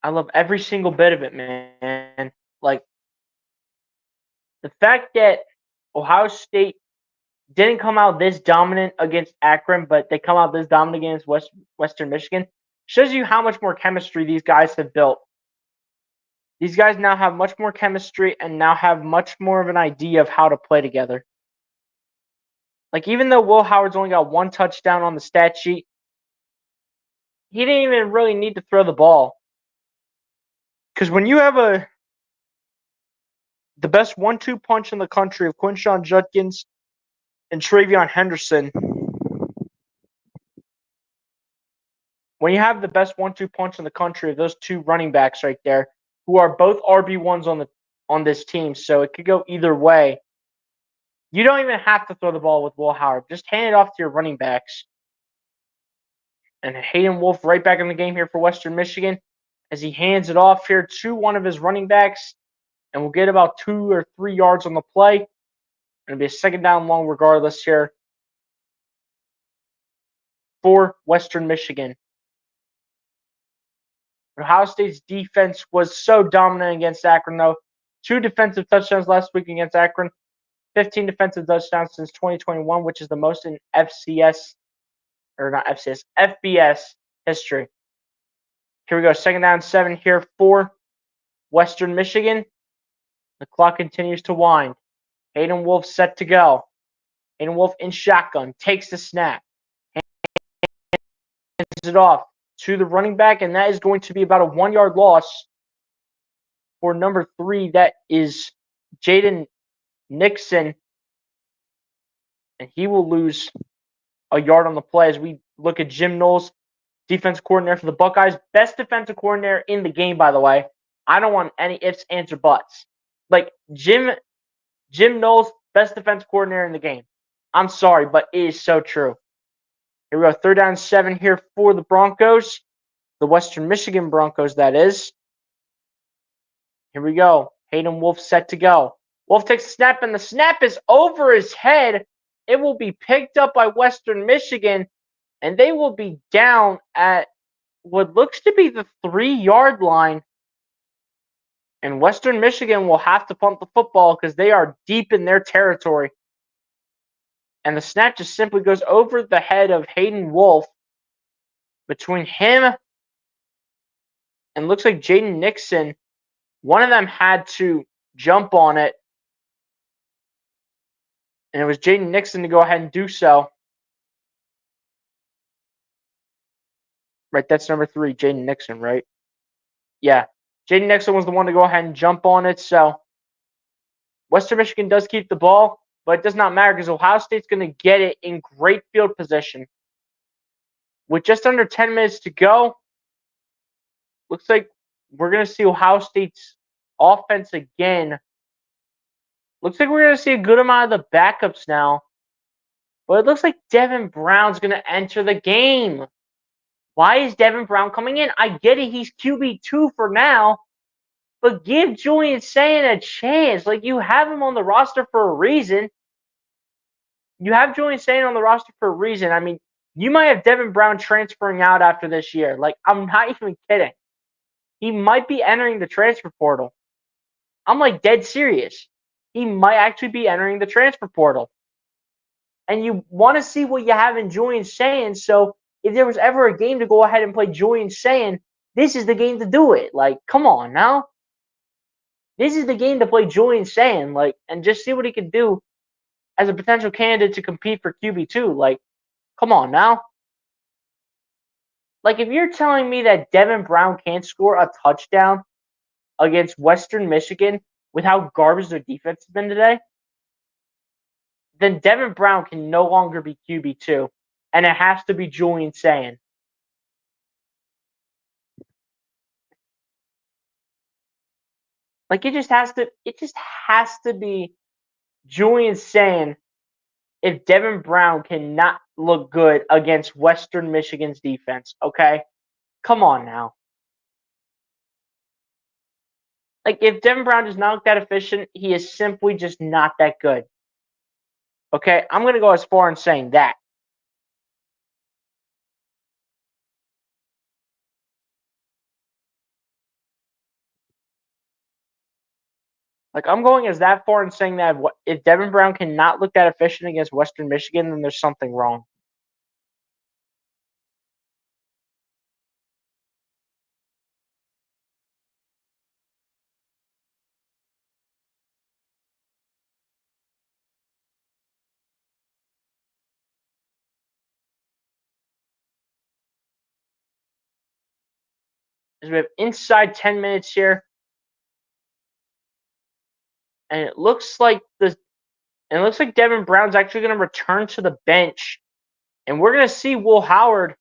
I love every single bit of it, man. Like, the fact that Ohio State didn't come out this dominant against Akron, but they come out this dominant against Western Michigan, shows you how much more chemistry these guys have built. These guys now have much more chemistry and now have much more of an idea of how to play together. Like, even though Will Howard's only got 1 touchdown on the stat sheet, he didn't even really need to throw the ball. Because when you have the best 1-2 punch in the country of Quinshon Judkins and Travion Henderson, when you have the best 1-2 punch in the country of those 2 running backs right there, who are both RB1s on this team, so it could go either way. You don't even have to throw the ball with Will Howard. Just hand it off to your running backs. And Hayden Wolf right back in the game here for Western Michigan as he hands it off here to one of his running backs, and we'll get about 2 or 3 yards on the play. It'll be a 2nd down long regardless here for Western Michigan. Ohio State's defense was so dominant against Akron, though. 2 defensive touchdowns last week against Akron. 15 defensive touchdowns since 2021, which is the most in FBS history. Here we go. 2nd down 7 here for Western Michigan. The clock continues to wind. Hayden Wolf set to go. Hayden Wolf in shotgun. Takes the snap. Hands it off to the running back, and that is going to be about a 1-yard loss for number 3. That is Jaden Nixon. And he will lose a yard on the play as we look at Jim Knowles, defensive coordinator for the Buckeyes. Best defensive coordinator in the game, by the way. I don't want any ifs, ands, or buts. Like, Jim Knowles, best defensive coordinator in the game. I'm sorry, but it is so true. Here we go. 3rd down 7 here for the Broncos. The Western Michigan Broncos, that is. Here we go. Hayden Wolf set to go. Wolf takes a snap, and the snap is over his head. It will be picked up by Western Michigan, and they will be down at what looks to be the 3-yard line. And Western Michigan will have to punt the football because they are deep in their territory. And the snap just simply goes over the head of Hayden Wolf. Between him and looks like Jaden Nixon, one of them had to jump on it. And it was Jaden Nixon to go ahead and do so. Right, that's number 3, Jaden Nixon, right? Yeah. Jaden Nixon was the one to go ahead and jump on it. So Western Michigan does keep the ball, but it does not matter because Ohio State's going to get it in great field position. With just under 10 minutes to go, looks like we're going to see Ohio State's offense again. Looks like we're going to see a good amount of the backups now. But it looks like Devin Brown's going to enter the game. Why is Devin Brown coming in? I get it, he's QB2 for now. But give Julian Sayin a chance. Like, you have him on the roster for a reason. You have Julian Sayin on the roster for a reason. I mean, you might have Devin Brown transferring out after this year. Like, I'm not even kidding. He might be entering the transfer portal. I'm like dead serious. He might actually be entering the transfer portal. And you want to see what you have in Julian Sayin. So if there was ever a game to go ahead and play Julian Sayin, this is the game to do it. Like, come on now. This is the game to play Julian Sayin, like, and just see what he can do as a potential candidate to compete for QB2. Like, come on now. Like, if you're telling me that Devin Brown can't score a touchdown against Western Michigan with how garbage their defense has been today, then Devin Brown can no longer be QB2, and it has to be Julian Sayin. Like, it just has to be Julian Sayin if Devin Brown cannot look good against Western Michigan's defense, okay? Come on now. Like, if Devin Brown does not look that efficient, he is simply just not that good. Okay? I'm going to go as far in saying that. Like, I'm going as that far in saying that if Devin Brown cannot look that efficient against Western Michigan, then there's something wrong. As we have inside 10 minutes here, and it looks like Devin Brown's actually going to return to the bench, and we're going to see Will Howard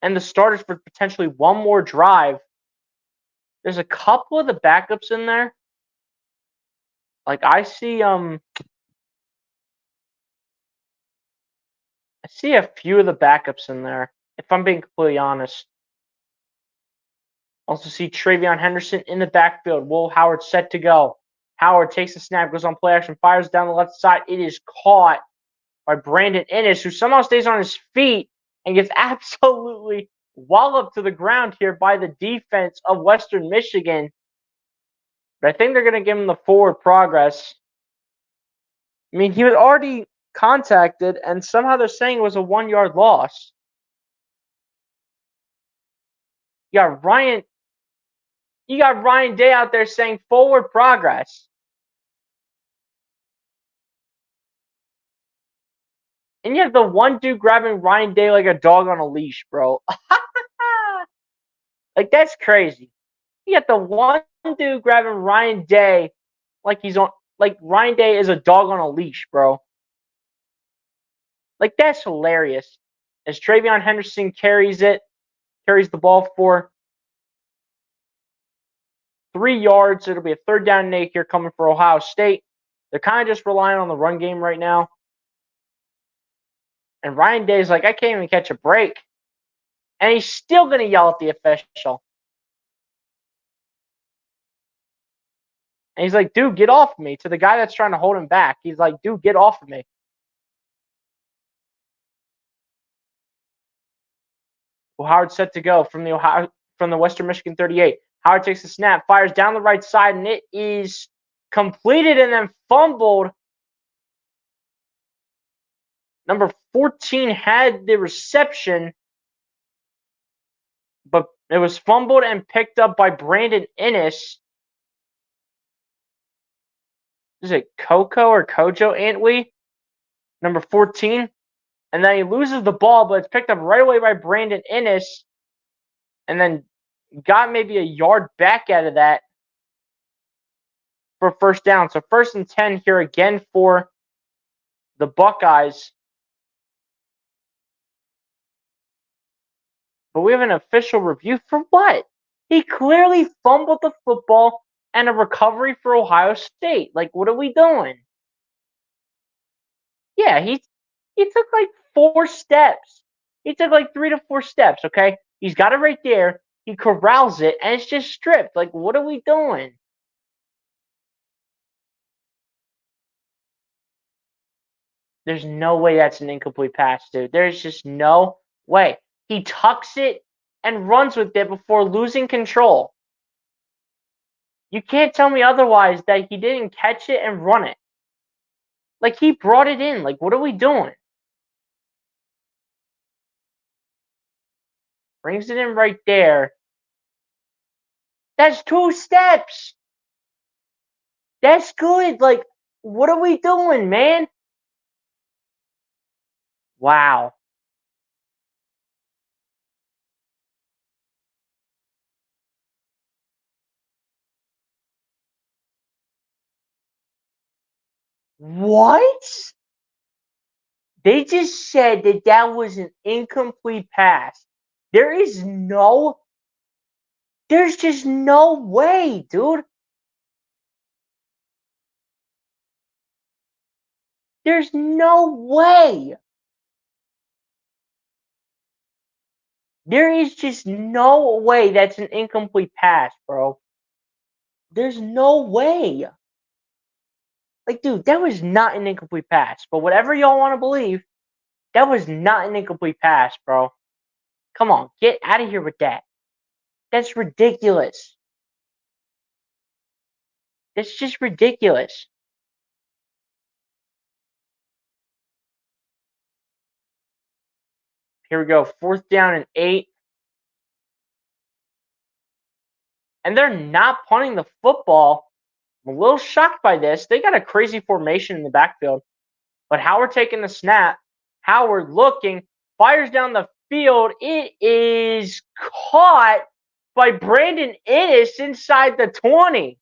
and the starters for potentially one more drive. There's a couple of the backups in there. Like, I see a few of the backups in there, if I'm being completely honest. Also see Travion Henderson in the backfield. Will Howard set to go. Howard takes the snap, goes on play action, fires down the left side. It is caught by Brandon Inniss, who somehow stays on his feet and gets absolutely walloped to the ground here by the defense of Western Michigan. But I think they're going to give him the forward progress. I mean, he was already contacted, and somehow they're saying it was a 1-yard loss. Yeah, Ryan You got Ryan Day out there saying forward progress. And you have the one dude grabbing Ryan Day like a dog on a leash, bro. Like, that's crazy. You got the one dude grabbing Ryan Day like he's on, like Ryan Day is a dog on a leash, bro. Like, that's hilarious. As Travion Henderson carries the ball for 3 yards. It'll be a 3rd down and 8 here coming for Ohio State. They're kind of just relying on the run game right now. And Ryan Day's like, I can't even catch a break. And he's still going to yell at the official. And he's like, dude, get off of me. To the guy that's trying to hold him back. He's like, dude, get off of me. Well, Howard's set to go from the Western Michigan 38. Howard takes the snap, fires down the right side, and it is completed and then fumbled. Number 14 had the reception, but it was fumbled and picked up by Brandon Inniss. Is it Coco or Kojo Antwi? Number 14. And then he loses the ball, but it's picked up right away by Brandon Inniss. And then got maybe a yard back out of that for 1st down. So 1st and 10 here again for the Buckeyes. But we have an official review for what? He clearly fumbled the football and a recovery for Ohio State. Like, what are we doing? Yeah, he took like 4 steps. He took like 3 to 4 steps, okay? He's got it right there. He corrals it, and it's just stripped. Like, what are we doing? There's no way that's an incomplete pass, dude. There's just no way. He tucks it and runs with it before losing control. You can't tell me otherwise that he didn't catch it and run it. Like, he brought it in. Like, what are we doing? Brings it in right there. That's 2 steps. That's good. Like, what are we doing, man? Wow. What? They just said that that was an incomplete pass. There's just no way, dude. There's no way. There is just no way that's an incomplete pass, bro. There's no way. Like, dude, that was not an incomplete pass. But whatever y'all want to believe, that was not an incomplete pass, bro. Come on, get out of here with that. That's ridiculous. That's just ridiculous. Here we go. 4th down and 8. And they're not punting the football. I'm a little shocked by this. They got a crazy formation in the backfield. But Howard taking the snap. Howard looking. Fires down the field. It is caught by Brandon Inniss inside the 20.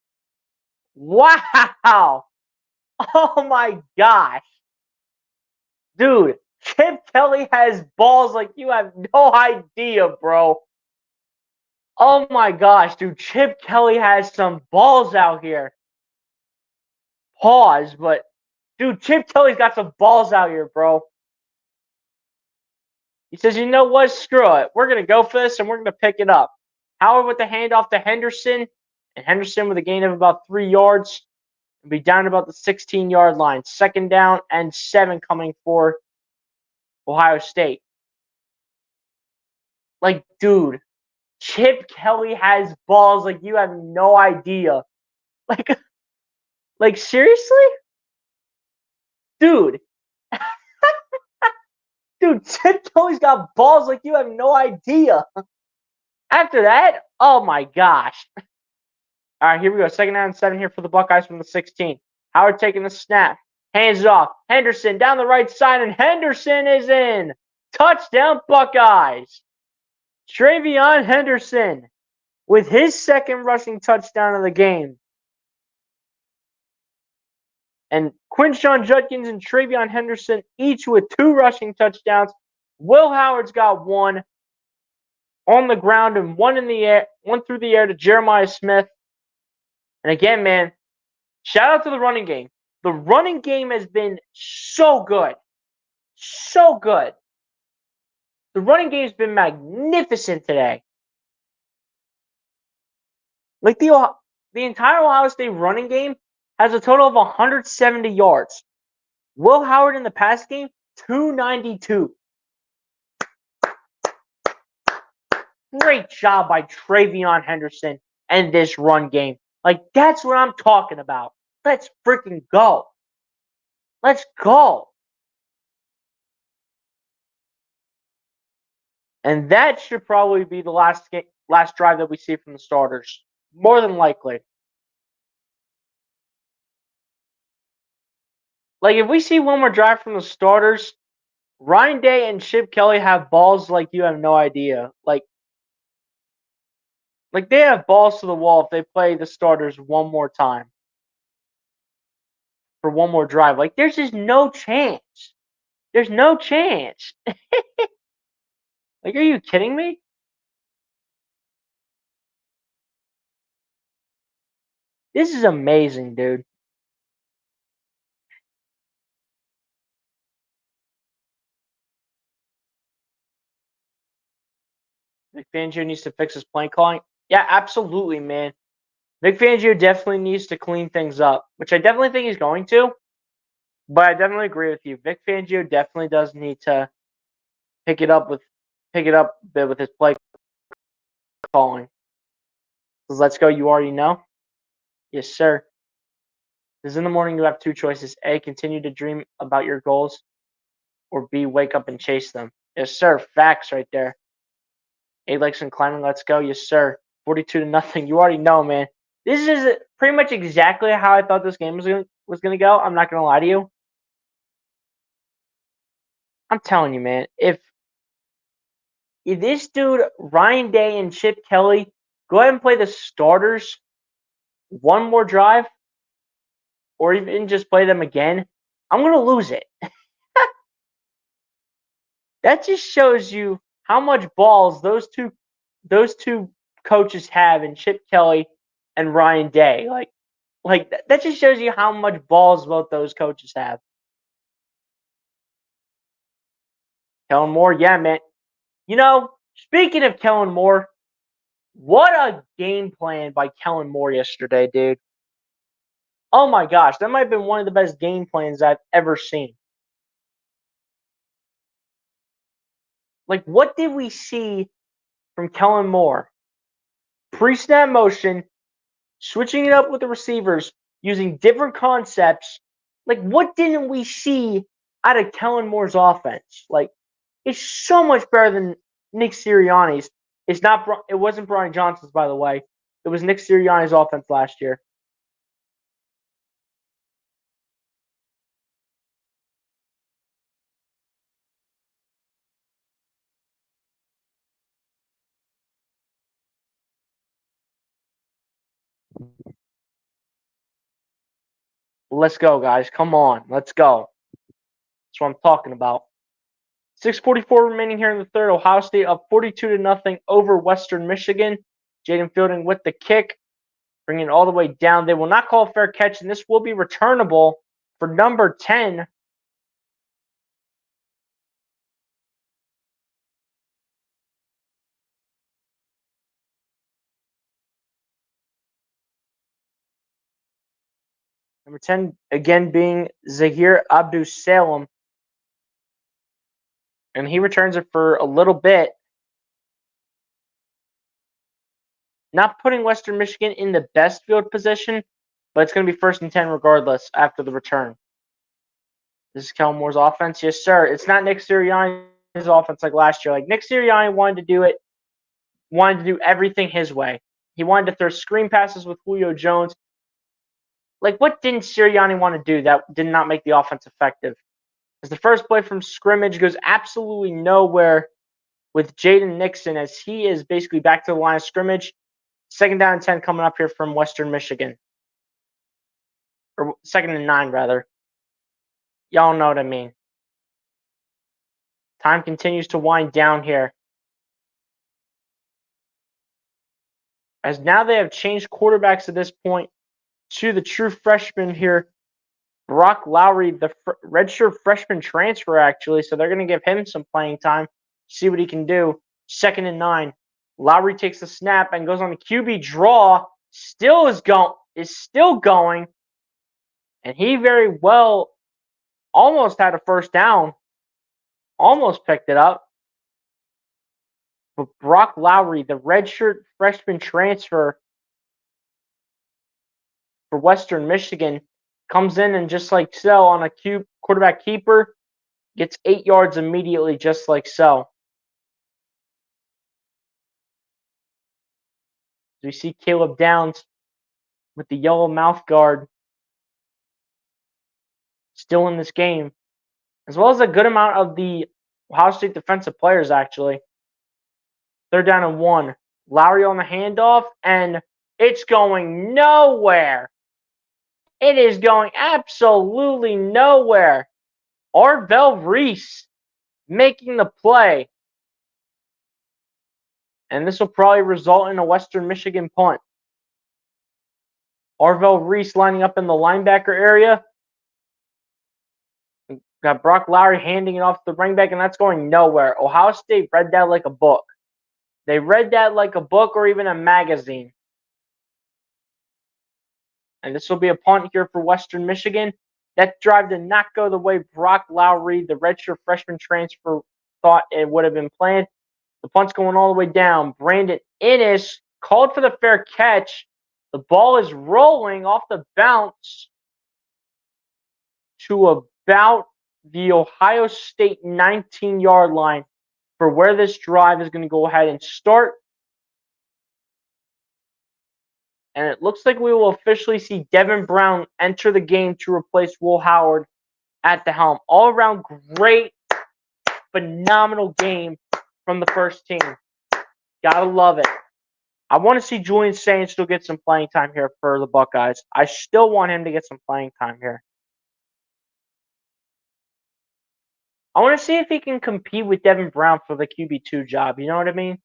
Wow. Oh my gosh. Dude, Chip Kelly has balls like you have no idea, bro. Oh my gosh, dude. Chip Kelly has some balls out here. Pause, but dude, Chip Kelly's got some balls out here, bro. He says, you know what? Screw it. We're going to go for this, and we're going to pick it up. Howard with the handoff to Henderson, and Henderson with a gain of about 3 yards. And be down about the 16-yard line. 2nd down and 7 coming for Ohio State. Like, dude, Chip Kelly has balls like you have no idea. Like seriously? Dude. Dude, Chip Kelly's got balls like you have no idea. After that, oh my gosh. All right, here we go. Second down and 7 here for the Buckeyes from the 16. Howard taking the snap. Hands it off. Henderson down the right side, and Henderson is in. Touchdown, Buckeyes. Travion Henderson with his second rushing touchdown of the game. And Quinshon Judkins and Travion Henderson each with 2 rushing touchdowns. Will Howard's got 1 on the ground and 1 in the air, 1 through the air to Jeremiah Smith. And again, man, shout out to the running game. The running game has been so good. So good. The running game's been magnificent today. Like the entire Ohio State running game has a total of 170 yards. Will Howard in the pass game, 292. Great job by Travion Henderson and this run game. Like, that's what I'm talking about. Let's freaking go. Let's go. And that should probably be the last drive that we see from the starters. More than likely. Like, if we see one more drive from the starters, Ryan Day and Chip Kelly have balls like you have no idea. Like they have balls to the wall if they play the starters one more time. For one more drive. Like, there's just no chance. There's no chance. Like, are you kidding me? This is amazing, dude. Vic Fangio needs to fix his play calling. Yeah, absolutely, man. Vic Fangio definitely needs to clean things up, which I definitely think he's going to. But I definitely agree with you. Vic Fangio definitely does need to pick it up a bit with his play calling. So let's go. You already know. Yes, sir. Because in the morning you have 2 choices: A, continue to dream about your goals, or B, wake up and chase them. Yes, sir. Facts right there. A likes and climbing. Let's go. Yes, sir. 42-0. You already know, man. This is pretty much exactly how I thought this game was gonna go. I'm not gonna lie to you. I'm telling you, man. If this dude Ryan Day and Chip Kelly go ahead and play the starters one more drive, or even just play them again, I'm gonna lose it. That just shows you how much balls those two coaches have in Chip Kelly and Ryan Day. Like that just shows you how much balls both those coaches have. Kellen Moore, yeah, man. You know, speaking of Kellen Moore, what a game plan by Kellen Moore yesterday, dude. Oh my gosh, that might have been one of the best game plans I've ever seen. Like, what did we see from Kellen Moore? Pre-snap motion, switching it up with the receivers, using different concepts. Like, what didn't we see out of Kellen Moore's offense? Like, it's so much better than Nick Sirianni's. It's not. It wasn't Brian Johnson's, by the way. It was Nick Sirianni's offense last year. Let's go, guys. Come on. Let's go. That's what I'm talking about. 6:44 remaining here in the third. Ohio State up 42-0 over Western Michigan. Jaden Fielding with the kick, bringing it all the way down. They will not call a fair catch, and this will be returnable for number 10. Number 10, again, being Zahir Abdus-Salem. And he returns it for a little bit. Not putting Western Michigan in the best field position, but it's going to be 1st and 10 regardless after the return. This is Kellen Moore's offense. Yes, sir. It's not Nick Sirianni's offense like last year. Like, Nick Sirianni wanted to do everything his way. He wanted to throw screen passes with Julio Jones. Like, what didn't Sirianni want to do that did not make the offense effective? As the first play from scrimmage goes absolutely nowhere with Jaden Nixon, as he is basically back to the line of scrimmage. 2nd down and 10 coming up here from Western Michigan. Or 2nd and 9, rather. Y'all know what I mean. Time continues to wind down here. As now they have changed quarterbacks at this point to the true freshman here, Brock Lowry, the redshirt freshman transfer, actually. So they're going to give him some playing time, see what he can do. 2nd and 9. Lowry takes the snap and goes on the QB draw. Is still going. And he very well almost had a first down. Almost picked it up. But Brock Lowry, the redshirt freshman transfer for Western Michigan, comes in and just like so on a quarterback keeper, gets 8 yards immediately just like so. We see Caleb Downs with the yellow mouth guard still in this game, as well as a good amount of the Ohio State defensive players, actually. 3rd down and 1. Lowry on the handoff, and it's going nowhere. It is going absolutely nowhere. Arvell Reese making the play. And this will probably result in a Western Michigan punt. Arvell Reese lining up in the linebacker area. Got Brock Lowry handing it off to the running back, and that's going nowhere. Ohio State read that like a book. They read that like a book or even a magazine. And this will be a punt here for Western Michigan. That drive did not go the way Brock Lowry, the redshirt freshman transfer, thought it would have been planned. The punt's going all the way down. Brandon Inniss called for the fair catch. The ball is rolling off the bounce to about the Ohio State 19-yard line for where this drive is going to go ahead and start. And it looks like we will officially see Devin Brown enter the game to replace Will Howard at the helm. All around great, phenomenal game from the first team. Gotta love it. I want to see Julian Sain still get some playing time here for the Buckeyes. I still want him to get some playing time here. I want to see if he can compete with Devin Brown for the QB2 job. You know what I mean?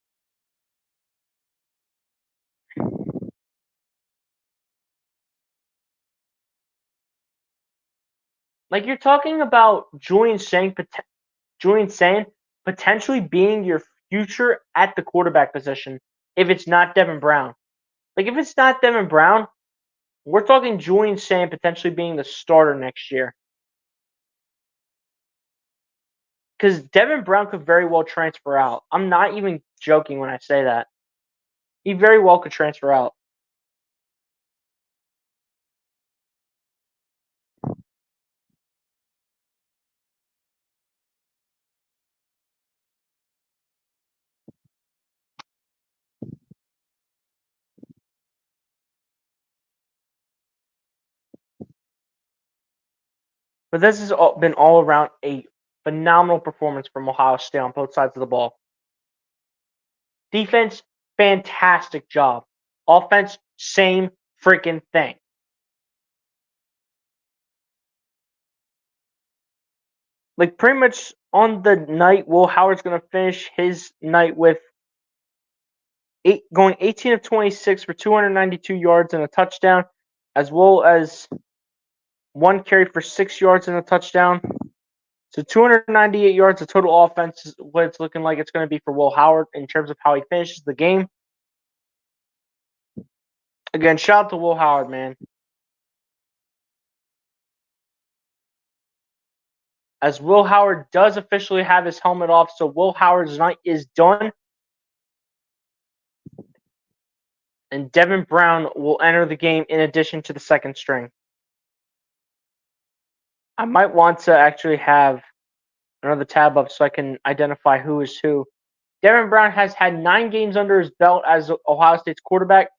Like, you're talking about Julian Sain potentially being your future at the quarterback position if it's not Devin Brown. Like, if it's not Devin Brown, we're talking Julian Sain potentially being the starter next year. Because Devin Brown could very well transfer out. I'm not even joking when I say that. He very well could transfer out. But this has been all around a phenomenal performance from Ohio State on both sides of the ball. Defense, fantastic job. Offense, same freaking thing. Like, pretty much on the night, Will Howard's going to finish his night with going 18 of 26 for 292 yards and a touchdown, as well as 1 carry for 6 yards and a touchdown. So 298 yards of total offense is what it's looking like it's going to be for Will Howard in terms of how he finishes the game. Again, shout out to Will Howard, man. As Will Howard does officially have his helmet off, so Will Howard's night is done. And Devin Brown will enter the game in addition to the second string. I might want to actually have another tab up so I can identify who is who. Devin Brown has had 9 games under his belt as Ohio State's quarterback.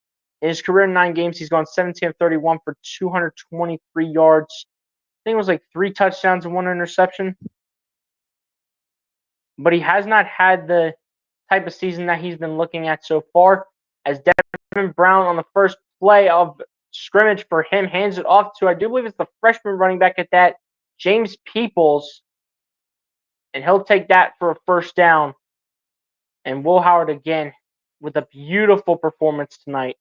In his career in 9 games, he's gone 17 of 31 for 223 yards. I think it was like 3 touchdowns and 1 interception. But he has not had the type of season that he's been looking at so far. As Devin Brown on the first play of scrimmage for him hands it off to, I do believe it's the freshman running back at that, James Peoples. And he'll take that for a first down. And Will Howard again with a beautiful performance tonight.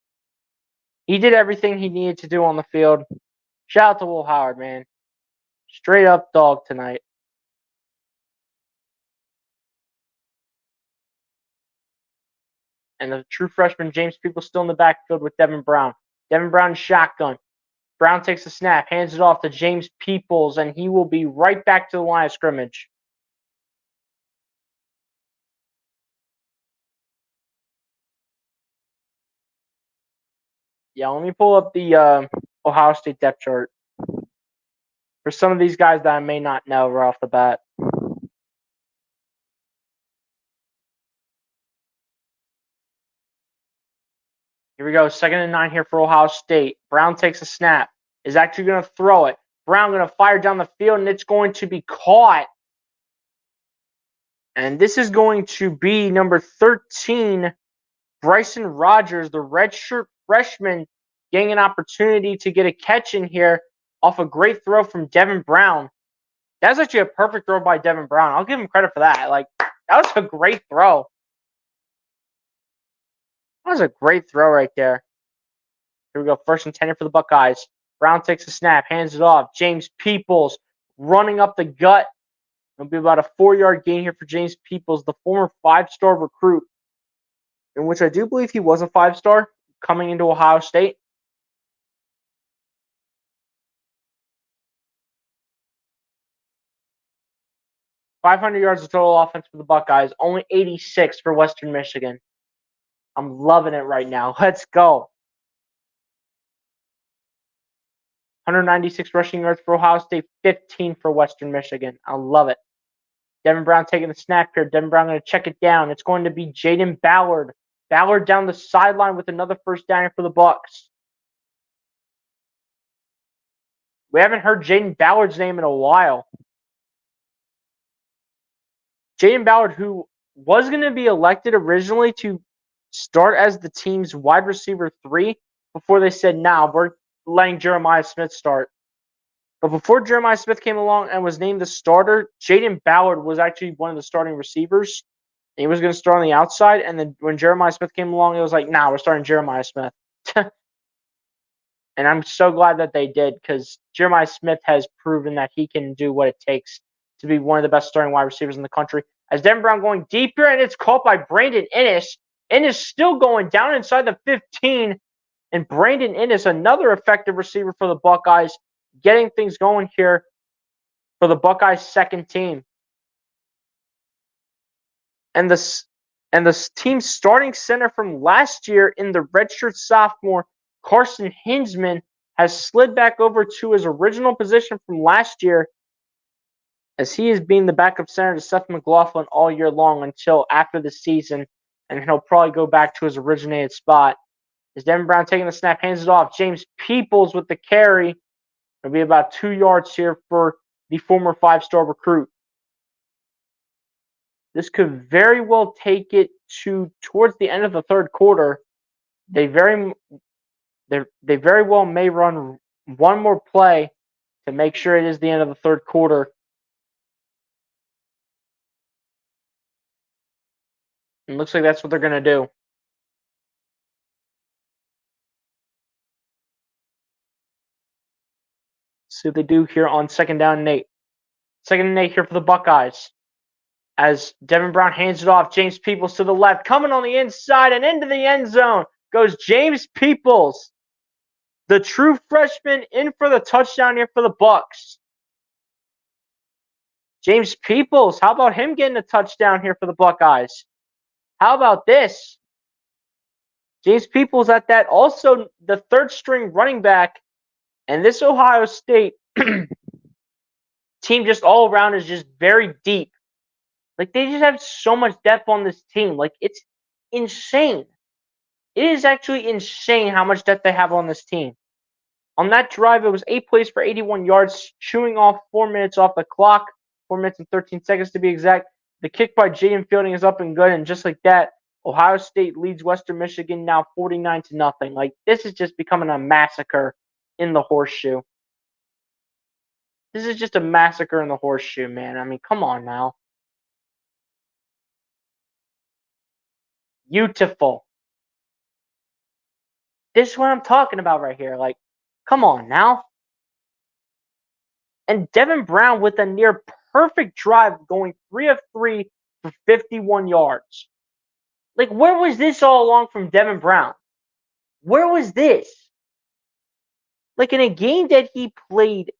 He did everything he needed to do on the field. Shout out to Will Howard, man. Straight up dog tonight. And the true freshman, James Peoples, still in the backfield with Devin Brown. Devin Brown shotgun. Brown takes the snap, hands it off to James Peoples, and he will be right back to the line of scrimmage. Yeah, let me pull up the Ohio State depth chart for some of these guys that I may not know right off the bat. Here we go. 2nd and 9 here for Ohio State. Brown takes a snap. Is actually going to throw it. Brown going to fire down the field, and it's going to be caught. And this is going to be number 13, Bryson Rogers, the redshirt freshman, getting an opportunity to get a catch in here off a great throw from Devin Brown. That was actually a perfect throw by Devin Brown. I'll give him credit for that. Like, that was a great throw. That was a great throw right there. Here we go. 1st and 10 here for the Buckeyes. Brown takes a snap, hands it off. James Peoples running up the gut. It'll be about a 4-yard gain here for James Peoples, the former 5-star recruit, in which I do believe he was a 5-star coming into Ohio State. .500 yards of total offense for the Buckeyes, only 86 for Western Michigan. I'm loving it right now. Let's go. 196 rushing yards for Ohio State, 15 for Western Michigan. I love it. Devin Brown taking the snap here. Devin Brown going to check it down. It's going to be Jaden Ballard. Ballard down the sideline with another first down here for the Bucks. We haven't heard Jaden Ballard's name in a while. Jaden Ballard, who was going to be elected originally to start as the team's wide receiver 3 before they said, nah, we're letting Jeremiah Smith start. But before Jeremiah Smith came along and was named the starter, Jaden Ballard was actually one of the starting receivers. And he was going to start on the outside. And then when Jeremiah Smith came along, it was like, nah, we're starting Jeremiah Smith. And I'm so glad that they did, because Jeremiah Smith has proven that he can do what it takes to be one of the best starting wide receivers in the country. As Devin Brown going deep here, and it's caught by Brandon Inniss. Inniss still going down inside the 15. And Brandon Inniss, another effective receiver for the Buckeyes, getting things going here for the Buckeyes' second team. And the team's starting center from last year in the redshirt sophomore, Carson Hinsman, has slid back over to his original position from last year, as he is being the backup center to Seth McLaughlin all year long until after the season, and he'll probably go back to his originated spot. As Devin Brown taking the snap, hands it off. James Peoples with the carry. It'll be about 2 yards here for the former 5-star recruit. This could very well take it to towards the end of the third quarter. They very well may run one more play to make sure it is the end of the third quarter. It looks like that's what they're going to do. See what they do here on 2nd down and 8. 2nd and 8 here for the Buckeyes. As Devin Brown hands it off, James Peoples to the left, coming on the inside and into the end zone goes James Peoples, the true freshman, in for the touchdown here for the Bucks. James Peoples, how about him getting a touchdown here for the Buckeyes? How about this? James Peoples at that, also the 3rd-string running back, and this Ohio State team just all around is just very deep. Like, they just have so much depth on this team. Like, it's insane. It is actually insane how much depth they have on this team. On that drive, it was 8 plays for 81 yards, chewing off 4 minutes off the clock, 4 minutes and 13 seconds to be exact. The kick by Jaden Fielding is up and good, and just like that, Ohio State leads Western Michigan now 49-0. Like, this is just becoming a massacre in the horseshoe. This is just a massacre in the horseshoe, man. I mean, come on now. Beautiful. This is what I'm talking about right here. Like, come on now. And Devin Brown with a near perfect drive going 3 of 3 for 51 yards. Like, where was this all along from Devin Brown? Where was this? Like, in the game that he played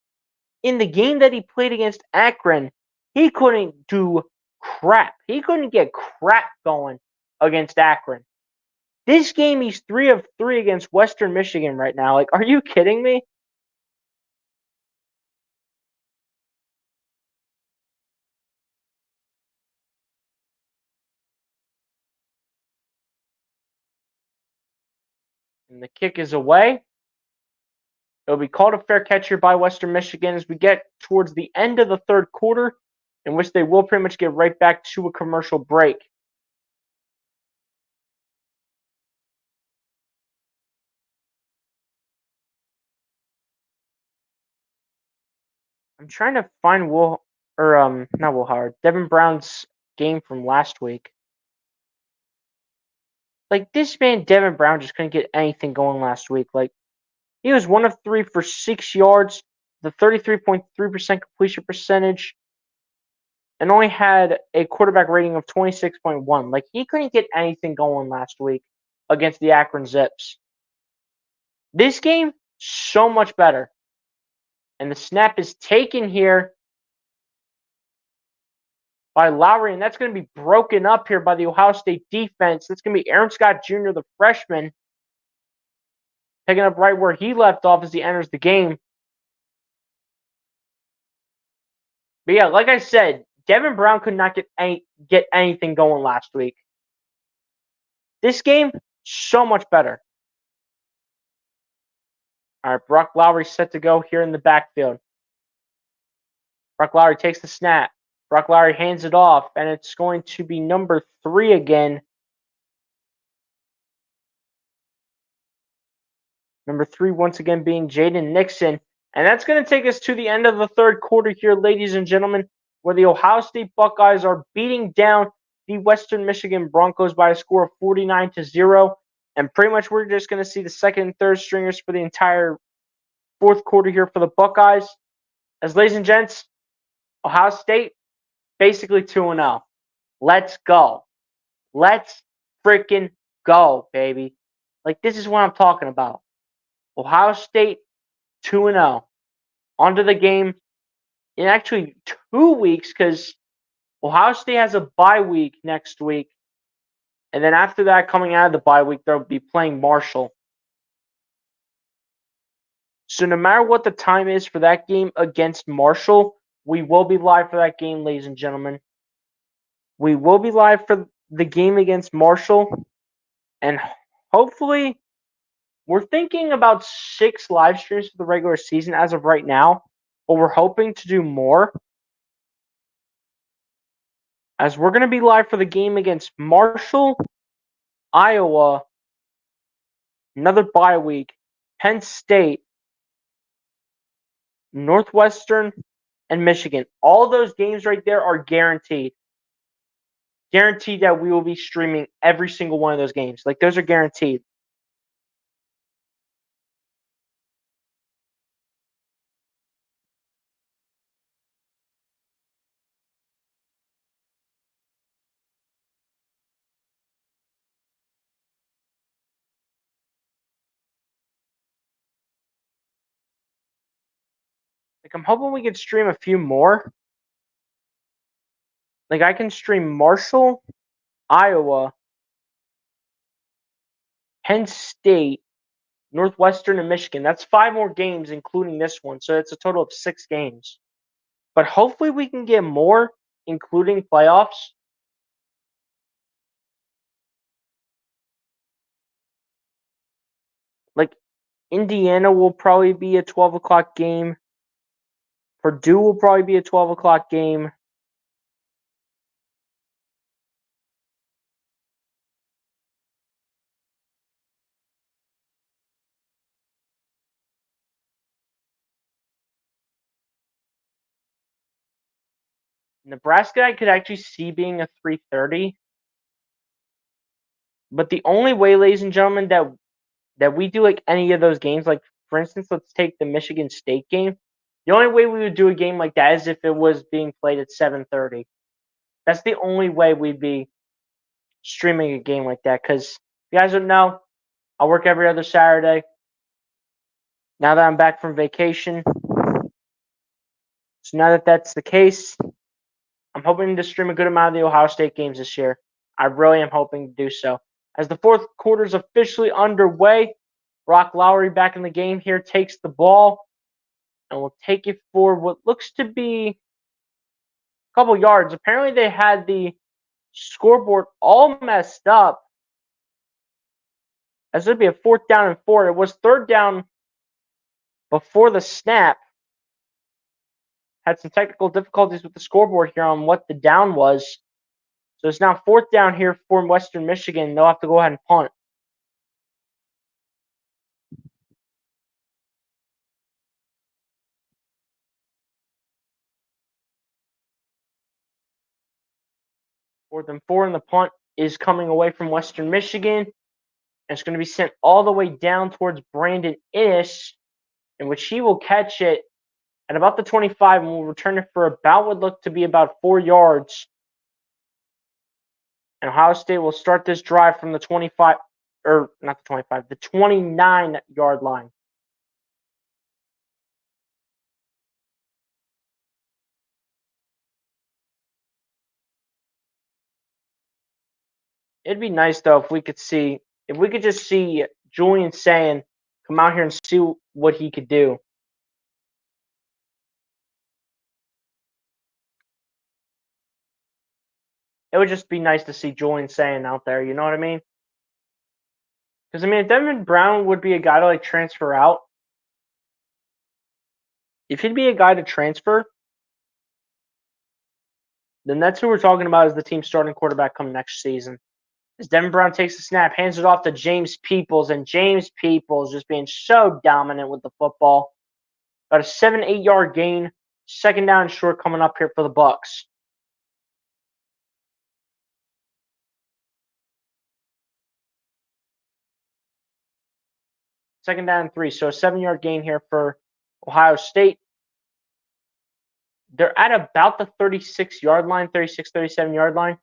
against Akron, he couldn't do crap. He couldn't get crap going against Akron. This game, he's 3 of 3 against Western Michigan right now. Like, are you kidding me? And the kick is away. It'll be called a fair catch here by Western Michigan as we get towards the end of the third quarter, in which they will pretty much get right back to a commercial break. I'm trying to find not Will Howard, Devin Brown's game from last week. Like, this man, Devin Brown, just couldn't get anything going last week. Like, he was 1 of 3 for 6 yards, the 33.3% completion percentage, and only had a quarterback rating of 26.1. Like, he couldn't get anything going last week against the Akron Zips. This game, so much better. And the snap is taken here by Lowry, and that's going to be broken up here by the Ohio State defense. That's going to be Aaron Scott Jr., the freshman, picking up right where he left off as he enters the game. But yeah, like I said, Devin Brown could not get anything going last week. This game, so much better. All right, Brock Lowry set to go here in the backfield. Brock Lowry takes the snap. Brock Lowry hands it off, and it's going to be number 3 again. Number 3 once again being Jaden Nixon. And that's going to take us to the end of the third quarter here, ladies and gentlemen, where the Ohio State Buckeyes are beating down the Western Michigan Broncos by a score of 49-0. And pretty much we're just going to see the second and third stringers for the entire fourth quarter here for the Buckeyes. As ladies and gents, Ohio State basically 2-0. Let's go. Let's freaking go, baby. Like, this is what I'm talking about. Ohio State 2-0. Onto the game in actually 2 weeks because Ohio State has a bye week next week. And then after that, coming out of the bye week, they'll be playing Marshall. So no matter what the time is for that game against Marshall, we will be live for that game, ladies and gentlemen. We will be live for the game against Marshall. And hopefully, we're thinking about 6 live streams for the regular season as of right now. But we're hoping to do more, as we're going to be live for the game against Marshall, Iowa, another bye week, Penn State, Northwestern, and Michigan. All those games right there are guaranteed. Guaranteed that we will be streaming every single one of those games. Like, those are guaranteed. Like, I'm hoping we can stream a few more. Like, I can stream Marshall, Iowa, Penn State, Northwestern, and Michigan. That's 5 more games, including this one. So it's a total of 6 games. But hopefully we can get more, including playoffs. Indiana will probably be a 12 o'clock game. Purdue will probably be a 12 o'clock game. Nebraska I could actually see being a 3:30. But the only way, ladies and gentlemen, that we do like any of those games, like for instance, let's take the Michigan State game. The only way we would do a game like that is if it was being played at 7:30. That's the only way we'd be streaming a game like that. Because you guys don't know, I work every other Saturday. Now that I'm back from vacation, so now that that's the case, I'm hoping to stream a good amount of the Ohio State games this year. I really am hoping to do so. As the fourth quarter is officially underway, Brock Lowry back in the game here takes the ball and will take it for what looks to be a couple yards. Apparently, they had the scoreboard all messed up. As it would be a 4th down and 4. It was 3rd down before the snap. Had some technical difficulties with the scoreboard here on what the down was. So it's now 4th down here for Western Michigan. They'll have to go ahead and punt. Fourth and 4, and the punt is coming away from Western Michigan. And it's going to be sent all the way down towards Brandon Innes, in which he will catch it at about the 25 and will return it for about what looked to be about 4 yards. And Ohio State will start this drive from the 25, or not the 25, the 29-yard line. It'd be nice though if we could just see Julian Sayin come out here and see what he could do. It would just be nice to see Julian Sayin out there, you know what I mean? Because I mean, if Devin Brown would be a guy to like transfer out, if he'd be a guy to transfer, then that's who we're talking about as the team's starting quarterback come next season. As Devin Brown takes the snap, hands it off to James Peoples, and James Peoples just being so dominant with the football. About a 7-8 yard gain, 2nd down and short coming up here for the Bucks. Second down and 3, so a 7-yard gain here for Ohio State. They're at about the 36-yard line, 36, 37-yard line.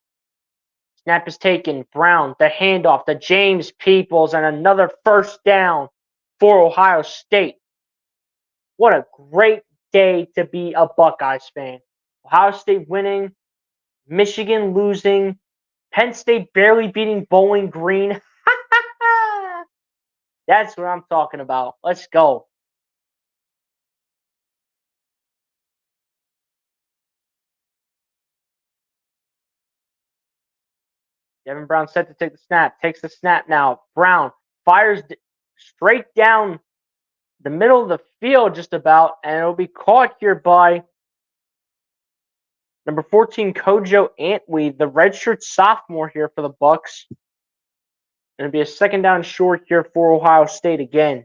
Snap is taken. Brown, the handoff to James Peoples, and another 1st down for Ohio State. What a great day to be a Buckeyes fan. Ohio State winning, Michigan losing, Penn State barely beating Bowling Green. That's what I'm talking about. Let's go. Devin Brown set to take the snap. Takes the snap now. Brown fires straight down the middle of the field just about, and it'll be caught here by number 14, Kojo Antwi, the redshirt sophomore here for the Bucks. And it'll be a 2nd down short here for Ohio State again.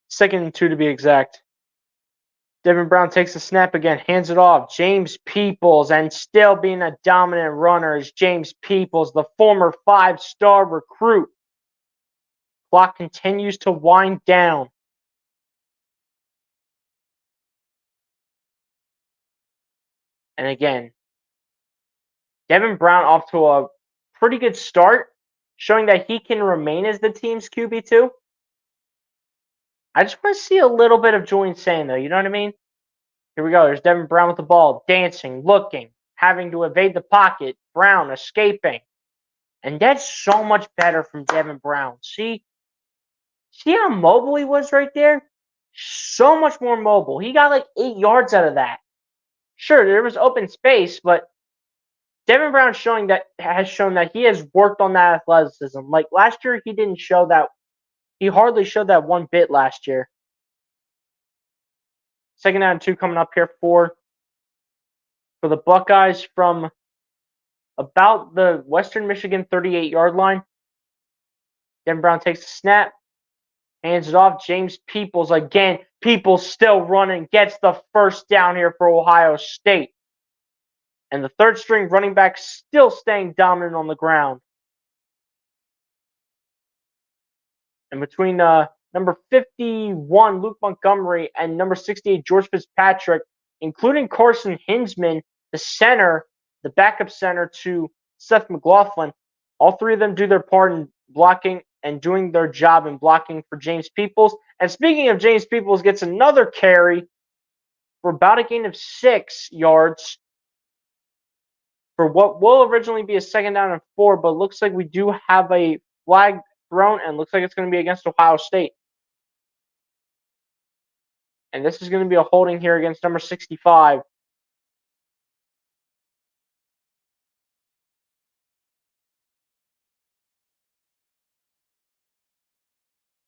2nd and 2 to be exact. Devin Brown takes the snap again, hands it off. James Peoples, and still being a dominant runner is James Peoples, the former 5-star recruit. Clock continues to wind down. And again, Devin Brown off to a pretty good start, showing that he can remain as the team's QB2. I just want to see a little bit of Julian Sayin, though. You know what I mean? Here we go. There's Devin Brown with the ball, dancing, looking, having to evade the pocket. Brown escaping. And that's so much better from Devin Brown. See how mobile he was right there? So much more mobile. He got like 8 yards out of that. Sure, there was open space, but Devin Brown has shown that he has worked on that athleticism. Like last year, he didn't show that. He hardly showed that one bit last year. 2nd down and 2 coming up here for the Buckeyes from about the Western Michigan 38-yard line. Devin Brown takes the snap, hands it off. James Peoples again. Peoples still running, gets the first down here for Ohio State. And the third string running back still staying dominant on the ground. And between number 51, Luke Montgomery, and number 68, George Fitzpatrick, including Carson Hinsman, the center, the backup center to Seth McLaughlin, all three of them do their part in blocking and doing their job in blocking for James Peoples. And speaking of James Peoples, gets another carry for about a gain of 6 yards for what will originally be a 2nd down and 4, but looks like we do have a flag thrown and looks like it's going to be against Ohio State. And this is going to be a holding here against number 65.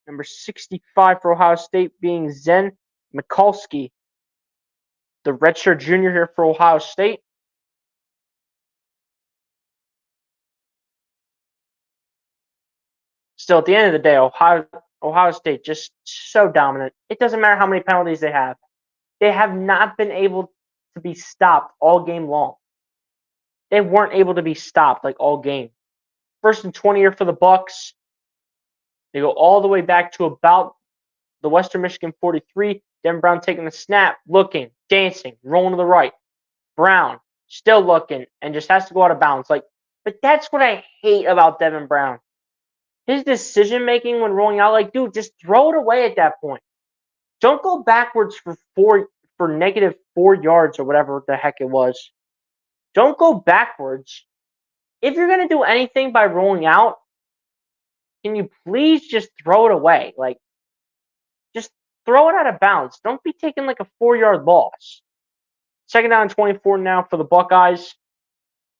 Number 65 for Ohio State being Zen Mikulski, the redshirt junior here for Ohio State. Still, at the end of the day, Ohio State just so dominant. It doesn't matter how many penalties they have. They have not been able to be stopped all game long. They weren't able to be stopped like all game. 1st and 20 here for the Bucks. They go all the way back to about the Western Michigan 43. Devin Brown taking the snap, looking, dancing, rolling to the right. Brown still looking and just has to go out of bounds. But that's what I hate about Devin Brown. His decision making when rolling out, dude, just throw it away at that point. Don't go backwards for negative 4 yards or whatever the heck it was. Don't go backwards. If you're gonna do anything by rolling out, can you please just throw it away? Just throw it out of bounds. Don't be taking a 4-yard loss. 2nd down and 24 now for the Buckeyes.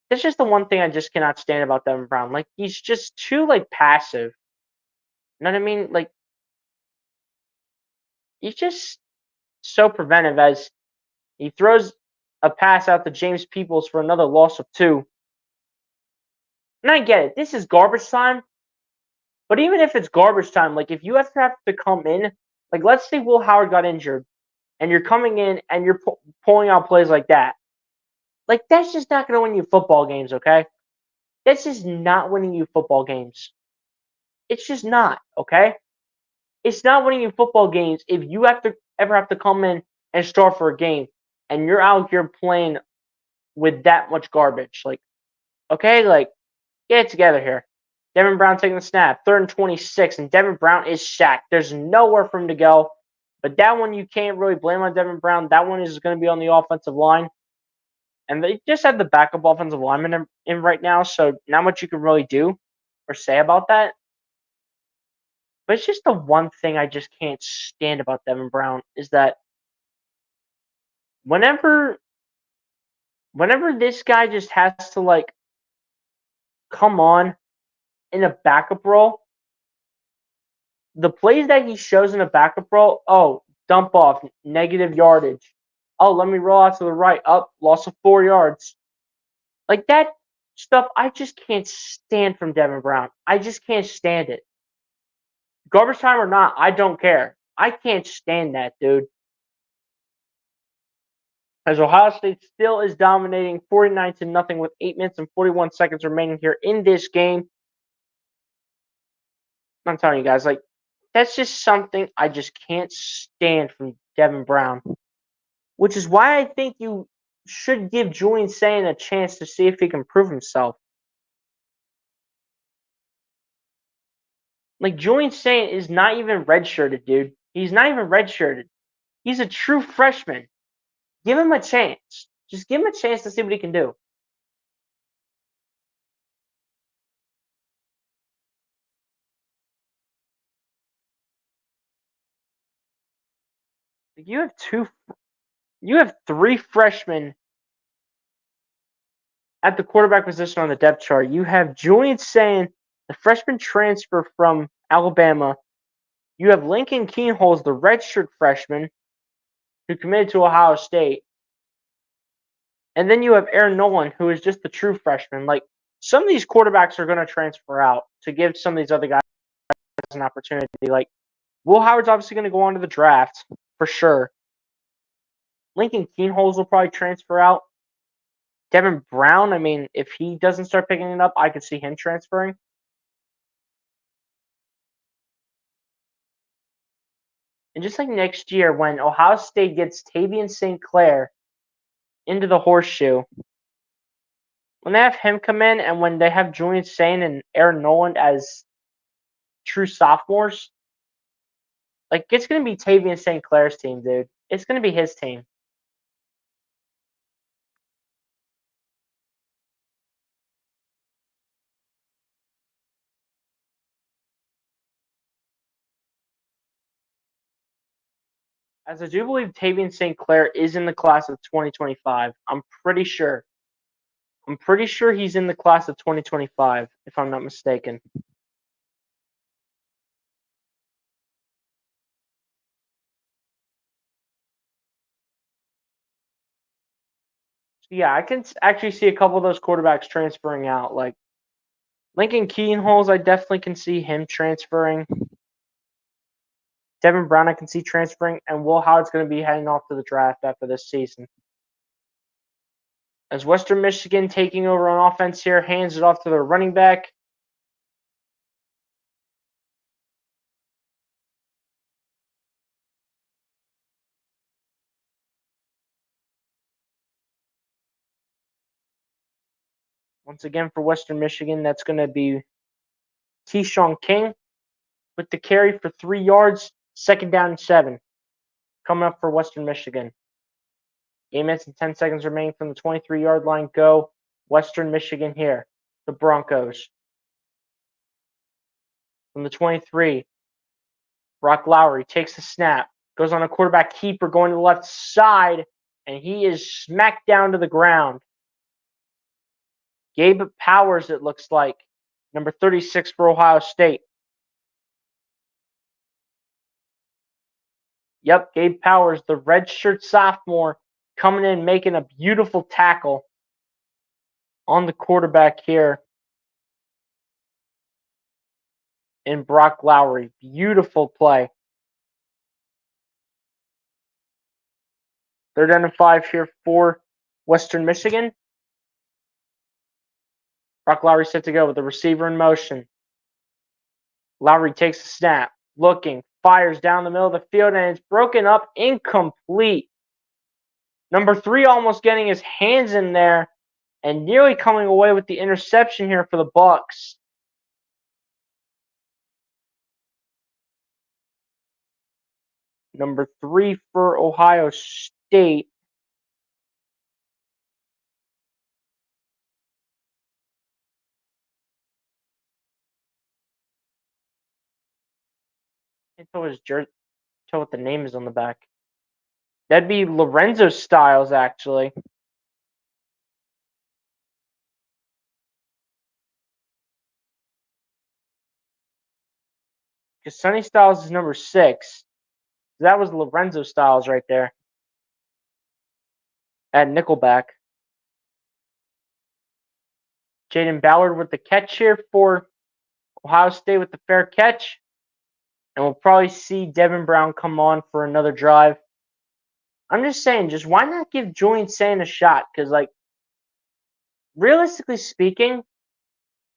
That's just the one thing I just cannot stand about Devin Brown. He's just too passive. You know what I mean? He's just so preventive as he throws a pass out to James Peoples for another loss of 2. And I get it. This is garbage time. But even if it's garbage time, if you have to come in, let's say Will Howard got injured, and you're coming in and you're pulling out plays like that. That's just not going to win you football games, okay? That's just not winning you football games. It's just not, okay? It's not winning you football games if you ever have to come in and start for a game and you're out here playing with that much garbage. Okay, get it together here. Devin Brown taking the snap, 3rd and 26, and Devin Brown is sacked. There's nowhere for him to go. But that one you can't really blame on Devin Brown. That one is going to be on the offensive line. And they just had the backup offensive lineman in right now, so not much you can really do or say about that. But it's just the one thing I just can't stand about Devin Brown is that whenever this guy just has to come on in a backup role, the plays that he shows in a backup role, dump off, negative yardage. Oh, let me roll out to the right. Up, loss of 4 yards. That stuff, I just can't stand from Devin Brown. I just can't stand it. Garbage time or not, I don't care. I can't stand that, dude. As Ohio State still is dominating 49-0 with 8 minutes and 41 seconds remaining here in this game. I'm telling you guys, that's just something I just can't stand from Devin Brown. Which is why I think you should give Julian Sayin a chance to see if he can prove himself. Julian Sayin is not even redshirted, dude. He's not even redshirted. He's a true freshman. Give him a chance. Just give him a chance to see what he can do. You have 3 freshmen at the quarterback position on the depth chart, you have Julian Sayin, the freshman transfer from Alabama. You have Lincoln Keenholz, the redshirt freshman who committed to Ohio State. And then you have Aaron Nolan, who is just the true freshman. Like, some of these quarterbacks are going to transfer out to give some of these other guys an opportunity. Like, Will Howard's obviously going to go on to the draft for sure. Lincoln Keenholz will probably transfer out. Devin Brown, I mean, if he doesn't start picking it up, I could see him transferring. And just like next year, when Ohio State gets Tavian St. Clair into the horseshoe, when they have him come in and when they have Julian Sayin and Aaron Noland as true sophomores, like, it's going to be Tavian St. Clair's team, dude. It's going to be his team. As I do believe Tavian St. Clair is in the class of 2025. I'm pretty sure. I'm pretty sure he's in the class of 2025, if I'm not mistaken. So yeah, I can actually see a couple of those quarterbacks transferring out. Like Lincoln Keenholz, I definitely can see him transferring. Devin Brown, I can see transferring, and Will Howard's going to be heading off to the draft after this season. As Western Michigan taking over on offense here, hands it off to their running back. Once again for Western Michigan, that's going to be Keyshawn King with the carry for 3 yards, 2nd down and 7. Coming up for Western Michigan. 8 minutes and 10 seconds remaining from the 23-yard line. Go Western Michigan here. The Broncos. From the 23, Brock Lowry takes the snap, goes on a quarterback keeper going to the left side, and he is smacked down to the ground. Gabe Powers, it looks like, number 36 for Ohio State. Yep, Gabe Powers, the redshirt sophomore, coming in, making a beautiful tackle on the quarterback here in Brock Lowry. Beautiful play. 3rd down and 5 here for Western Michigan. Brock Lowry set to go with the receiver in motion. Lowry takes the snap, looking, fires down the middle of the field, and it's broken up, incomplete. Number 3 almost getting his hands in there and nearly coming away with the interception here for the Bucks. Number 3 for Ohio State. I can't tell what the name is on the back. That'd be Lorenzo Styles, actually. Because Sonny Styles is number 6. That was Lorenzo Styles right there at Nickelback. Jaden Ballard with the catch here for Ohio State with the fair catch. And we'll probably see Devin Brown come on for another drive. I'm just saying, just why not give Julian Sayin a shot? Because, like, realistically speaking,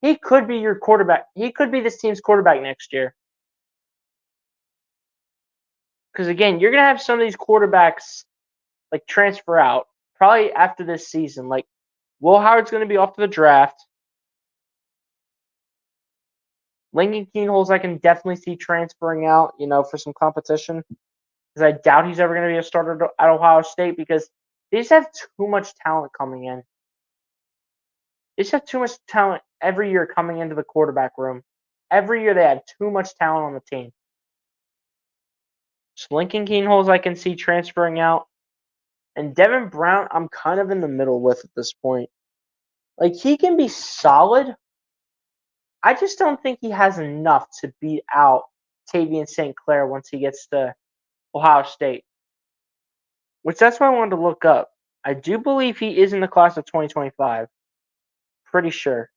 he could be your quarterback. He could be this team's quarterback next year. Because, again, you're going to have some of these quarterbacks, like, transfer out probably after this season. Like, Will Howard's going to be off to the draft. Lincoln Keenholz, I can definitely see transferring out, for some competition. Because I doubt he's ever going to be a starter at Ohio State because they just have too much talent coming in. They just have too much talent every year coming into the quarterback room. Every year they have too much talent on the team. So Lincoln Keenholz, I can see transferring out. And Devin Brown, I'm kind of in the middle with at this point. Like, he can be solid. I just don't think he has enough to beat out Tavian St. Clair once he gets to Ohio State. Which that's why I wanted to look up. I do believe he is in the class of 2025. Pretty sure.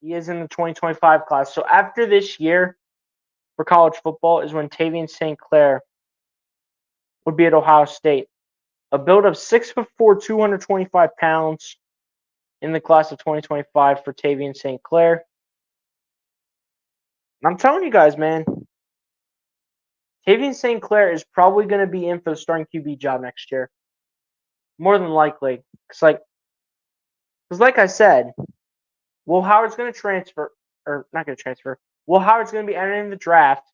He is in the 2025 class. So after this year for college football is when Tavian St. Clair would be at Ohio State. A build of 6'4", 225 pounds in the class of 2025 for Tavian St. Clair. And I'm telling you guys, man, Tavian St. Clair is probably going to be in for the starting QB job next year. More than likely. Because like I said, Will Howard's going to transfer, or not going to transfer. Will Howard's going to be entering the draft.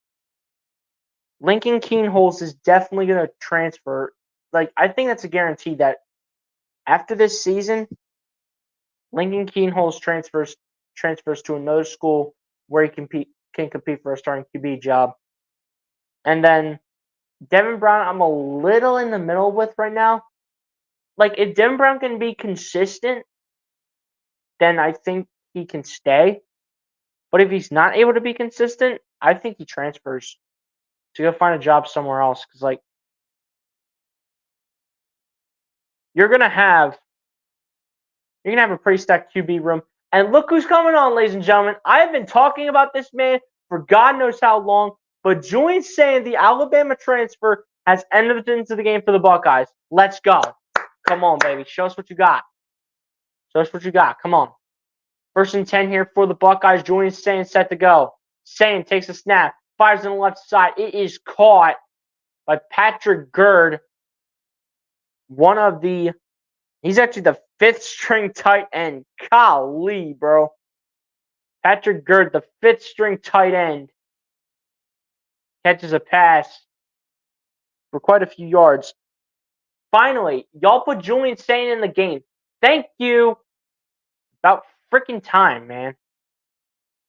Lincoln Keenholz is definitely going to transfer. Like, I think that's a guarantee that after this season, Lincoln Keenholz transfers to another school where he can compete for a starting QB job. And then Devin Brown, I'm a little in the middle with right now. Like, if Devin Brown can be consistent, then I think he can stay. But if he's not able to be consistent, I think he transfers to go find a job somewhere else. Because, like, you're gonna have a pretty stacked QB room. And look who's coming on, ladies and gentlemen. I have been talking about this man for God knows how long, but Julian saying the Alabama transfer has entered into the game for the Buckeyes. Let's go. Come on, baby. Show us what you got. Show us what you got. Come on. 1st and 10 here for the Buckeyes. Julian Sayin set to go. Sayin takes a snap. Fires on the left side. It is caught by Patrick Gurd. He's actually the 5th string tight end. Golly, bro. Patrick Gurd, the 5th string tight end, catches a pass for quite a few yards. Finally, y'all put Julian Sayin in the game. Thank you. About freaking time, man.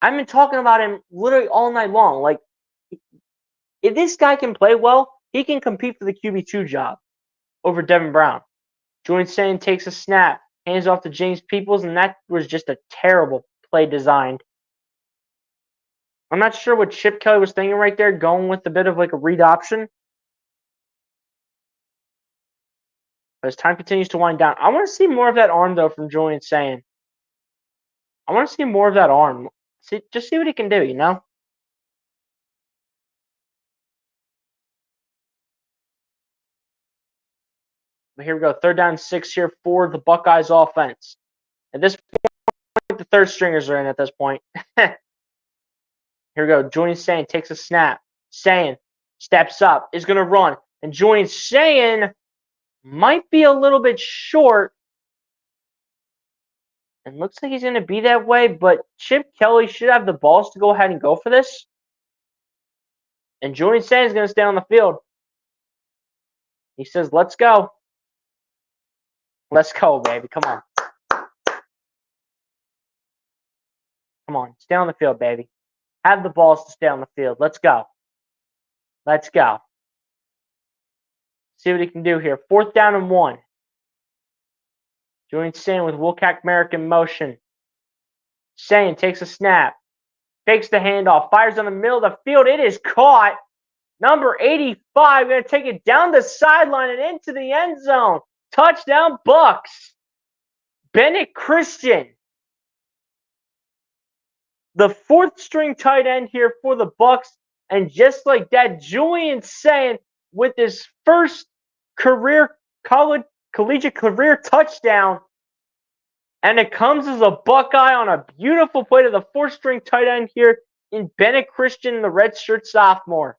I've been talking about him literally all night long. Like, if this guy can play well, he can compete for the QB2 job over Devin Brown. Julian Sayin takes a snap, hands off to James Peoples, and that was just a terrible play designed. I'm not sure what Chip Kelly was thinking right there, going with a bit of like a read option. But as time continues to wind down, I want to see more of that arm, though, from Julian Sayin. I want to see more of that arm. Just see what he can do, you know? But here we go. 3rd down and 6 here for the Buckeyes offense. At this point, the 3rd stringers are in at this point. Here we go. Julian Sayin takes a snap. Sayin steps up, is going to run. And Julian Sayin might be a little bit short. And looks like he's going to be that way, but Chip Kelly should have the balls to go ahead and go for this. And Julian Sayin is going to stay on the field. He says, let's go. Let's go, baby. Come on. Come on. Stay on the field, baby. Have the balls to stay on the field. Let's go. Let's go. See what he can do here. 4th down and 1. Julian Sayin with Wilcock Merrick in motion. Sayin takes a snap. Fakes the handoff. Fires on the middle of the field. It is caught. Number 85. Going to take it down the sideline and into the end zone. Touchdown, Bucks. Bennett Christian. The 4th string tight end here for the Bucks. And just like that, Julian Sayin with his first collegiate career touchdown. And it comes as a Buckeye on a beautiful play to the 4th string tight end here in Bennett Christian, the redshirt sophomore.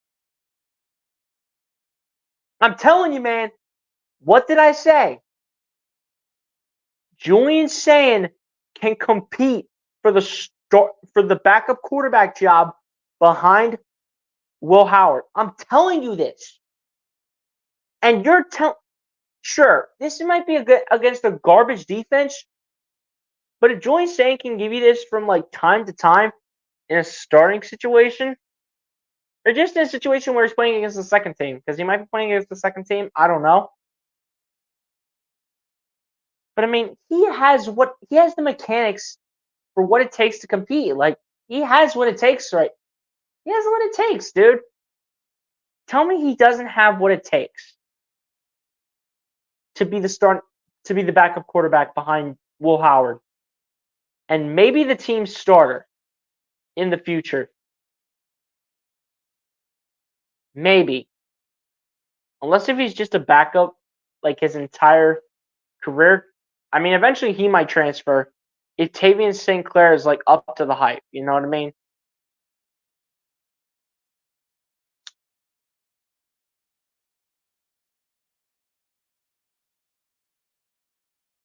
I'm telling you, man, what did I say? Julian Sayin can compete for the backup quarterback job behind Will Howard. I'm telling you this. And you're telling, sure, this might be against a garbage defense, but if Julian Saint can give you this from like time to time in a starting situation, or just in a situation where he's playing against the second team, because he might be playing against the second team, I don't know. But I mean, he has the mechanics for what it takes to compete. Like he has what it takes, right? He has what it takes, dude. Tell me he doesn't have what it takes to be the backup quarterback behind Will Howard, and maybe the team's starter in the future. Maybe. Unless if he's just a backup like his entire career. I mean, eventually he might transfer if Tavian St. Clair is like up to the hype. You know what I mean?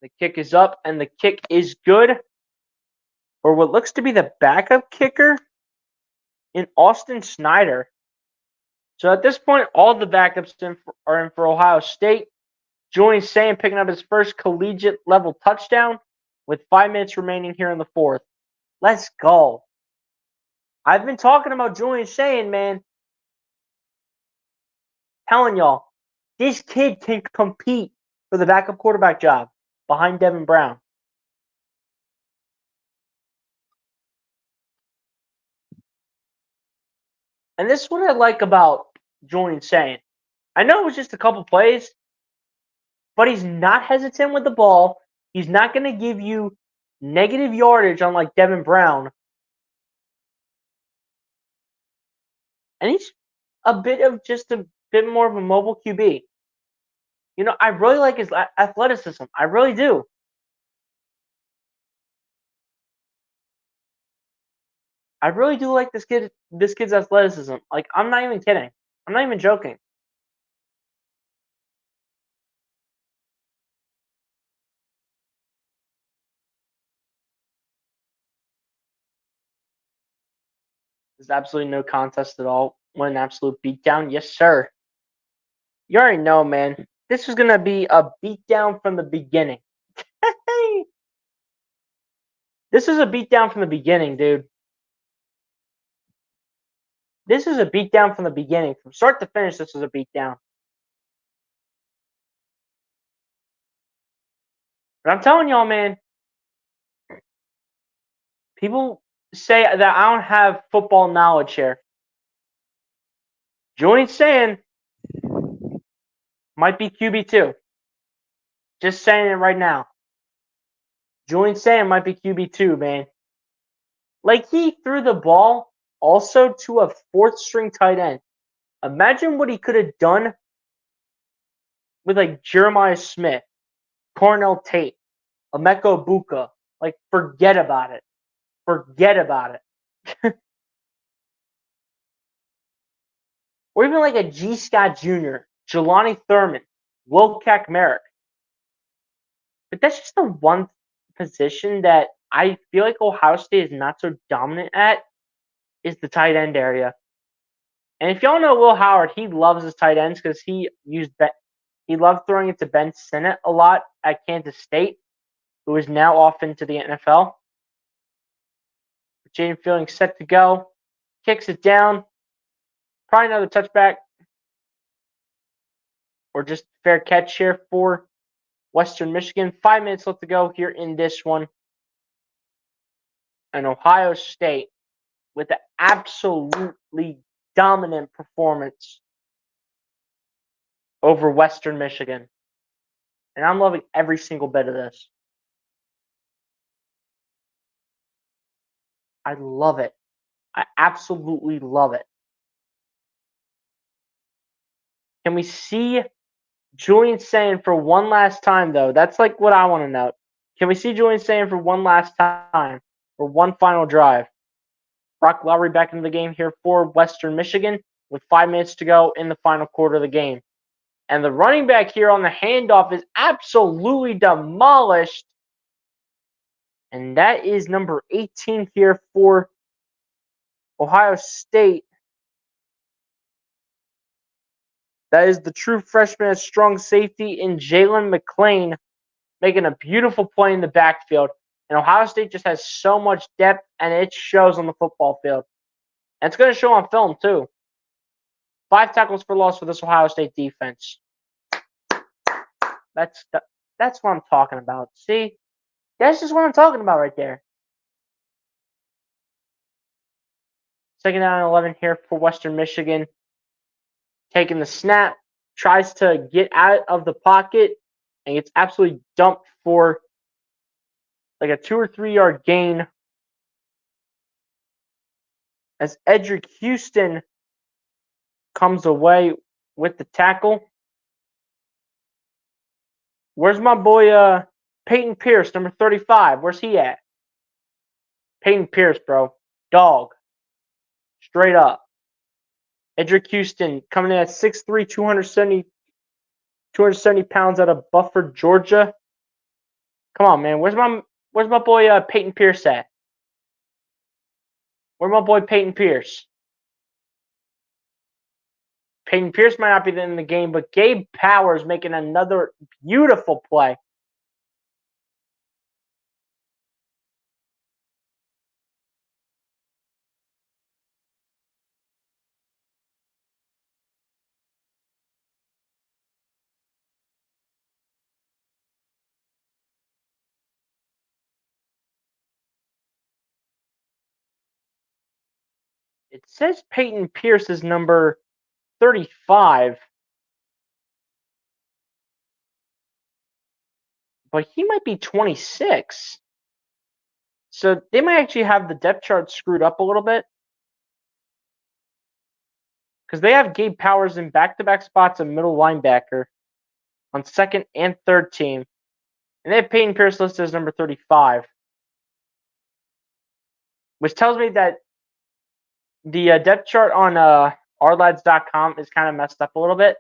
The kick is up and the kick is good. Or what looks to be the backup kicker in Austin Snyder. So at this point, all the backups are in for Ohio State. Julian Saint picking up his first collegiate level touchdown with 5 minutes remaining here in the fourth. Let's go. I've been talking about Julian Saint, man. Telling y'all, this kid can compete for the backup quarterback job behind Devin Brown. And this is what I like about Julian Saint. I know it was just a couple plays, but he's not hesitant with the ball. He's not going to give you negative yardage unlike Devin Brown. And he's a bit more of a mobile QB. You know, I really like his athleticism. I really do. I really do like this kid's athleticism. Like, I'm not even kidding. I'm not even joking. There's absolutely no contest at all. What an absolute beatdown. Yes, sir. You already know, man. This was gonna be a beatdown from the beginning. This is a beatdown from the beginning, dude. This is a beatdown from the beginning. From start to finish, this is a beatdown. But I'm telling y'all, man, people say that I don't have football knowledge here. Julian Saint might be QB2. Just saying it right now. Julian Saint might be QB2, man. Like, he threw the ball also to a fourth string tight end. Imagine what he could have done with, like, Jeremiah Smith, Cornell Tate, Emeka Buka. Like, forget about it. Forget about it. Or even like a G. Scott Jr., Jelani Thurman, Will Merrick. But that's just the one position that I feel like Ohio State is not so dominant at, is the tight end area. And if y'all know Will Howard, he loves his tight ends because he loved throwing it to Ben Sinnott a lot at Kansas State, who is now off into the NFL. Jaden Fielding set to go, kicks it down, probably another touchback or just fair catch here for Western Michigan. 5 minutes left to go here in this one. And Ohio State with an absolutely dominant performance over Western Michigan. And I'm loving every single bit of this. I love it. I absolutely love it. Can we see Julian Saint for one last time, though? That's like what I want to know. Can we see Julian Saint for one last time, for one final drive? Brock Lowry back into the game here for Western Michigan with 5 minutes to go in the final quarter of the game. And the running back here on the handoff is absolutely demolished. And that is number 18 here for Ohio State. That is the true freshman at strong safety in Jalen McClain making a beautiful play in the backfield. And Ohio State just has so much depth, and it shows on the football field. And it's going to show on film, too. 5 tackles for loss for this Ohio State defense. That's what I'm talking about. See? That's just what I'm talking about right there. Second down and 11 here for Western Michigan. Taking the snap, tries to get out of the pocket, and gets absolutely dumped for like a 2 or 3 yard gain. As Edric Houston comes away with the tackle. Where's my boy Peyton Pierce, number 35? Where's he at? Peyton Pierce, bro. Dog. Straight up. Edric Houston coming in at 6'3", 270 pounds out of Buford, Georgia. Come on, man. Where's my boy Peyton Pierce at? Where's my boy Peyton Pierce? Peyton Pierce might not be in the game, but Gabe Powers making another beautiful play. It says Peyton Pierce is number 35, but he might be 26. So they might actually have the depth chart screwed up a little bit. Because they have Gabe Powers in back-to-back spots in middle linebacker on second and third team. And they have Peyton Pierce listed as number 35. Which tells me that the depth chart on ourlads.com is kind of messed up a little bit.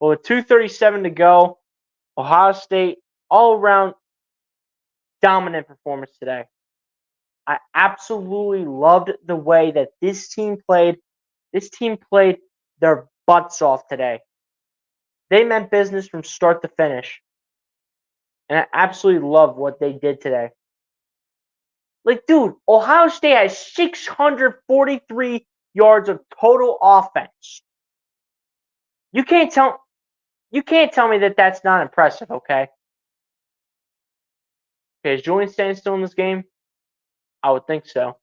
Well, with 2:37 to go, Ohio State all-around dominant performance today. I absolutely loved the way that this team played. This team played their butts off today. They meant business from start to finish. And I absolutely love what they did today. Like, dude, Ohio State has 643 yards of total offense. You can't tell me that that's not impressive, okay? Okay, is Julian Stanton still in this game? I would think so.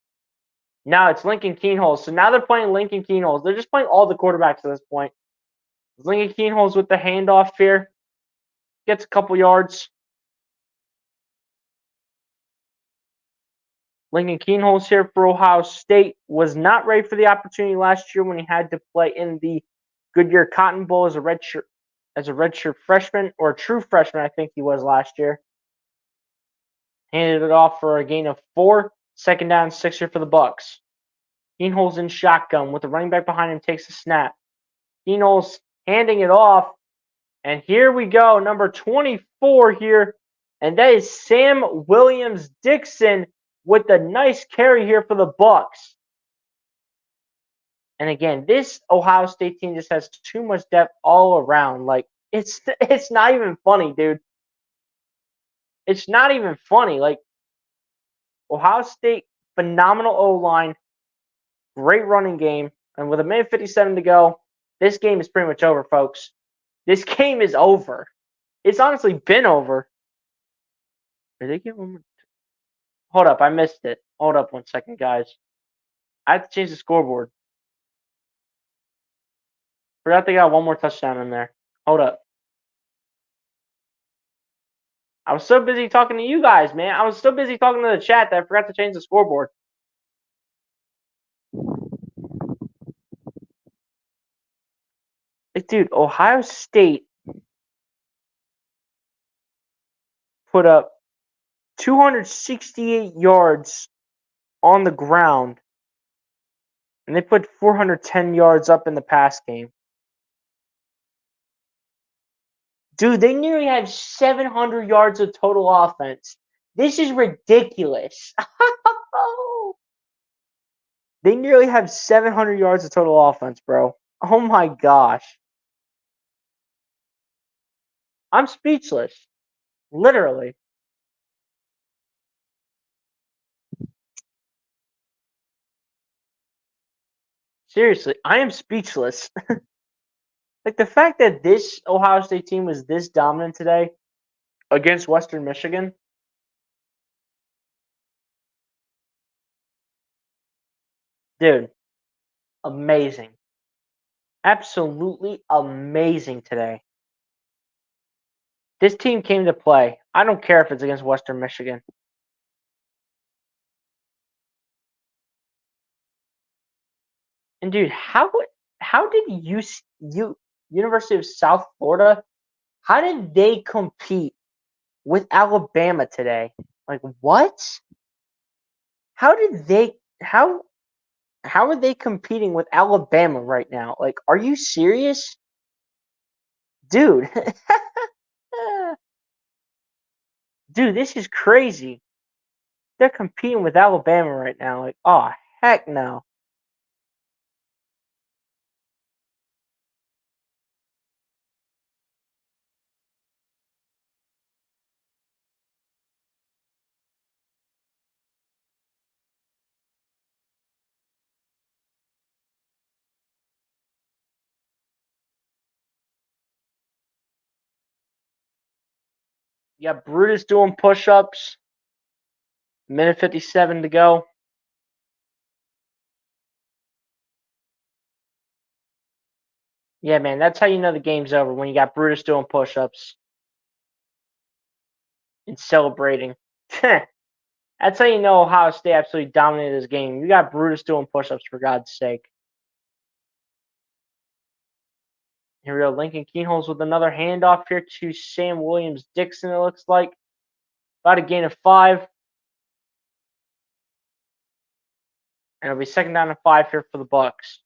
Now it's Lincoln Keenholz. So now they're playing Lincoln Keenholz. They're just playing all the quarterbacks at this point. Lincoln Keenholz with the handoff here. Gets a couple yards. Lincoln Keenholz here for Ohio State was not ready for the opportunity last year when he had to play in the Goodyear Cotton Bowl as a redshirt freshman, or a true freshman, I think he was last year. Handed it off for a gain of 4. Second down, 6 here for the Bucks. Keenholz in shotgun with the running back behind him, takes a snap. Keenholz handing it off. And here we go, number 24 here. And that is Sam Williams-Dixon with the nice carry here for the Bucks. And again, this Ohio State team just has too much depth all around. Like, it's not even funny, dude. It's not even funny. Like, Ohio State, phenomenal O-line, great running game, and with 1:57 to go, this game is pretty much over, folks. This game is over. It's honestly been over. Did they get one more? Hold up, I missed it. Hold up 1 second, guys. I have to change the scoreboard. Forgot they got one more touchdown in there. Hold up. I was so busy talking to you guys, man. I was so busy talking to the chat that I forgot to change the scoreboard. Like, dude, Ohio State put up 268 yards on the ground, and they put 410 yards up in the pass game. Dude, they nearly had 700 yards of total offense. This is ridiculous. They nearly have 700 yards of total offense, bro. Oh my gosh. I'm speechless. Literally. Seriously, I am speechless. Like the fact that this Ohio State team was this dominant today against Western Michigan. Dude, amazing. Absolutely amazing today. This team came to play. I don't care if it's against Western Michigan. And dude, how did University of South Florida, how did they compete with Alabama today? Like what? How did they how are they competing with Alabama right now? Like are you serious? Dude. Dude, this is crazy. They're competing with Alabama right now. Like, oh heck no. You got Brutus doing push-ups. Minute 57 to go. Yeah, man, that's how you know the game's over when you got Brutus doing push-ups and celebrating. That's how you know Ohio State absolutely dominated this game. You got Brutus doing push-ups for God's sake. Here we go. Lincoln Keenholz with another handoff here to Sam Williams Dixon. It looks like about a gain of 5, and it'll be second down and 5 here for the Bucks.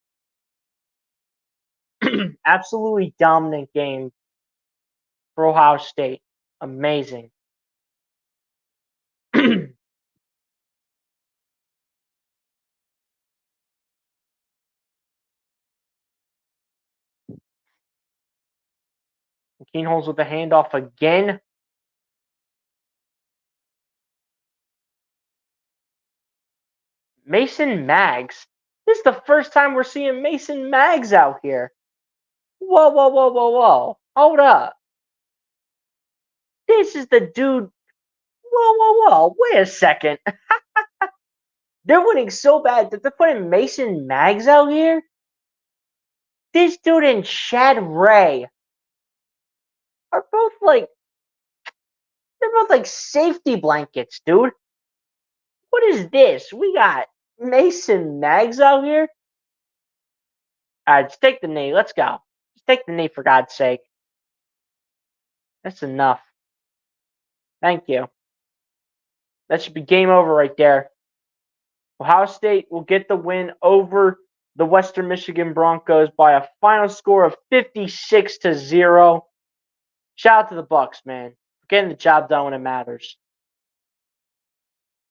Absolutely dominant game for Ohio State. Amazing. Keenholz with the handoff again. Mason Maggs. This is the first time we're seeing Mason Maggs out here. Whoa, whoa, whoa, whoa, whoa. Hold up. This is the dude. Whoa, whoa, whoa. Wait a second. They're winning so bad that they're putting Mason Maggs out here? This dude and Chad Ray are both like, they're both like safety blankets, dude. What is this? We got Mason Maggs out here? Alright, just take the knee. Let's go. Just take the knee for God's sake. That's enough. Thank you. That should be game over right there. Ohio State will get the win over the Western Michigan Broncos by a final score of 56-0. Shout out to the Bucks, man, for getting the job done when it matters.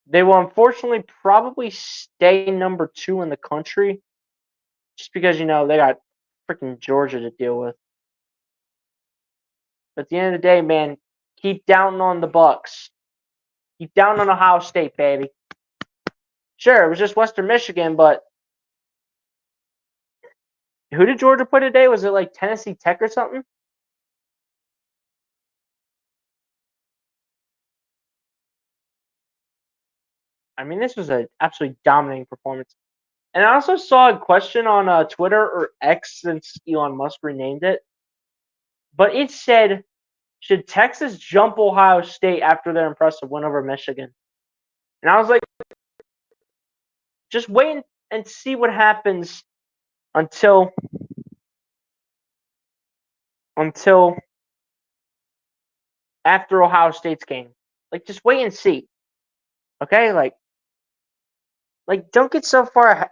They will unfortunately probably stay number 2 in the country, just because they got freaking Georgia to deal with. But at the end of the day, man, keep down on the Bucks. Keep down on Ohio State, baby. Sure, it was just Western Michigan, but who did Georgia play today? Was it like Tennessee Tech or something? I mean, this was an absolutely dominating performance. And I also saw a question on Twitter or X since Elon Musk renamed it. But it said, should Texas jump Ohio State after their impressive win over Michigan? And I was like, just wait and see what happens until after Ohio State's game. Like, just wait and see. Okay, like don't get so far ahead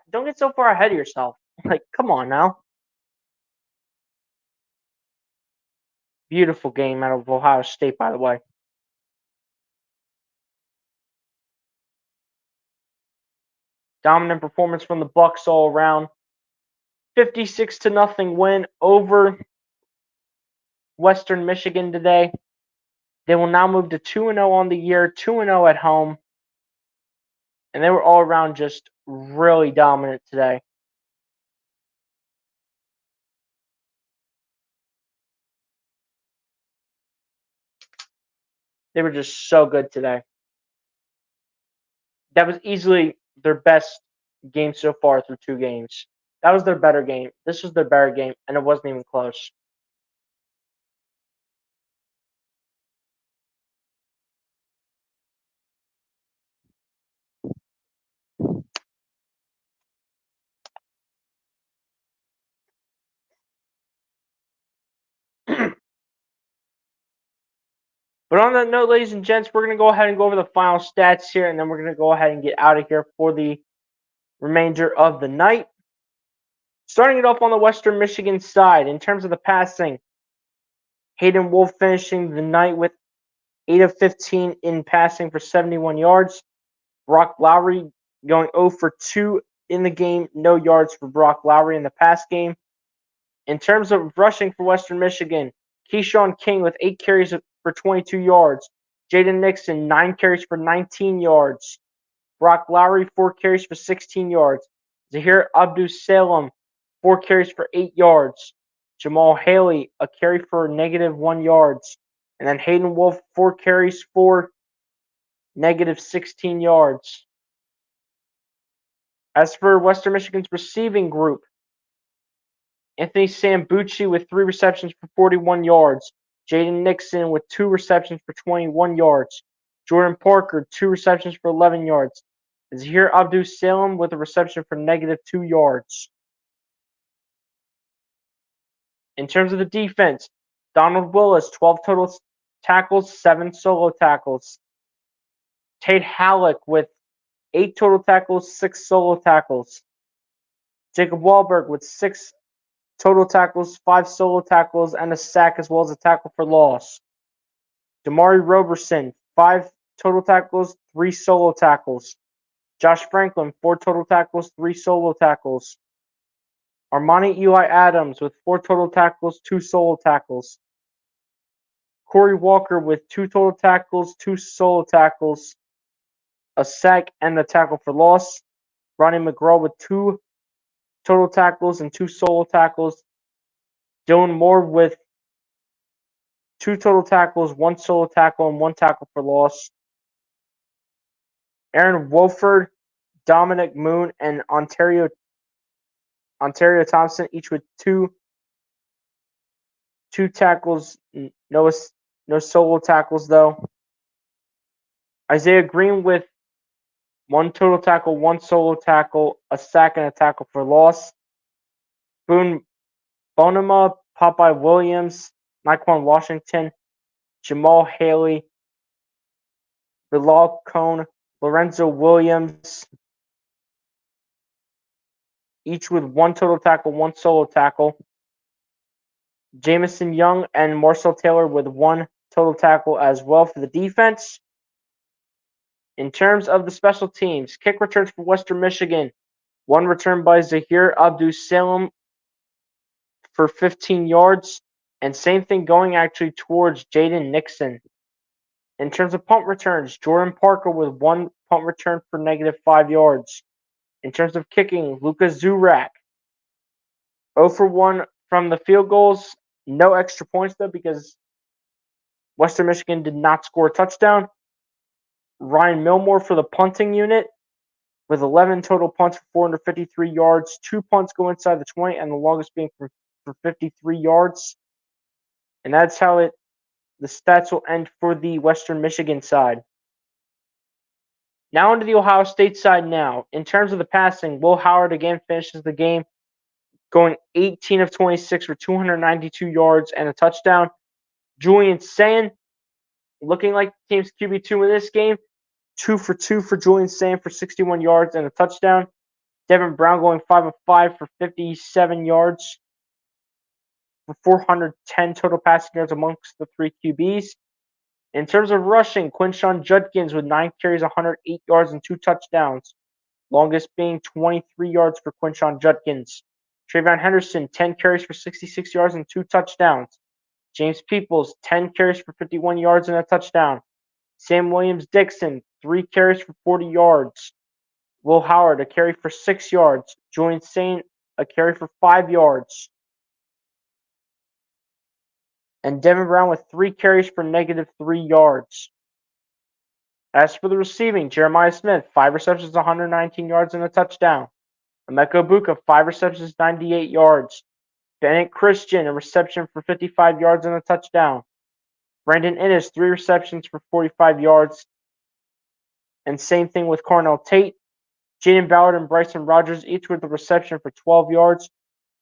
of yourself. Like, come on now. Beautiful game out of Ohio State, by the way. Dominant performance from the Bucks all around. 56-0 win over Western Michigan today. They will now move to 2-0 on the year, 2-0 at home. And they were all around just really dominant today. They were just so good today. That was easily their best game so far through 2 games. That was their better game. This was their better game, and it wasn't even close. But on that note, ladies and gents, we're going to go ahead and go over the final stats here, and then we're going to go ahead and get out of here for the remainder of the night. Starting it off on the Western Michigan side, in terms of the passing, Hayden Wolf finishing the night with 8 of 15 in passing for 71 yards. Brock Lowry going 0 for 2 in the game. No yards for Brock Lowry in the pass game. In terms of rushing for Western Michigan, Keyshawn King with 8 carries for 22 yards. Jaden Nixon, 9 carries for 19 yards. Brock Lowry, 4 carries for 16 yards. Zahir Abdus-Salem, 4 carries for 8 yards. Jamal Haley, a carry for -1 yards. And then Hayden Wolf, 4 carries for -16 yards. As for Western Michigan's receiving group, Anthony Sambucci with 3 receptions for 41 yards. Jaden Nixon with 2 receptions for 21 yards. Jordan Parker, 2 receptions for 11 yards. Zahir Abdus-Salem with a reception for -2 yards. In terms of the defense, Donald Willis, 12 total tackles, 7 solo tackles. Tate Halleck with 8 total tackles, 6 solo tackles. Jacob Wahlberg with 6 total tackles, 5 solo tackles, and a sack, as well as a tackle for loss. Damari Roberson, 5 total tackles, 3 solo tackles. Josh Franklin, 4 total tackles, 3 solo tackles. Armani Eli Adams with 4 total tackles, 2 solo tackles. Corey Walker with 2 total tackles, 2 solo tackles, a sack, and a tackle for loss. Ronnie McGraw with 2 total tackles and 2 solo tackles. Dylan Moore with 2 total tackles, 1 solo tackle, and 1 tackle for loss. Aaron Wolford, Dominic Moon, and Ontario Thompson, each with 2 tackles, no solo tackles though. Isaiah Green with 1 total tackle, 1 solo tackle, a sack, and a tackle for loss. Boone Bonema, Popeye Williams, Naquan Washington, Jamal Haley, Bilal Cone, Lorenzo Williams, each with 1 total tackle, 1 solo tackle. Jamison Young and Marcel Taylor with 1 total tackle as well for the defense. In terms of the special teams, kick returns for Western Michigan. 1 return by Zahir Abdus-Salem for 15 yards. And same thing going actually towards Jaden Nixon. In terms of punt returns, Jordan Parker with 1 punt return for -5 yards. In terms of kicking, Lucas Zurak, 0 for 1 from the field goals. No extra points though because Western Michigan did not score a touchdown. Ryan Milmore for the punting unit with 11 total punts for 453 yards. 2 punts go inside the 20 and the longest being for 53 yards. And that's how the stats will end for the Western Michigan side. Now into the Ohio State side now. In terms of the passing, Will Howard again finishes the game going 18 of 26 for 292 yards and a touchdown. Julian Sayin looking like the team's QB2 in this game. 2 for 2 for Julian Sayin for 61 yards and a touchdown. Devin Brown going 5 of 5 for 57 yards for 410 total passing yards amongst the 3 QBs. In terms of rushing, Quinshon Judkins with 9 carries, 108 yards, and 2 touchdowns. longest being 23 yards for Quinshon Judkins. Travion Henderson, 10 carries for 66 yards and 2 touchdowns. James Peoples, 10 carries for 51 yards and a touchdown. Sam Williams-Dixon, 3 carries for 40 yards. Will Howard, a carry for 6 yards. Julian Saint, a carry for 5 yards. And Devin Brown with 3 carries for -3 yards. As for the receiving, Jeremiah Smith, 5 receptions, 119 yards and a touchdown. Emeka Buka, 5 receptions, 98 yards. Bennett Christian, a reception for 55 yards and a touchdown. Brandon Innes, 3 receptions for 45 yards. And same thing with Cornell Tate. Jaden Ballard and Bryson Rogers, each with a reception for 12 yards.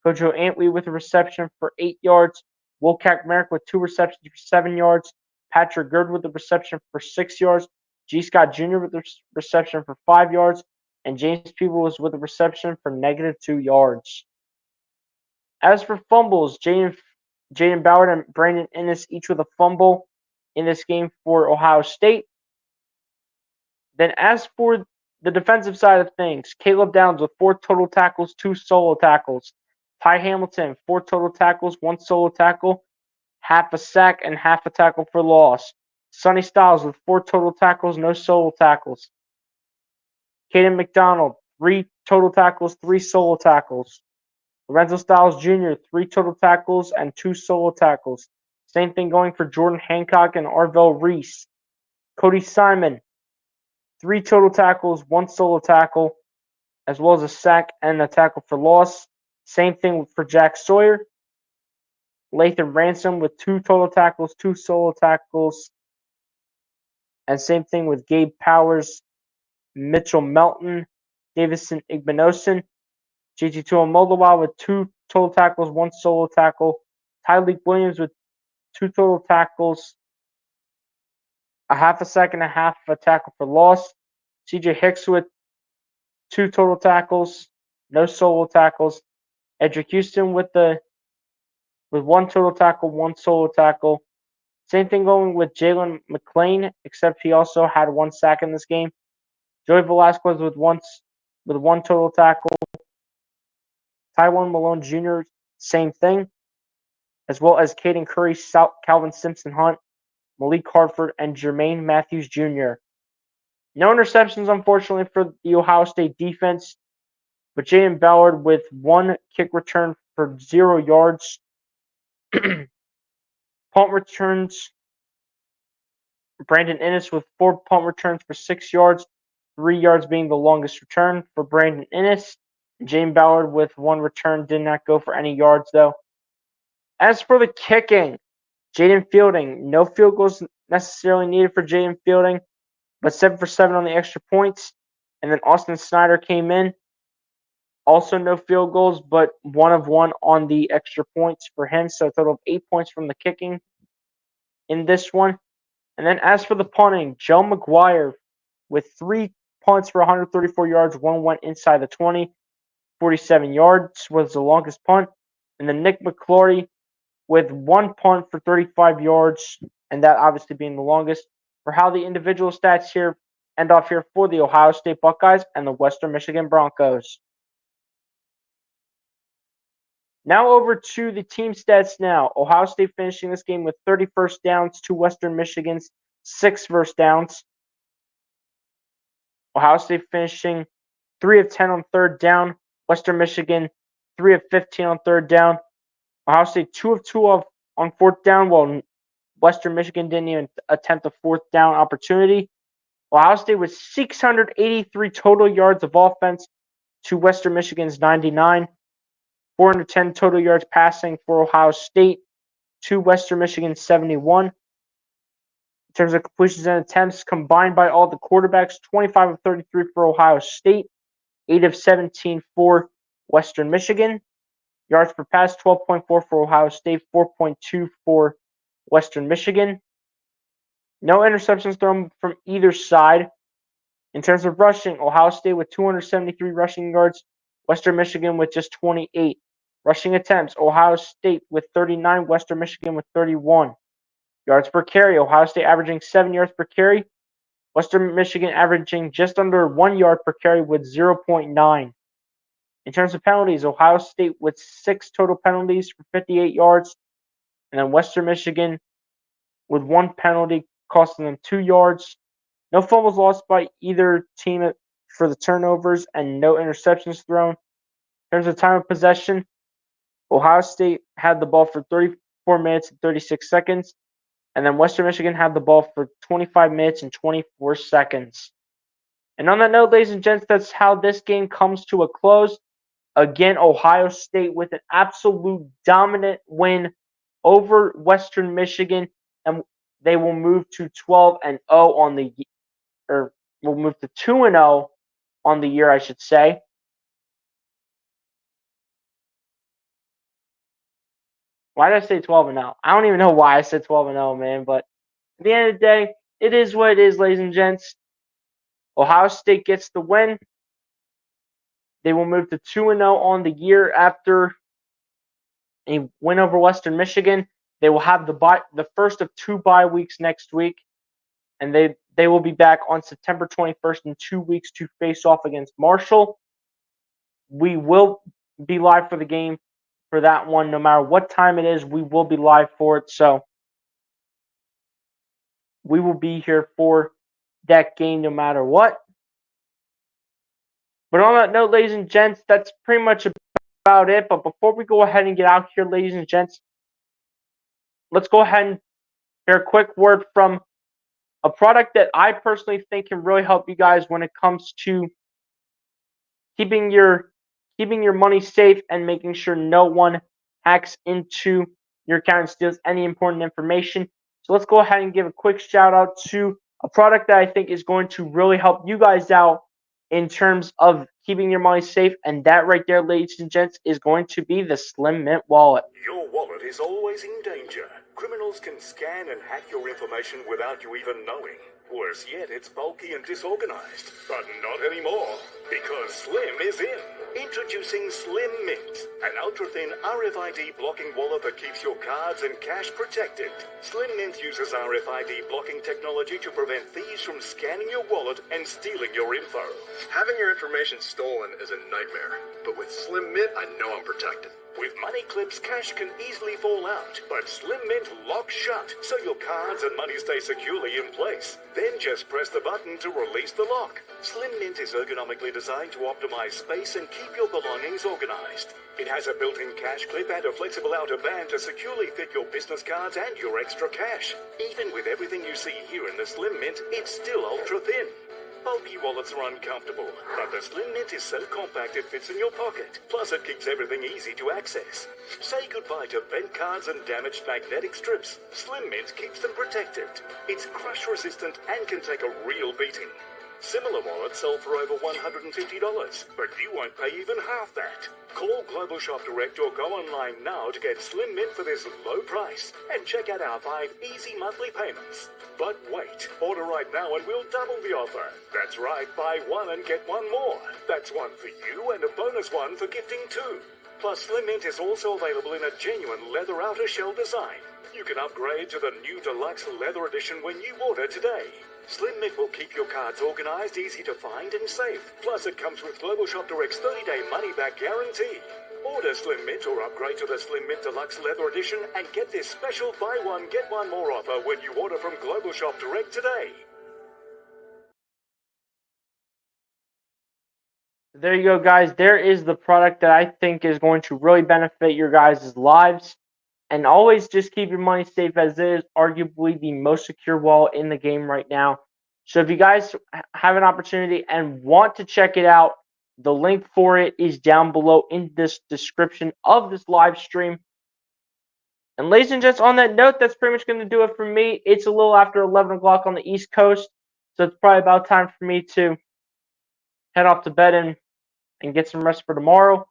Kojo Antley with a reception for 8 yards. Wilcack Merrick with 2 receptions for 7 yards. Patrick Gerd with a reception for 6 yards. G. Scott Jr. with a reception for 5 yards. And James Peebles with a reception for -2 yards. As for fumbles, Jaden Ballard and Brandon Innes each with a fumble in this game for Ohio State. Then as for the defensive side of things, Caleb Downs with 4 total tackles, 2 solo tackles. Ty Hamilton, 4 total tackles, 1 solo tackle, half a sack, and half a tackle for loss. Sonny Styles with 4 total tackles, no solo tackles. Caden McDonald, 3 total tackles, 3 solo tackles. Lorenzo Styles Jr., 3 total tackles and 2 solo tackles. Same thing going for Jordan Hancock and Arvell Reese. Cody Simon, 3 total tackles, 1 solo tackle, as well as a sack and a tackle for loss. Same thing for Jack Sawyer. Lathan Ransom with 2 total tackles, 2 solo tackles. And same thing with Gabe Powers, Mitchell Melton, Davison Igbinosun. JT Tuamolowa with 2 total tackles, 1 solo tackle. Tyleek Williams with 2 total tackles, a half a sack and a half a tackle for loss. CJ Hicks with 2 total tackles, no solo tackles. Edric Houston with 1 total tackle, 1 solo tackle. Same thing going with Jalen McClain, except he also had 1 sack in this game. Joey Velasquez with one total tackle. Tywone Malone Jr., same thing, as well as Caden Curry, Calvin Simpson Hunt, Malik Hartford, and Jermaine Matthews Jr. No interceptions, unfortunately, for the Ohio State defense, but Jaden Ballard with 1 kick return for 0 yards. Punt returns, Brandon Innes with 4 punt returns for 6 yards, 3 yards being the longest return for Brandon Innes. Jaden Ballard with 1 return did not go for any yards, though. As for the kicking, Jaden Fielding, no field goals necessarily needed for Jaden Fielding, but 7 for 7 on the extra points. And then Austin Snyder came in. Also no field goals, but 1 of 1 on the extra points for him. So a total of 8 points from the kicking in this one. And then as for the punting, Joe McGuire with 3 punts for 134 yards. 1 went inside the 20. 47 yards was the longest punt. And then Nick McClory with 1 punt for 35 yards, and that obviously being the longest. For how the individual stats here end off here for the Ohio State Buckeyes and the Western Michigan Broncos. Now over to the team stats now. Ohio State finishing this game with 30 first downs to Western Michigan's 6 first downs. Ohio State finishing 3 of 10 on 3rd down. Western Michigan 3 of 15 on 3rd down. Ohio State 2 of 2 on 4th down, while Western Michigan didn't even attempt a 4th down opportunity. Ohio State with 683 total yards of offense to Western Michigan's 99. 410 total yards passing for Ohio State to Western Michigan's 71. In terms of completions and attempts combined by all the quarterbacks, 25 of 33 for Ohio State, 8 of 17 for Western Michigan. Yards per pass, 12.4 for Ohio State, 4.2 for Western Michigan. No interceptions thrown from either side. In terms of rushing, Ohio State with 273 rushing yards, Western Michigan with just 28. Rushing attempts, Ohio State with 39, Western Michigan with 31. Yards per carry, Ohio State averaging 7 yards per carry, Western Michigan averaging just under 1 yard per carry with 0.9. In terms of penalties, Ohio State with 6 total penalties for 58 yards, and then Western Michigan with 1 penalty costing them 2 yards. No fumbles lost by either team for the turnovers, and no interceptions thrown. In terms of time of possession, Ohio State had the ball for 34 minutes and 36 seconds, and then Western Michigan had the ball for 25 minutes and 24 seconds. And on that note, ladies and gents, that's how this game comes to a close. Again, Ohio State with an absolute dominant win over Western Michigan, and they will move to 12-0 on the, or will move to 2-0 on the year, I should say. Why did I say 12-0? I don't even know why I said 12-0, man. But at the end of the day, it is what it is, ladies and gents. Ohio State gets the win. They will move to 2-0 on the year after a win over Western Michigan. They will have the first of 2 bye weeks next week, and they will be back on September 21st in 2 weeks to face off against Marshall. We will be live for the game for that one. No matter what time it is, we will be live for it. So we will be here for that game no matter what. But on that note, ladies and gents, that's pretty much about it. But before we go ahead and get out here, ladies and gents, let's go ahead and hear a quick word from a product that I personally think can really help you guys when it comes to keeping your money safe and making sure no one hacks into your account and steals any important information. So let's go ahead and give a quick shout out to a product that I think is going to really help you guys out in terms of keeping your money safe. And that right there, ladies and gents, is going to be the Slim Mint wallet. Your wallet is always in danger. Criminals can scan and hack your information without you even knowing. Worse yet, it's bulky and disorganized. But not anymore, because Slim is in. Introducing Slim Mint, an ultra-thin RFID blocking wallet that keeps your cards and cash protected. Slim Mint uses RFID blocking technology to prevent thieves from scanning your wallet and stealing your info. Having your information stolen is a nightmare, but with Slim Mint, I know I'm protected. With money clips, cash can easily fall out, but Slim Mint locks shut, so your cards and money stay securely in place. Then just press the button to release the lock. Slim Mint is ergonomically designed to optimize space and keep your belongings organized. It has a built-in cash clip and a flexible outer band to securely fit your business cards and your extra cash. Even with everything you see here in the Slim Mint, it's still ultra-thin. Bulky wallets are uncomfortable, but the Slim Mint is so compact it fits in your pocket. Plus, it keeps everything easy to access. Say goodbye to bent cards and damaged magnetic strips. Slim Mint keeps them protected. It's crush-resistant and can take a real beating. Similar wallets sell for over $150, but you won't pay even half that. Call Global Shop Direct or go online now to get Slim Mint for this low price and check out our 5 easy monthly payments. But wait, order right now and we'll double the offer. That's right, buy one and get one more. That's one for you and a bonus one for gifting too. Plus, Slim Mint is also available in a genuine leather outer shell design. You can upgrade to the new deluxe leather edition when you order today. Slim Mint will keep your cards organized, easy to find, and safe. Plus, it comes with Global Shop Direct's 30-day money-back guarantee. Order Slim Mint or upgrade to the Slim Mint Deluxe Leather Edition and get this special buy one, get one more offer when you order from Global Shop Direct today. There you go, guys. There is the product that I think is going to really benefit your guys' lives. And always just keep your money safe, as it is arguably the most secure wallet in the game right now. So if you guys have an opportunity and want to check it out, the link for it is down below in this description of this live stream. And ladies and gents, on that note, that's pretty much going to do it for me. It's a little after 11 o'clock on the East Coast, so it's probably about time for me to head off to bed and get some rest for tomorrow.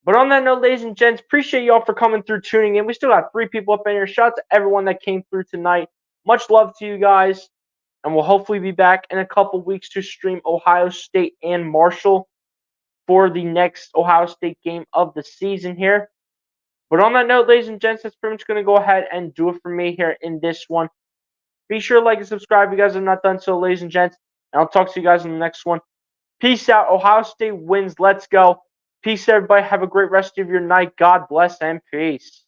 But on that note, ladies and gents, appreciate you all for coming through, tuning in. We still got 3 people up in here. Shout out to everyone that came through tonight. Much love to you guys. And we'll hopefully be back in a couple weeks to stream Ohio State and Marshall for the next Ohio State game of the season here. But on that note, ladies and gents, that's pretty much going to go ahead and do it for me here in this one. Be sure to like and subscribe if you guys have not done so, ladies and gents. And I'll talk to you guys in the next one. Peace out. Ohio State wins. Let's go. Peace, everybody. Have a great rest of your night. God bless and peace.